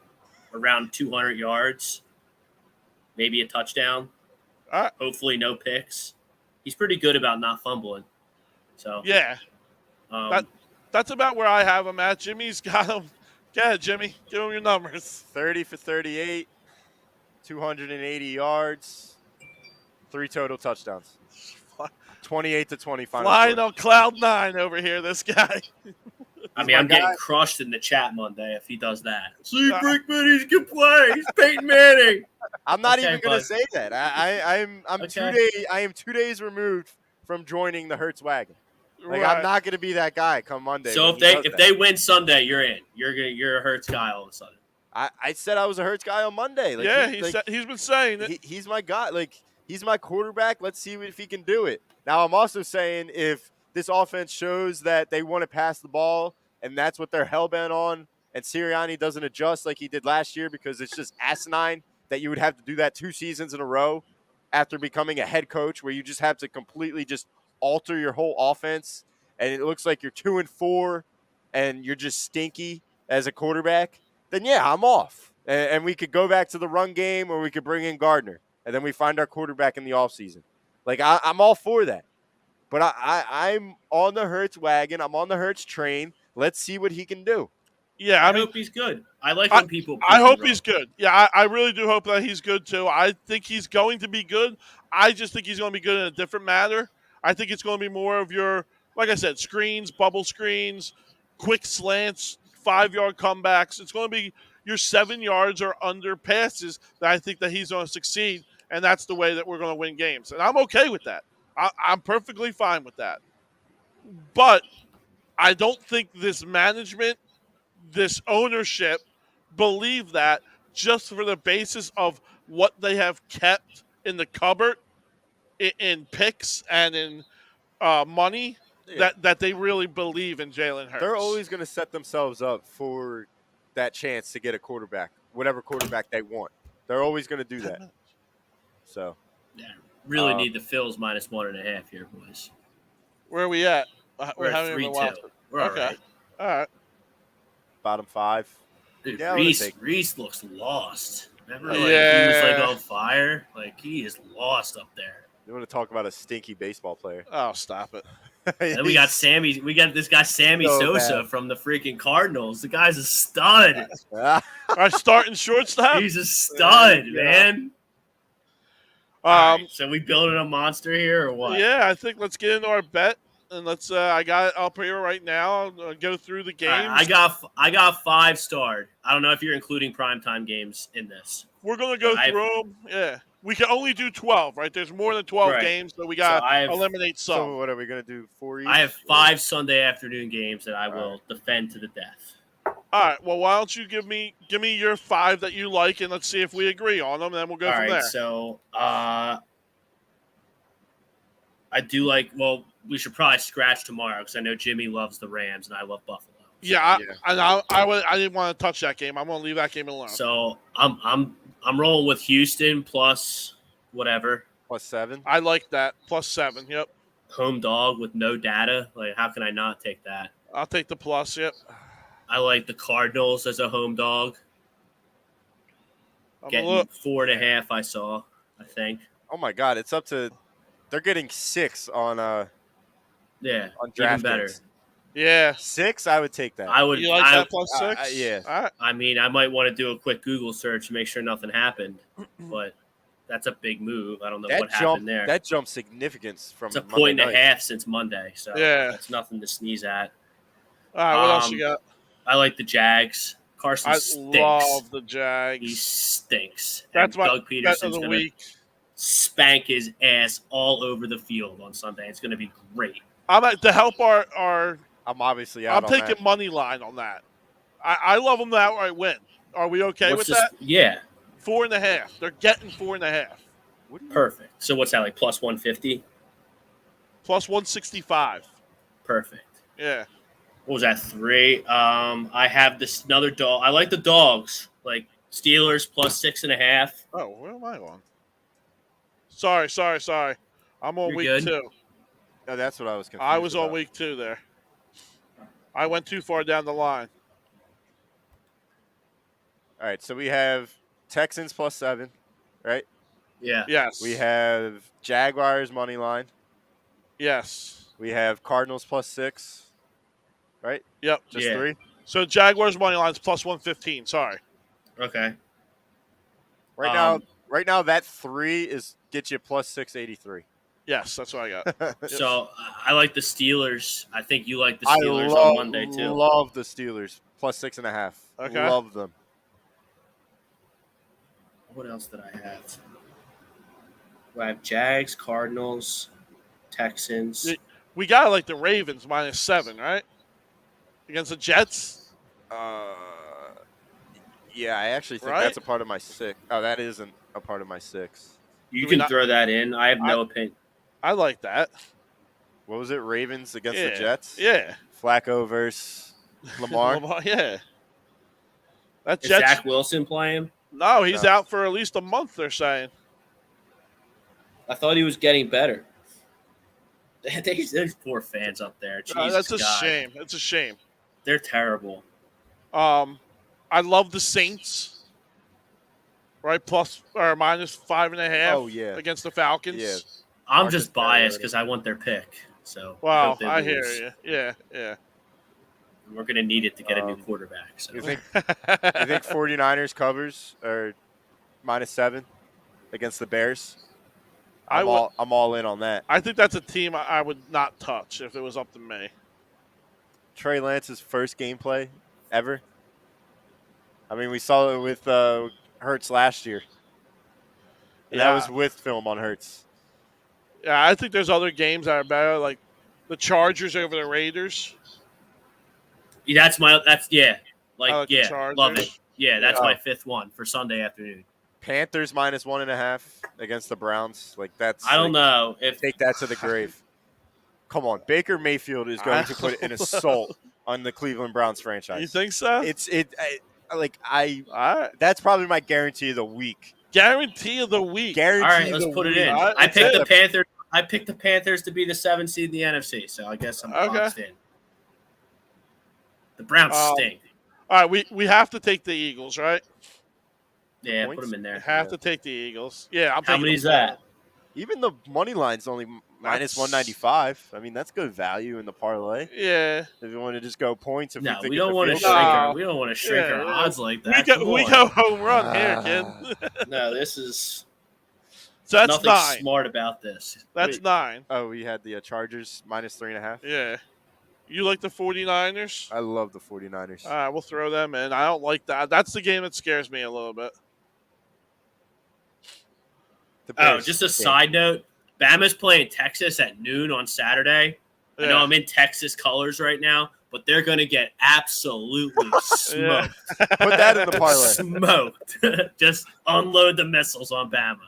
around 200 yards. Maybe a touchdown. Hopefully no picks. He's pretty good about not fumbling. So yeah. That's about where I have him at. Jimmy's got him. Yeah, Jimmy, give him your numbers. 30 for 38, 280 yards, 3 total touchdowns. 28 to 20 final Flying score. on cloud 9 over here, this guy. I mean, I'm getting crushed in the chat Monday if he does that. See, Brickman, he's good play. He's Peyton Manning. I'm not even going to say that. I am 2 days removed from joining the Hurts wagon. Like right. I'm not going to be that guy come Monday. So if they win Sunday, you're in. You're a Hurts guy all of a sudden. I said I was a Hurts guy on Monday. Like, yeah, he's been saying it. He's my guy. Like he's my quarterback. Let's see if he can do it. Now I'm also saying if this offense shows that they want to pass the ball and that's what they're hellbent on, and Sirianni doesn't adjust like he did last year because it's just asinine that you would have to do that 2 seasons in a row after becoming a head coach where you just have to completely just alter your whole offense, and it looks like you're 2-4 and you're just stinky as a quarterback, then yeah, I'm off. And we could go back to the run game or we could bring in Gardner, and then we find our quarterback in the offseason. Like, I'm all for that. But I'm on the Hurts wagon. I'm on the Hurts train. Let's see what he can do. Yeah, I hope he's good. I like when people. I hope he's good. Yeah, I really do hope that he's good too. I think he's going to be good. I just think he's going to be good in a different manner. I think it's going to be more of your, like I said, screens, bubble screens, quick slants, 5-yard comebacks. It's going to be your 7 yards or under passes that I think that he's going to succeed, and that's the way that we're going to win games. And I'm okay with that. I'm perfectly fine with that. But I don't think this management, this ownership, believe that just for the basis of what they have kept in the cupboard in picks and in money, that they really believe in Jalen Hurts. They're always going to set themselves up for that chance to get a quarterback, whatever quarterback they want. They're always going to do that. So, yeah, really need the Phils -1.5 here, boys. Where are we at? We're at 3-2. We're okay. All right. Bottom 5. Dude, yeah, Reese looks lost. Remember, he was like on fire. Like he is lost up there. You want to talk about a stinky baseball player? Oh, stop it! And we got Sammy. We got this guy Sammy Sosa bad. From the freaking Cardinals. The guy's a stud. Our starting shortstop. He's a stud, man. Right, so we building a monster here, or what? Yeah, I think let's get into our bet. And let's. I got it up here right now. I'll go through the games. Right, I got 5 starred. I don't know if you're including primetime games in this. We're gonna go through them. Yeah, we can only do 12. Right? There's more than 12 games, so we got to eliminate some. So what are we gonna do? 4 each? I have 5 Sunday afternoon games that I will defend to the death. All right. Well, why don't you give me your 5 that you like, and let's see if we agree on them. And then we'll go from there. So I do like. Well, we should probably scratch tomorrow because I know Jimmy loves the Rams and I love Buffalo. So, yeah, I didn't want to touch that game. I'm going to leave that game alone. So I'm rolling with Houston plus whatever. +7. I like that. +7. Yep. Home dog with no data. Like, how can I not take that? I'll take the plus. Yep. I like the Cardinals as a home dog. Getting 4.5. I saw. I think. Oh my God! It's up to. They're getting 6 on on draft even better. Yeah, 6. I would take that. You like that +6? Yeah. All right. I mean, I might want to do a quick Google search to make sure nothing happened, but that's a big move. I don't know what happened there. That jumped significance from. It's a point and a half since Monday, so yeah, that's nothing to sneeze at. All right, what else you got? I like the Jags. Carson I stinks. love the He Jags. stinks. That's and my Doug bet Peterson's of the going to week. spank his ass all over the field on Sunday. It's going to be great. I'm at, to help our I'm obviously I'm out on taking that. money line on that. I love them to outright win. Are we okay What's with this? that? Yeah, 4.5. They're getting 4.5. What do you? perfect. So what's that, like plus 150? Plus 165. Perfect. Yeah. What was that, 3? I have this another dog. I like the dogs, like Steelers plus 6.5. Oh, where am I on? Sorry. I'm on You're week good. 2. Oh, that's what I was confused I was on about. week 2 there. I went too far down the line. All right, so we have Texans plus 7, right? Yeah. Yes. We have Jaguars money line. Yes. We have Cardinals plus 6, right? Yep. Just Yeah. 3. So Jaguars money line's plus 115. Sorry. Okay. Right now that 3 gets you plus 683. Yes, that's what I got. So I like the Steelers. I think you like the I Steelers on Monday too. love the Steelers plus 6.5. Okay. Love them. What else did I have? I have Jags, Cardinals, Texans. We got like the Ravens minus 7, right? Against the Jets. Yeah, I actually think Right? that's a part of my 6. Oh, that isn't a part of my 6. You Do we can not- throw that in. I have no opinion. I like that. What was it? Ravens against Yeah. the Jets? Yeah. Flacco versus Lamar. Yeah. That Is Jets. Zach Wilson playing? No, he's No. out for at least a month, they're saying. I thought he was getting better. There's poor fans up there. Jesus That's a God. shame. It's a shame. They're terrible. I love the Saints. Right, plus or minus 5.5. Oh, yeah. Against the Falcons. Yeah. I'm Marcus just biased Mariota. because I want their pick. So Wow, hope they I hear lose. you. Yeah. We're gonna need it to get a new quarterback. So You think 49ers covers or minus 7 against the Bears? I'm all in on that. I think that's a team I would not touch if it was up to me. Trey Lance's first gameplay ever. I mean, we saw it with Hurts last year. And that was with film on Hurts. Yeah, I think there's other games that are better, like the Chargers over the Raiders. that's I like the yeah, Chargers. love it. Yeah, that's Yeah. my 5th one for Sunday afternoon. Panthers minus 1.5 against the Browns. Like that's. I don't know if Take that to the grave. Come on, Baker Mayfield is going to put an assault on the Cleveland Browns franchise. You think so? That's probably my guarantee of the week. Guarantee of the week. all right, let's put it in. All right, I that's picked it. the Panthers. I picked the Panthers to be the 7th seed in the NFC, so I guess I'm boxed in. The Browns stink. All right, we have to take the Eagles, right? Yeah, Points? put them in We there. have to take the Eagles. Yeah, I'm How taking many is them that? Even the money line's only minus 195. I mean, that's good value in the parlay. Yeah. If you want to just go points, No, we we don't want to field shrink goal. our. We don't want to shrink our odds like that. We go home run here, kid. No, this is So that's nothing 9. smart about this. That's 9. Oh, we had the Chargers minus 3.5. Yeah. You like the 49ers? I love the 49ers. All right, we'll throw them in. I don't like that. That's the game that scares me a little bit. The Oh, Bears just a stink. side note: Bama's playing Texas at noon on Saturday. I know I'm in Texas colors right now, but they're going to get absolutely smoked. Put that in the parlay. Smoked. Just unload the missiles on Bama.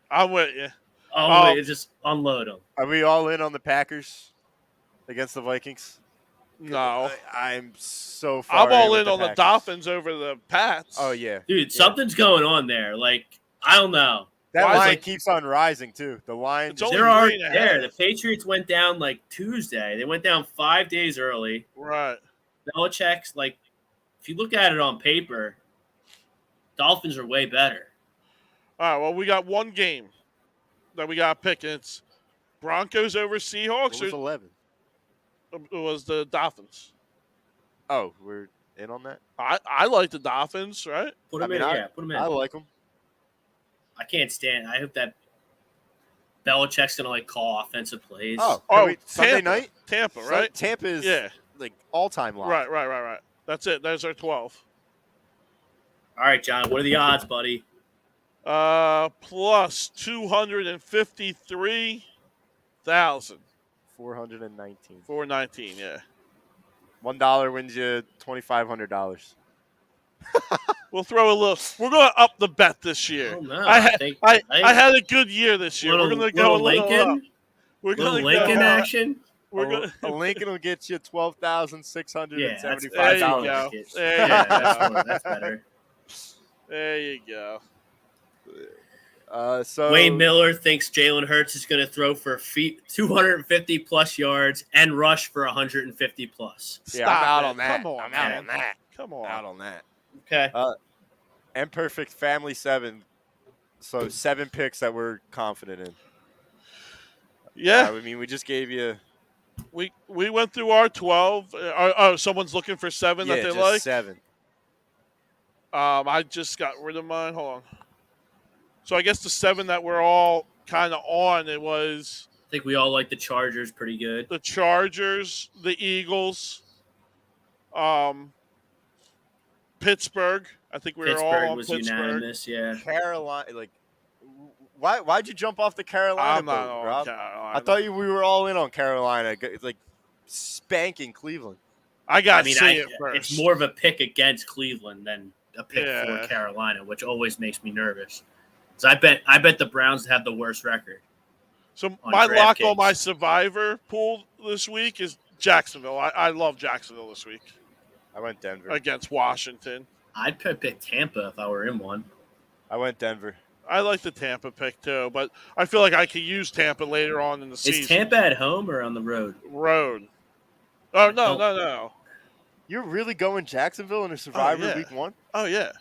I'm with you. Oh, just unload them. Are we all in on the Packers against the Vikings? No. I'm so far. I'm all with in on the Packers. Dolphins over the Pats. Oh yeah, Dude, something's going on there. Like, I don't know. that Why is line it- keeps on rising too. The line. It's only They're already 3.5. there. The Patriots went down like Tuesday. They went down 5 days early. Right. Belichick's like, if you look at it on paper, Dolphins are way better. All right, well, we got one game that we got to pick, and it's Broncos over What Seahawks, was or 11? it was the Dolphins. Oh, we're in on that. I like the Dolphins, right? Put them I mean, in. I- Yeah, put them in. I like them. I can't stand. I hope that Belichick's gonna like call offensive plays. Oh, Oh, wait, Sunday Tampa. night. Tampa, right? Tampa is Yeah. like all-time lock. Right. That's it. Those are 12. All right, John. What are the odds, buddy? Plus 253,000. 419. 419. Yeah. $1 wins you $2,500. We'll throw a little. We're going to up the bet this year. Oh no, I I think had a good year this year. We're going to go a little Lincoln. up. We're Little going to Lincoln go action. We're going. A Lincoln will get you $12,675. There you go. There you go. That's better. There you go. So Wayne Miller thinks Jalen Hurts is going to throw for 250 plus yards and rush for 150 plus. Yeah, I'm out on that. Come on, I'm out on that. Come on. Out on that. Okay. And perfect family 7. So 7 picks that we're confident in. Yeah. I mean, we just gave you. We went through our 12. Someone's looking for 7 that they just like. 7. I just got rid of mine. Hold on. So I guess the 7 that we're all kind of on, it was I think we all like the Chargers pretty good. the Chargers, the Eagles, Pittsburgh. I think we were all Pittsburgh on was Pittsburgh. unanimous, yeah. Carolina, like, why'd you jump off the Carolina I'm not boat, on Rob? Carolina. I thought we were all in on Carolina, like spanking Cleveland. I got I to mean, see it first. it's more of a pick against Cleveland than a pick Yeah. for Carolina, which always makes me nervous. So I bet the Browns have the worst record. So on my lock on DraftKings. my survivor pool this week is Jacksonville. I love Jacksonville this week I went Denver. against Washington. I'd pick Tampa if I were in one. I went Denver. I like the Tampa pick too, but I feel like I could use Tampa later on in the season. Is Tampa at home or on the road? Road. Oh, no. You're really going Jacksonville in a Survivor yeah. week 1? Oh, yeah.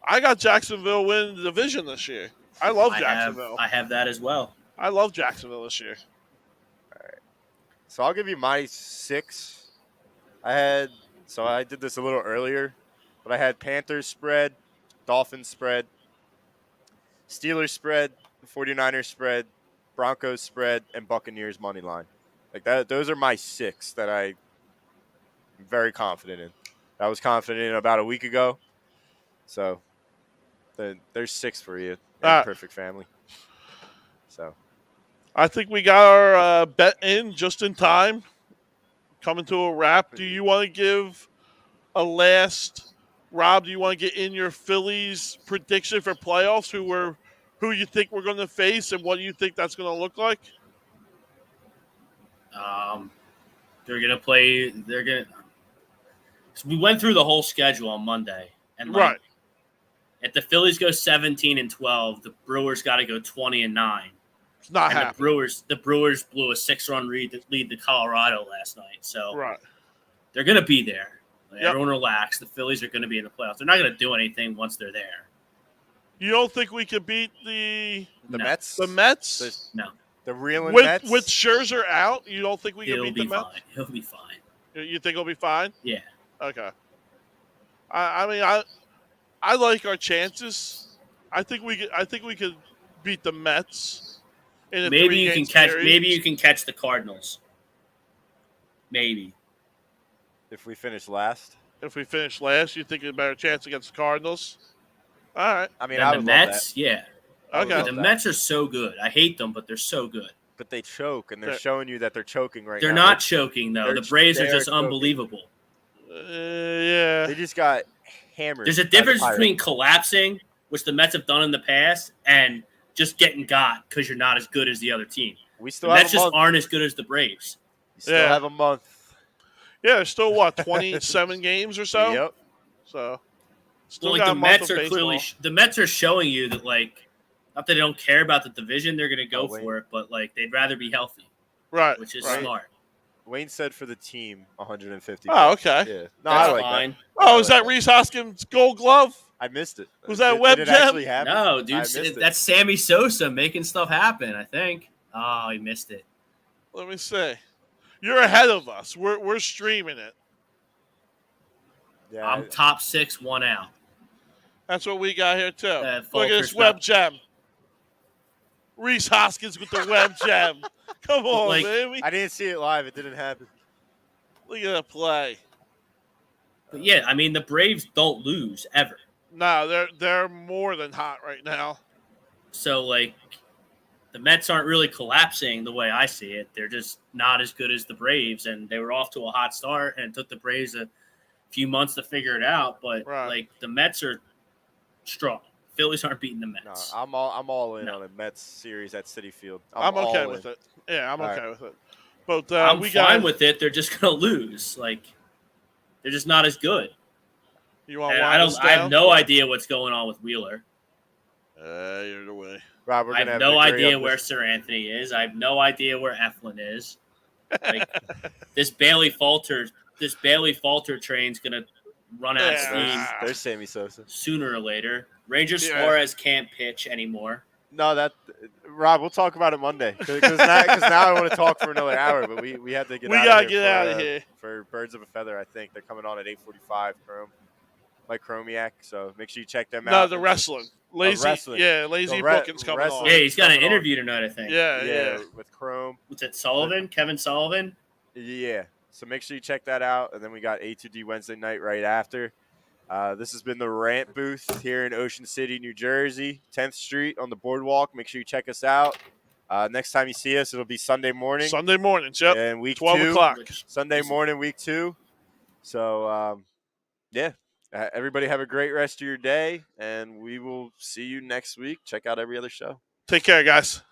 I got Jacksonville winning the division this year. I love Jacksonville. I have that as well. I love Jacksonville this year. So I'll give you my 6. I did this a little earlier, but I had Panthers spread, Dolphins spread, Steelers spread, 49ers spread, Broncos spread, and Buccaneers money line. Like that, those are my 6 that I'm very confident in. I was confident in about a week ago. So there's 6 for you. Perfect family. So I think we got our bet in just in time. Coming to a wrap. Do you want to give a last, Rob? Do you want to get in your Phillies prediction for playoffs? Who you think we're going to face, and what do you think that's going to look like? They're gonna play. We went through the whole schedule on Monday, and Right. If the Phillies go 17-12, the Brewers got to go 20-9. It's not And happening. the Brewers blew a 6-run lead to Colorado last night, so Right. they're gonna be there. Yep. Everyone relax. The Phillies are gonna be in the playoffs. They're not gonna do anything once they're there. You don't think we could beat the No. Mets? the Mets No, The reeling with Mets? with Scherzer out? You don't think we could he'll beat be the Mets? fine. He'll be fine. You think it'll be fine? Yeah. Okay. I mean, I like our chances. I think we could beat the Mets in a Maybe you 3-game can catch. series. Maybe you can catch the Cardinals. Maybe. If we finish last. If we finish last, you think a better chance against the Cardinals? All right. I mean, And I the would Mets, yeah. I would Okay. love The that. Mets are so good. I hate them, but they're so good. But they choke, and they're They're- showing you that they're choking right They're now. not choking though. they're- The Braves are they're just choking. unbelievable. Yeah. They just got hammered. There's a by the difference Pirates. between collapsing, which the Mets have done in the past, and just getting got because you're not as good as the other team. We The still have Mets a just month. aren't as good as the Braves. We still Yeah. have a month. Yeah. There's still what 27 games or so. Yep. So still Well, got like a the month Mets of are clearly baseball. the Mets are showing you that not that they don't care about the division, they're going to go Oh, wait. for it, but they'd rather be healthy, Right. which is right. smart. Wayne said for the team 150. Oh, okay. Yeah. No, I That's like fine. that. Oh, I is like that Reese Hoskins' Gold Glove? I missed it. Was that Did web it jam? actually happen? No, I dude, missed it. that's Sammy Sosa making stuff happen. I think. Oh, he missed it. Let me see. You're ahead of us. We're streaming it. Yeah. I'm top 6, 1 out. That's what we got here too. Look at Fulker's this web not- gem. Reese Hoskins with the web gem. Come on, baby. I didn't see it live. It didn't happen. Look at that play. But yeah, I mean the Braves don't lose ever. No, they're more than hot right now. So like the Mets aren't really collapsing the way I see it. They're just not as good as the Braves, and they were off to a hot start, and it took the Braves a few months to figure it out. But Right. like the Mets are strong. Phillies aren't beating the No, Mets. I'm all in No. on a Mets series at Citi Field. I'm okay all with in. it. Yeah, I'm All okay right. with it. But I'm we fine got. with it. They're just gonna lose. Like they're just not as good. You want And to I wind us don't. I have down? no idea what's going on with Wheeler. Either way. Rob, we're I gonna have have no to agree idea on where this. Sir Anthony is. I have no idea where Eflin is. Like this Bailey Falter train's gonna run out of Yeah. steam There's Sammy Sosa. sooner or later. Ranger Yeah. Suarez can't pitch anymore. No, Rob, we'll talk about it Monday because now I want to talk for another hour, but we have to get We out gotta of get here out of here. for Birds of a Feather. I think they're coming on at 8:45. Mike Chromiak, so make sure you check them No, out. the wrestling. Lazy. wrestling. Yeah, lazy The booking's coming wrestling. on. Yeah, he's got an coming on. interview tonight, I think. Yeah. with Chrome. What's it, Sullivan? Kevin Sullivan? Yeah, so make sure you check that out, and then we got A2D Wednesday night right after. This has been the Rant Booth here in Ocean City, New Jersey, 10th Street on the Boardwalk. Make sure you check us out. Next time you see us, it'll be Sunday morning. Sunday mornings, yep. And week 12 2. o'clock. Sunday morning, week 2. So, yeah. Everybody have a great rest of your day, and we will see you next week. Check out every other show. Take care, guys.